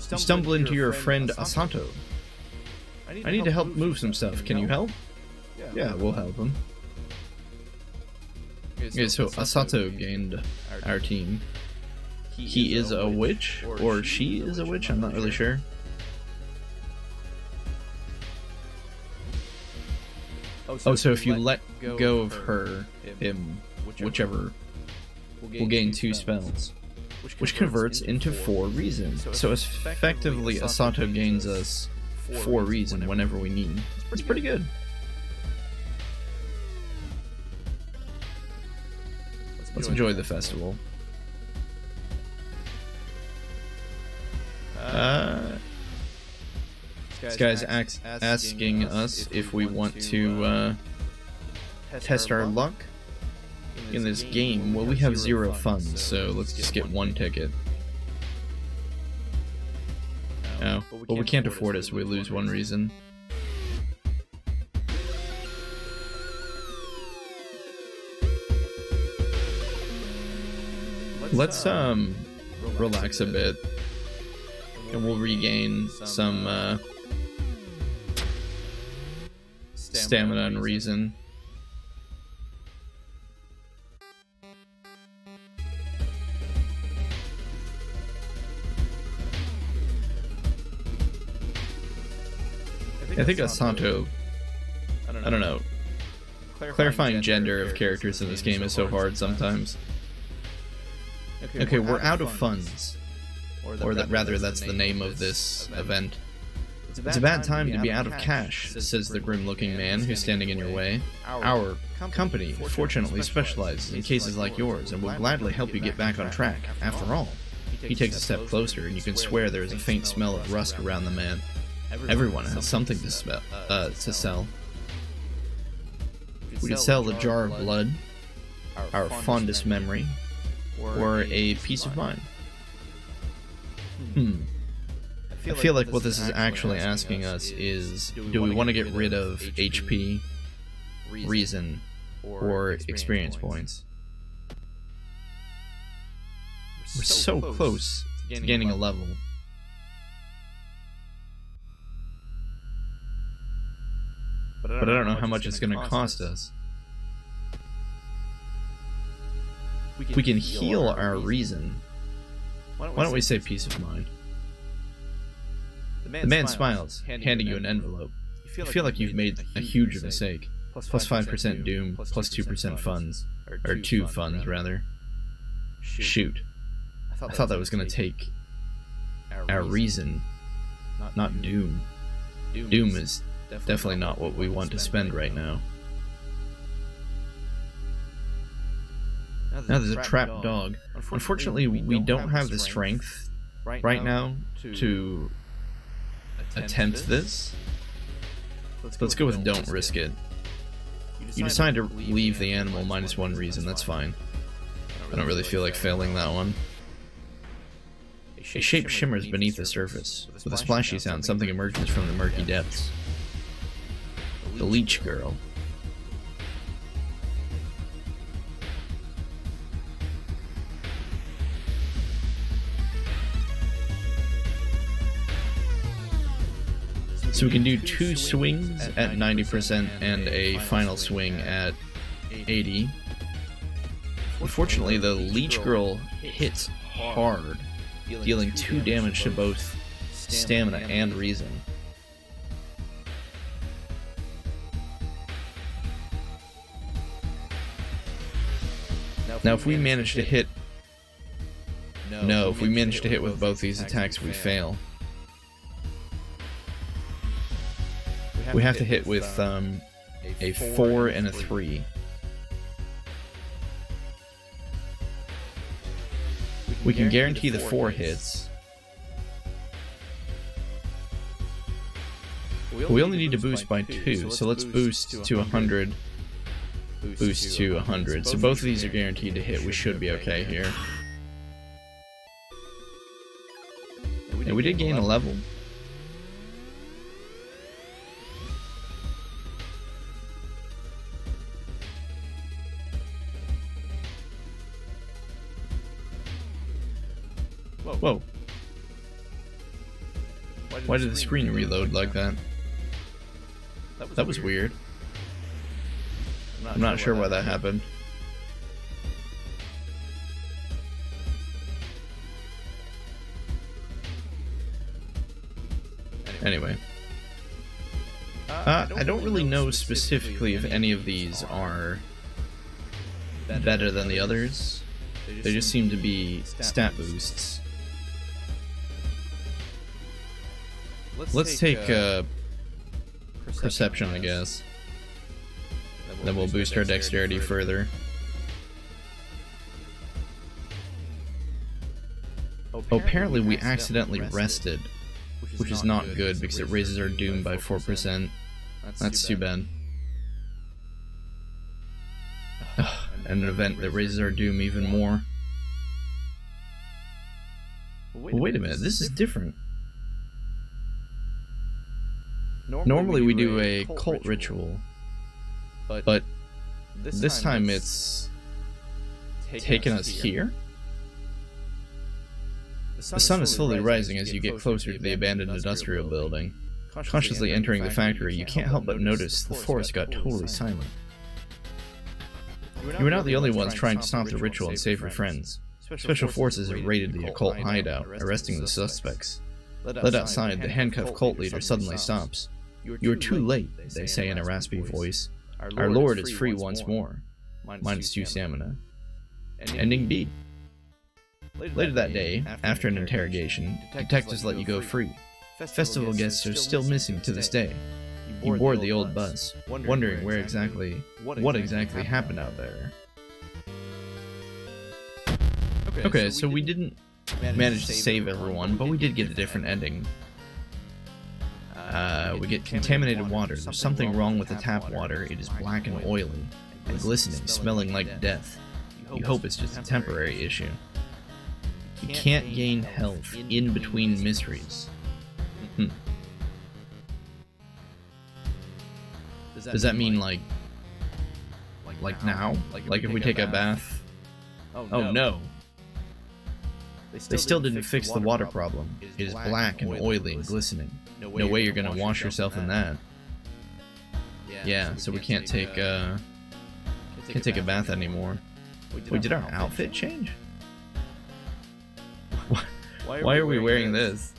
You stumble into your friend Asato. I need to help move some stuff. Can you help? Yeah, we'll help him. Okay, so Asato gained our team. He is a witch, or she is a witch, I'm not really sure. Oh, so if you let go of her, him, whichever, will gain 2 spells, which converts into 4 reason. So effectively, Asato gains us 4 reason whenever we need. It's pretty good. Let's enjoy the festival. This guy's asking us if we want to test our luck in this game. Well, we have 0 funds, so let's just get 1 ticket. Oh, but we can't afford it, so we lose 1 reason. Let's relax a bit, and we'll regain some stamina and reason. I think Asato, I don't know, clarifying gender of characters in this game is so hard sometimes. Okay, we're out of funds, or rather that's the name of this event. It's a bad time to be out of cash, says the grim-looking man who's standing in your way. Our company fortunately specializes in cases like yours and will gladly help you get back on track. After all, he takes a step closer and you can swear there is a faint smell of rust around the man. Everyone has something to sell. We could sell a jar of blood, our fondest memory, or a peace of mind. I feel like what this is actually asking us is, do we want to get rid of HP, reason, or experience points? We're so close to gaining a level. But I don't know how much it's going to cost us. We can heal our reason. Why don't we say peace of mind? The man smiles, handing you an envelope. You feel like you've made a huge mistake. Plus 5% doom, plus 2% funds. Or 2 funds, rather. Shoot. I thought that was going to take our reason, not doom. Doom is definitely not what we want to spend right now. Now there's a trapped dog. Unfortunately, we don't have the strength right now to attempt this. Let's go with don't risk it. You decide to leave the animal minus 1 reason, that's fine. I don't really feel like failing that one. A shape shimmers beneath the surface. With a splashy sound, something emerges from the murky depths. The leech girl. So we can do 2 swings at 90% and a final swing at 80. Unfortunately, the leech girl hits hard, dealing 2 damage to both stamina and reason. Now if we manage to hit... No, if we manage to hit with both these attacks, we fail. We have to hit with a 4 and a 3. We can guarantee the 4 hits. We only need to boost by 2, so let's boost to 100. Boost to 100. So both of these are guaranteed to hit. We should be okay here. And we did gain a level. Whoa. Why did the screen reload like that? That was weird. I'm not sure why that happened. Anyway. I don't really know specifically if any of these are better than the others. They just seem to be stat boosts. Let's take perception, I guess. Then we'll boost our dexterity further. Oh, apparently we accidentally rested, which is not good because it raises our doom by 4%. That's too bad. And an event that raises our doom even more. Well, wait a minute, this is different. Normally we do a cult ritual, but this time it's taken us here? The sun is slowly rising as you get closer to the abandoned industrial building. Cautiously entering the factory, you can't help but notice the forest got totally silent. You were not the only ones trying to stop the ritual and save your friends. Special forces have raided the occult hideout, arresting the suspects. Led outside, the handcuffed cult leader suddenly stops. You are too late, they say in a raspy voice. Our lord is free once more. Minus 2 stamina. Ending B. Later that day, after an interrogation, detectives let you go free. Festival guests are still missing to this day. You board the old bus, wondering what exactly happened out there. Okay, so we didn't manage to save everyone, but we did get a different ending. We get contaminated water. There's something wrong with the tap water. It is black and oily, and glistening, smelling like death. You hope it's just a temporary issue. You can't gain health in between mysteries. Does that mean like now? Like if we take a bath? Oh no. They still didn't fix the water problem. It is black and oily and glistening. No way you're gonna wash yourself in that. Yeah, so we can't take a bath anymore. Wait, did our outfit change? Why are we wearing this?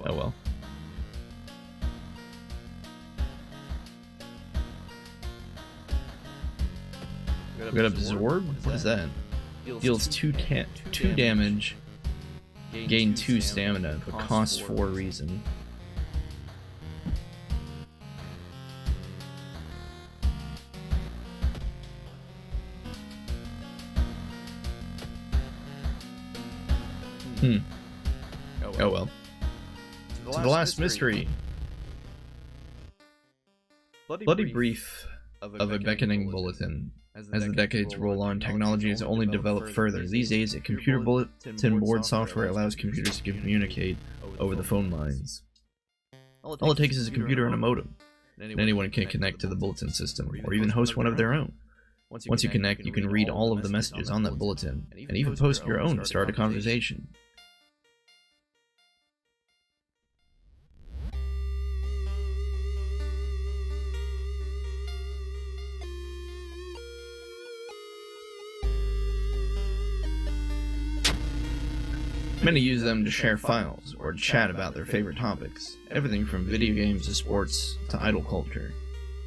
Oh well. We got absorb? What is that? Deals 2 damage, gain 2 stamina, but costs 4 reason. Oh well. To the last mystery. Bloody brief of a beckoning bulletin. As the decades roll on, technology has only developed further. These days, a computer bulletin board software allows computers to communicate over the phone lines. All it takes is a computer and a modem, and anyone can connect to the bulletin system, or even host one of their own. Once you connect, you can read all of the messages on that bulletin, and even post your own to start a conversation. Many use them to share files, or to chat about their favorite topics, everything from video games to sports to idol culture.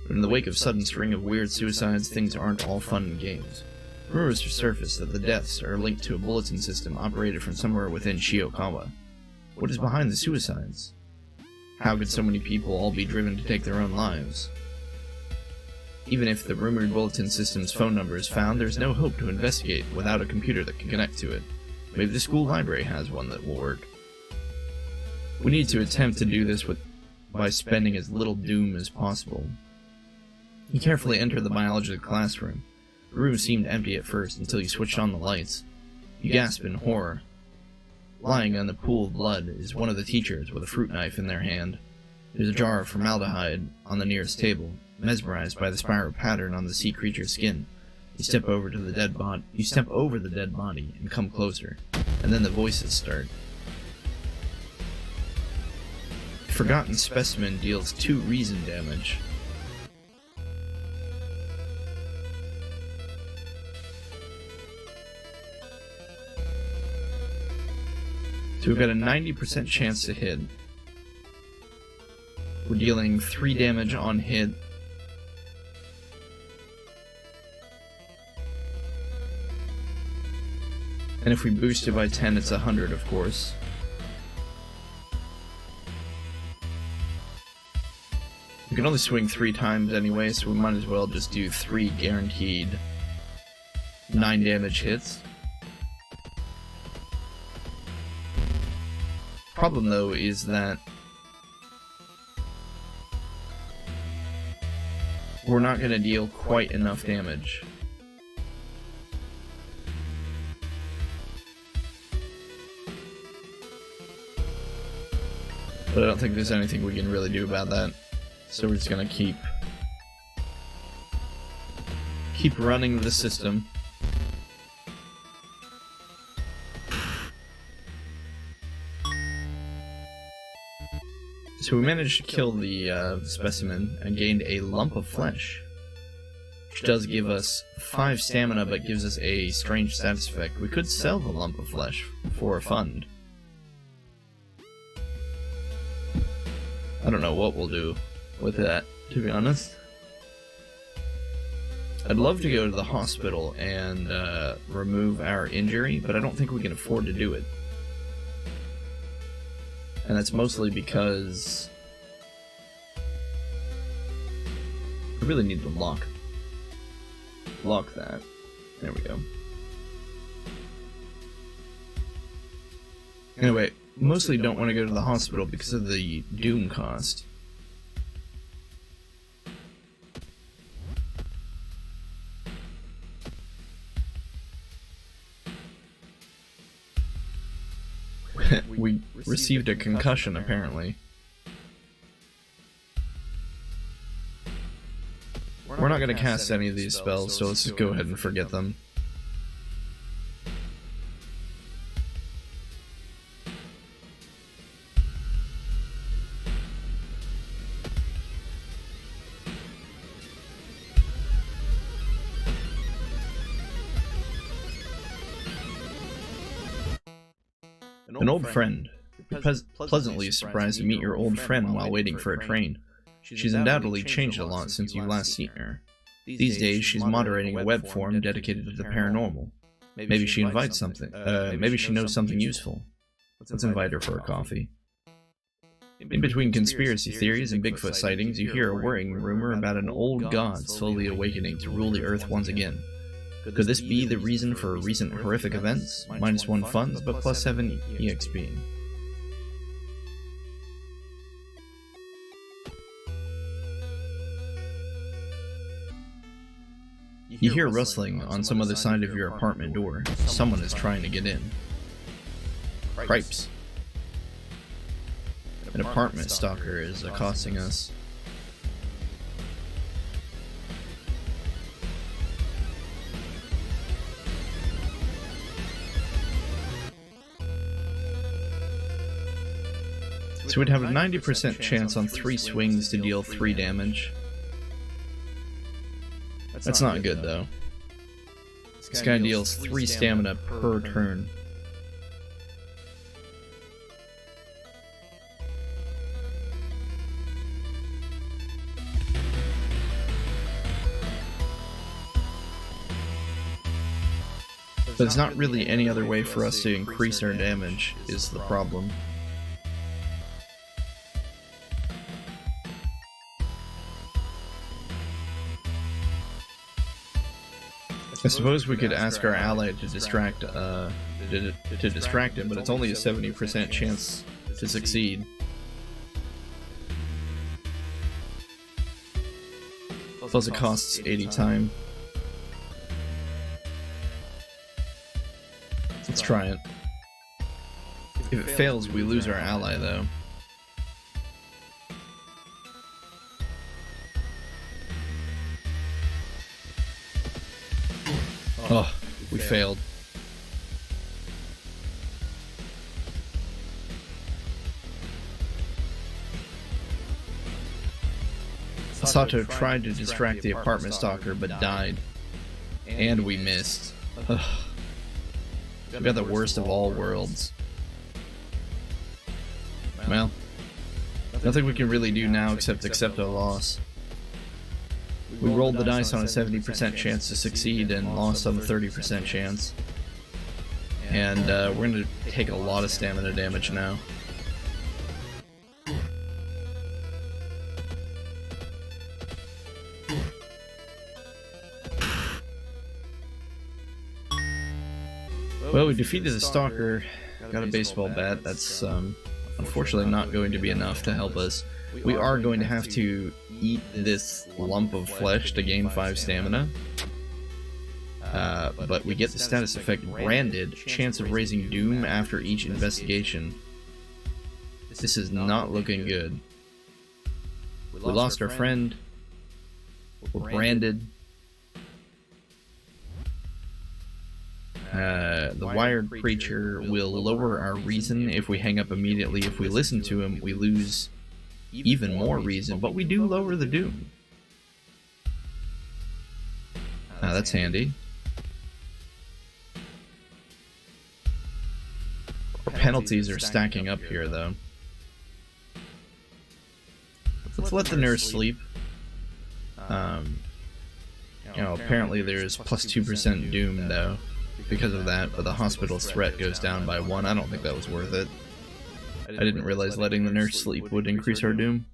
But in the wake of a sudden string of weird suicides, things aren't all fun and games. Rumors surface that the deaths are linked to a bulletin system operated from somewhere within Shiokawa. What is behind the suicides? How could so many people all be driven to take their own lives? Even if the rumored bulletin system's phone number is found, there's no hope to investigate without a computer that can connect to it. Maybe the school library has one that will work. We need to attempt to do this by spending as little doom as possible. You carefully enter the biology classroom. The room seemed empty at first until you switched on the lights. You gasp in horror. Lying on the pool of blood is one of the teachers with a fruit knife in their hand. There's a jar of formaldehyde on the nearest table, mesmerized by the spiral pattern on the sea creature's skin. You step over the dead body and come closer, and then the voices start. Forgotten specimen deals 2 reason damage. So we've got a 90% chance to hit. We're dealing 3 damage on hit. And if we boost it by 10, it's 100, of course. We can only swing 3 times anyway, so we might as well just do 3 guaranteed 9 damage hits. Problem though is that we're not going to deal quite enough damage. But I don't think there's anything we can really do about that. So we're just going to keep running the system. So we managed to kill the specimen and gained a lump of flesh, which does give us 5 stamina but gives us a strange status effect. We could sell the lump of flesh for a fund. I don't know what we'll do with that, to be honest. I'd love to go to the hospital and remove our injury, but I don't think we can afford to do it. And that's mostly because we really need to lock that. There we go. Anyway, mostly don't want to go to the hospital because of the doom cost. We received a concussion, apparently. We're not going to cast any of these spells, so let's just go ahead and forget them. An old friend. You're pleasantly surprised to meet your old friend while waiting for a train. She's undoubtedly changed a lot since you've last seen her. These days, she's moderating a web forum dedicated to the paranormal. Maybe she invites something. Maybe she knows something useful. Let's invite her for a coffee. In between conspiracy theories and Bigfoot sightings, you hear a worrying rumor about an old god slowly awakening to rule the earth once again. Could this be the reason for recent horrific events? -1 funds, but +7 EXP. You hear rustling on some other side of your apartment door. Someone is trying to get in. Cripes. An apartment stalker is accosting us. So we'd have a 90% chance on 3 swings to deal 3 damage. That's not good though. This guy deals 3 stamina per turn. But there's not really any other way for us to increase our damage, is the problem. I suppose we could ask our ally to distract him, but it's only a 70% chance to succeed. Plus it costs 80 time. Let's try it. If it fails, we lose our ally though. Oh, we failed. Sato tried to distract the apartment stalker, but died. And we missed. Ugh. We got the worst of all worlds. Well, Nothing we can really do now except accept our loss. We rolled the dice on a 70% chance to succeed and lost on a 30% chance. And we're going to take a lot of stamina damage now. Well, we defeated the Stalker, got a baseball bat. That's unfortunately not going to be enough to help us. We are going to have to eat this lump of flesh to gain 5 stamina. But we get the status effect Branded, chance of raising doom after each investigation. This is not looking good. We lost our friend. We're branded. The wired preacher will lower our reason if we hang up immediately. If we listen to him, we lose even more reason, but we do lower the doom. That's handy. Our penalties are stacking up here, though. Let's let the nurse sleep. You know, apparently there's plus 2% doom, though, because of that, but the hospital's threat goes down by 1. I don't think that was worth it. I didn't realize letting the nurse sleep would increase our doom.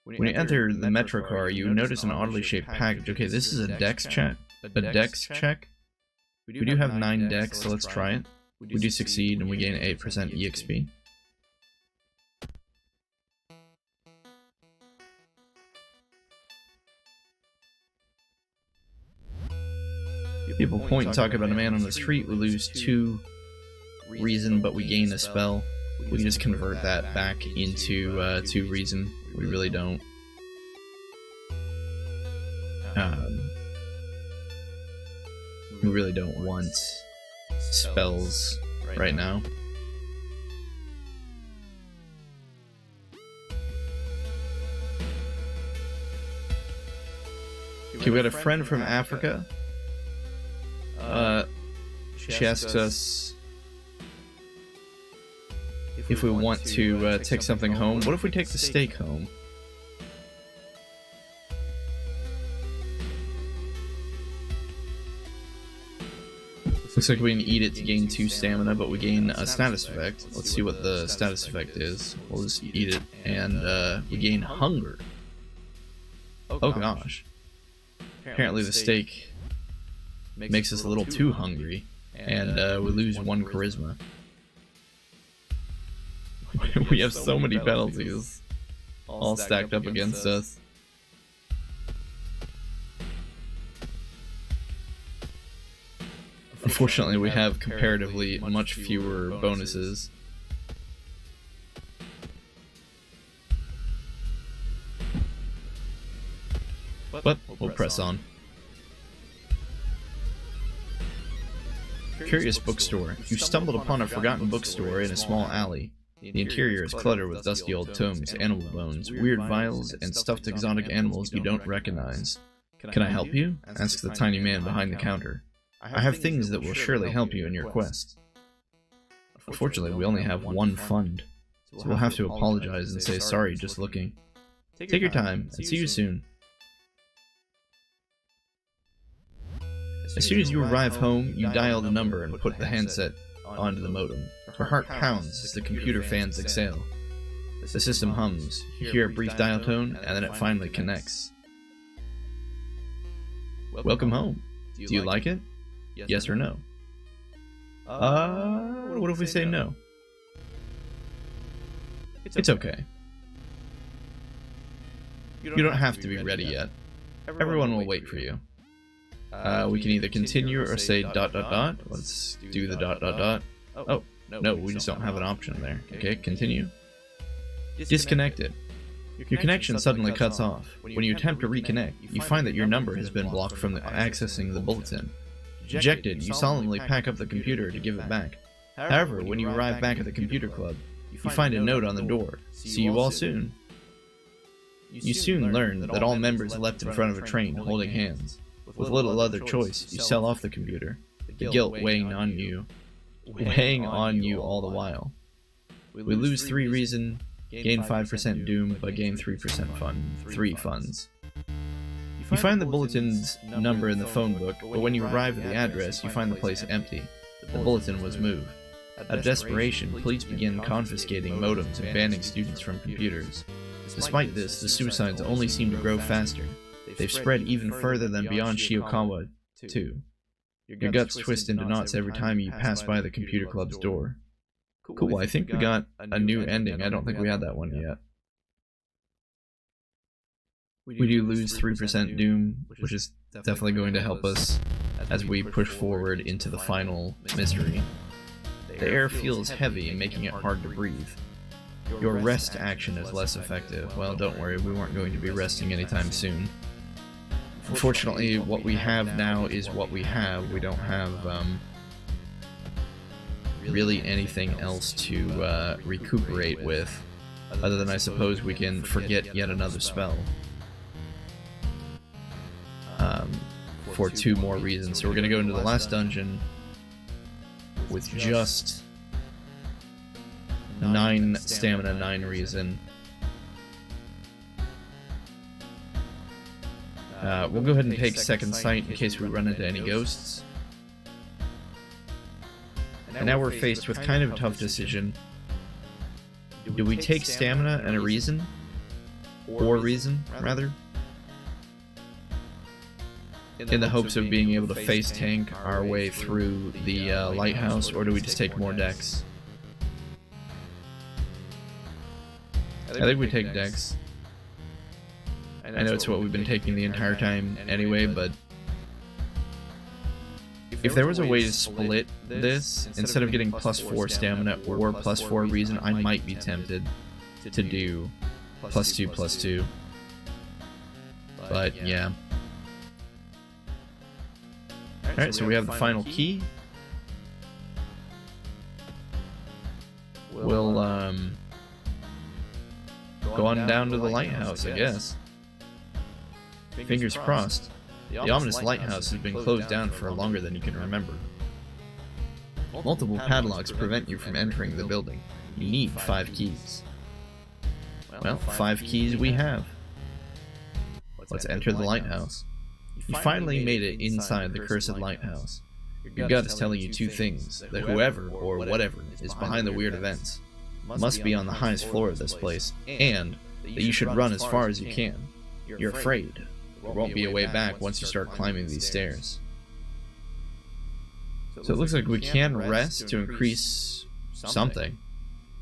When you enter the metro car, you notice an oddly shaped package. Okay, this is a dex check. A dex check? We do have 9 dex, so let's try it. We do succeed, and we gain 8% EXP. People point and talk about a man on the street. We lose 2 reason, but we gain a spell. We can just convert that back into 2 reason. We really don't. We really don't want spells right now. Okay, we got a friend from Africa. She asks us if we want to take something home. What if we take the steak home? Looks like we can eat it to gain 2 stamina, but we gain a status effect. Let's see what the status effect is. We'll just eat it, and we gain hunger. Oh gosh. Apparently the steak makes us a little too hungry, and we lose 1 charisma. We have so many penalties all stacked up against us. Unfortunately, we have comparatively much fewer bonuses. But we'll press on. Curious bookstore. You stumbled upon a forgotten bookstore in a small alley. The interior is cluttered with dusty old tomes, animal bones, weird vials, and stuffed exotic animals you don't recognize. Can I help you? Asks the tiny man behind the counter. I have things that will surely help you in your quest. Unfortunately, we only have 1 fund, so we'll have to apologize and say sorry just looking. Take your time, and see you soon. As soon as you arrive home, you dial the number and put the handset onto the modem. Her heart pounds as the computer fans exhale. The system hums. You hear a brief dial tone, and then it finally connects. Welcome home. Do you like it? Yes or no? What if we say no? It's okay. You don't have to be ready yet. Everyone will wait for you. We can either continue or say ... Let's do the ... Oh, no, we just don't have an option there. Okay, continue. Disconnected. Your connection suddenly cuts off. When you attempt to reconnect, you find that your number has been blocked from accessing the bulletin. Dejected, you solemnly pack up the computer to give it back. However, when you arrive back at the computer club, you find a note on the door. See you all soon. You soon learn that all members left in front of a train holding hands. With little other choice, you sell off the computer, the guilt weighing on you all the while. We lose 3 reason, Gain 5% Doom, but gain 3% funds. You find the bulletin's number in the phone book, but when you arrive at the address, you find the place empty. The bulletin was moved. Out of desperation, police begin confiscating modems and banning students from computers. Despite this, the suicides only seem to grow faster. They've spread even further than beyond Shiokawa, too. Your guts twist into knots every time you pass by the computer club's door. Cool, I think we got a new ending. I don't think we had that one yet. We do lose 3% Doom, which is definitely going to help us as we push forward into the final mystery. The air feels heavy, making it hard to breathe. Your rest action is less effective. Well, don't worry, we weren't going to be resting anytime soon. Unfortunately, what we have now is what we have. We don't have really anything else to recuperate with, other than I suppose we can forget yet another spell. For 2 more reasons. So we're going to go into the last dungeon with just 9 stamina, 9 reason. We'll go ahead and take second sight in case we run into any ghosts. And now we're faced with kind of a tough decision. Do we take stamina and a reason? Or reason, rather? In the hopes of being able to face tank our way through the lighthouse, or do we just take more dex? I think we take dex. I know it's what we've been taking the entire time anyway, but if there was a way to split this, instead of getting +4 stamina or +4 reason, I might be tempted to do +2/+2. But yeah. Alright, so we have the final key. We'll go on down to the lighthouse, I guess. Fingers crossed. The ominous lighthouse has been closed down for longer than you can remember. Multiple padlocks prevent you from entering the building. You need 5 keys. Well, 5 keys we have. Let's enter the lighthouse. You finally made it inside the cursed lighthouse. Your gut is telling you 2 things: that whoever, or whatever, is behind the weird events must be on the highest floor of this place, and that you should run as far as you can. You're afraid. There won't be a way back once you start climbing these stairs. So it looks like we can rest to increase something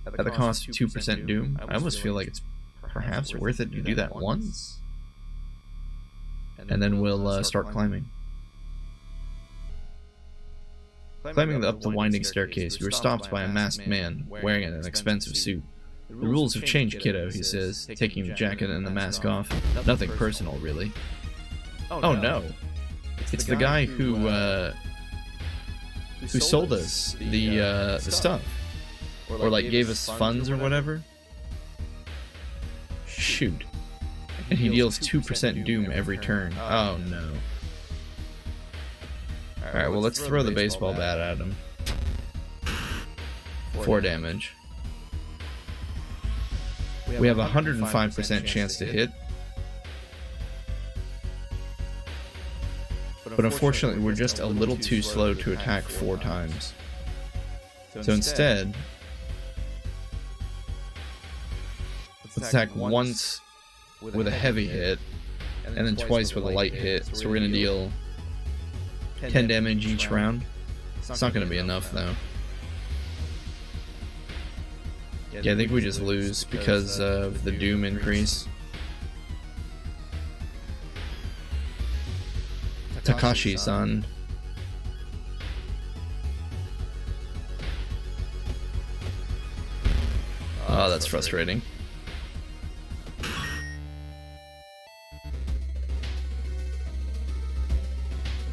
at the cost of 2% Doom. I almost feel like it's perhaps worth it to do that once. And then we'll start climbing. Climbing up the winding staircase, you were stopped by a masked man wearing an expensive suit. The rules have changed, kiddo, he says, taking the jacket and the mask off. Nothing personal, really. Oh no. It's the guy who sold us the stuff. Or like gave us funds or whatever. Shoot. And he deals 2% Doom every turn. Oh no. Alright, well let's throw the baseball bat at him. 4 damage. We have a 105% chance to hit. But unfortunately we're just a little too slow to attack 4 times. So instead, let's attack once with a heavy hit, and then twice with a light hit. So we're going to deal 10 damage each round. It's not going to be enough though. Yeah, I think we just lose because of the Doom increase. Takashi-san. Oh, that's frustrating.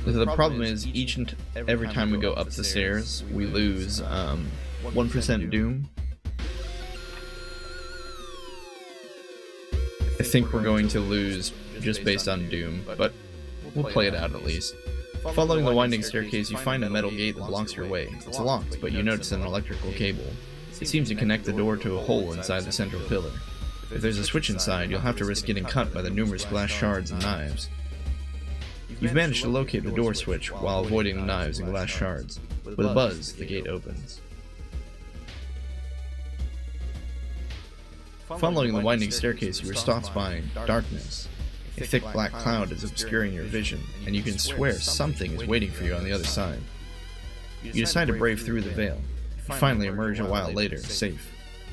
So the problem is, each and every time we go up the stairs, we lose 1% Doom. I think we're going to lose just based on Doom, but we'll play it out at least. Following the winding staircase, you find a metal gate that blocks your way. It's locked, but you notice an electrical cable. It seems to connect the door to a hole inside the central pillar. If there's a switch inside, you'll have to risk getting cut by the numerous glass shards and knives. You've managed to locate the door switch while avoiding the knives and glass shards. With a buzz, the gate opens. Following the winding staircase, you are stopped by darkness. A thick black cloud is obscuring your vision, and you can swear something is waiting for you on the other side. You decide to brave through the veil. You finally emerge a while later, safe.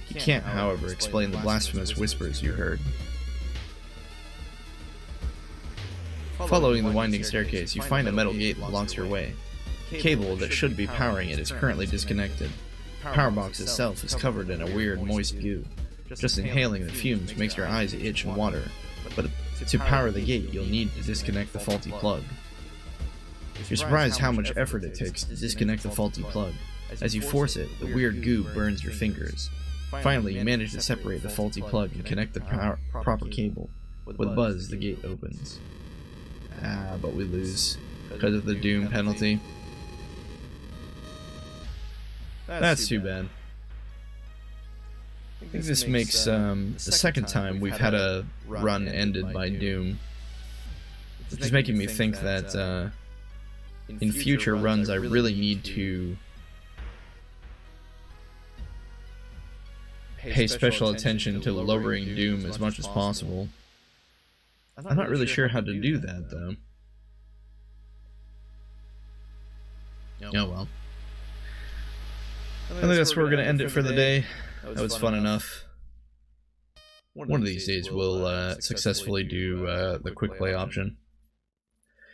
You can't, however, explain the blasphemous whispers you heard. Following the winding staircase, you find a metal gate that blocks your way. The cable that should be powering it is currently disconnected. The power box itself is covered in a weird, moist goo. Just inhaling the fumes makes your eyes itch and water, but to power the gate, you'll need to disconnect the faulty plug. You're surprised how much effort it takes to disconnect the faulty plug. As you force it, the weird goo burns your fingers. Finally, you manage to separate the faulty plug and connect the proper cable. With a buzz, the gate opens. But we lose because of the doom penalty. That's too bad. I think this makes the second time we've had a run ended by doom. Which is making me think that in future runs I really need to pay special attention to lowering doom as much as possible. I'm not really sure how to do that, though. Oh well. I think that's where we're going to end it for the day. That was fun enough. One of these days we'll successfully do the quick play option.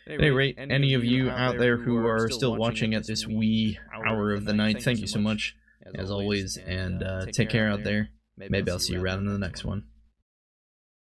At any rate, any of you out there who are still watching at this wee hour of the night, thank you so much, as always, and take care out there. Maybe I'll see you around in the next one.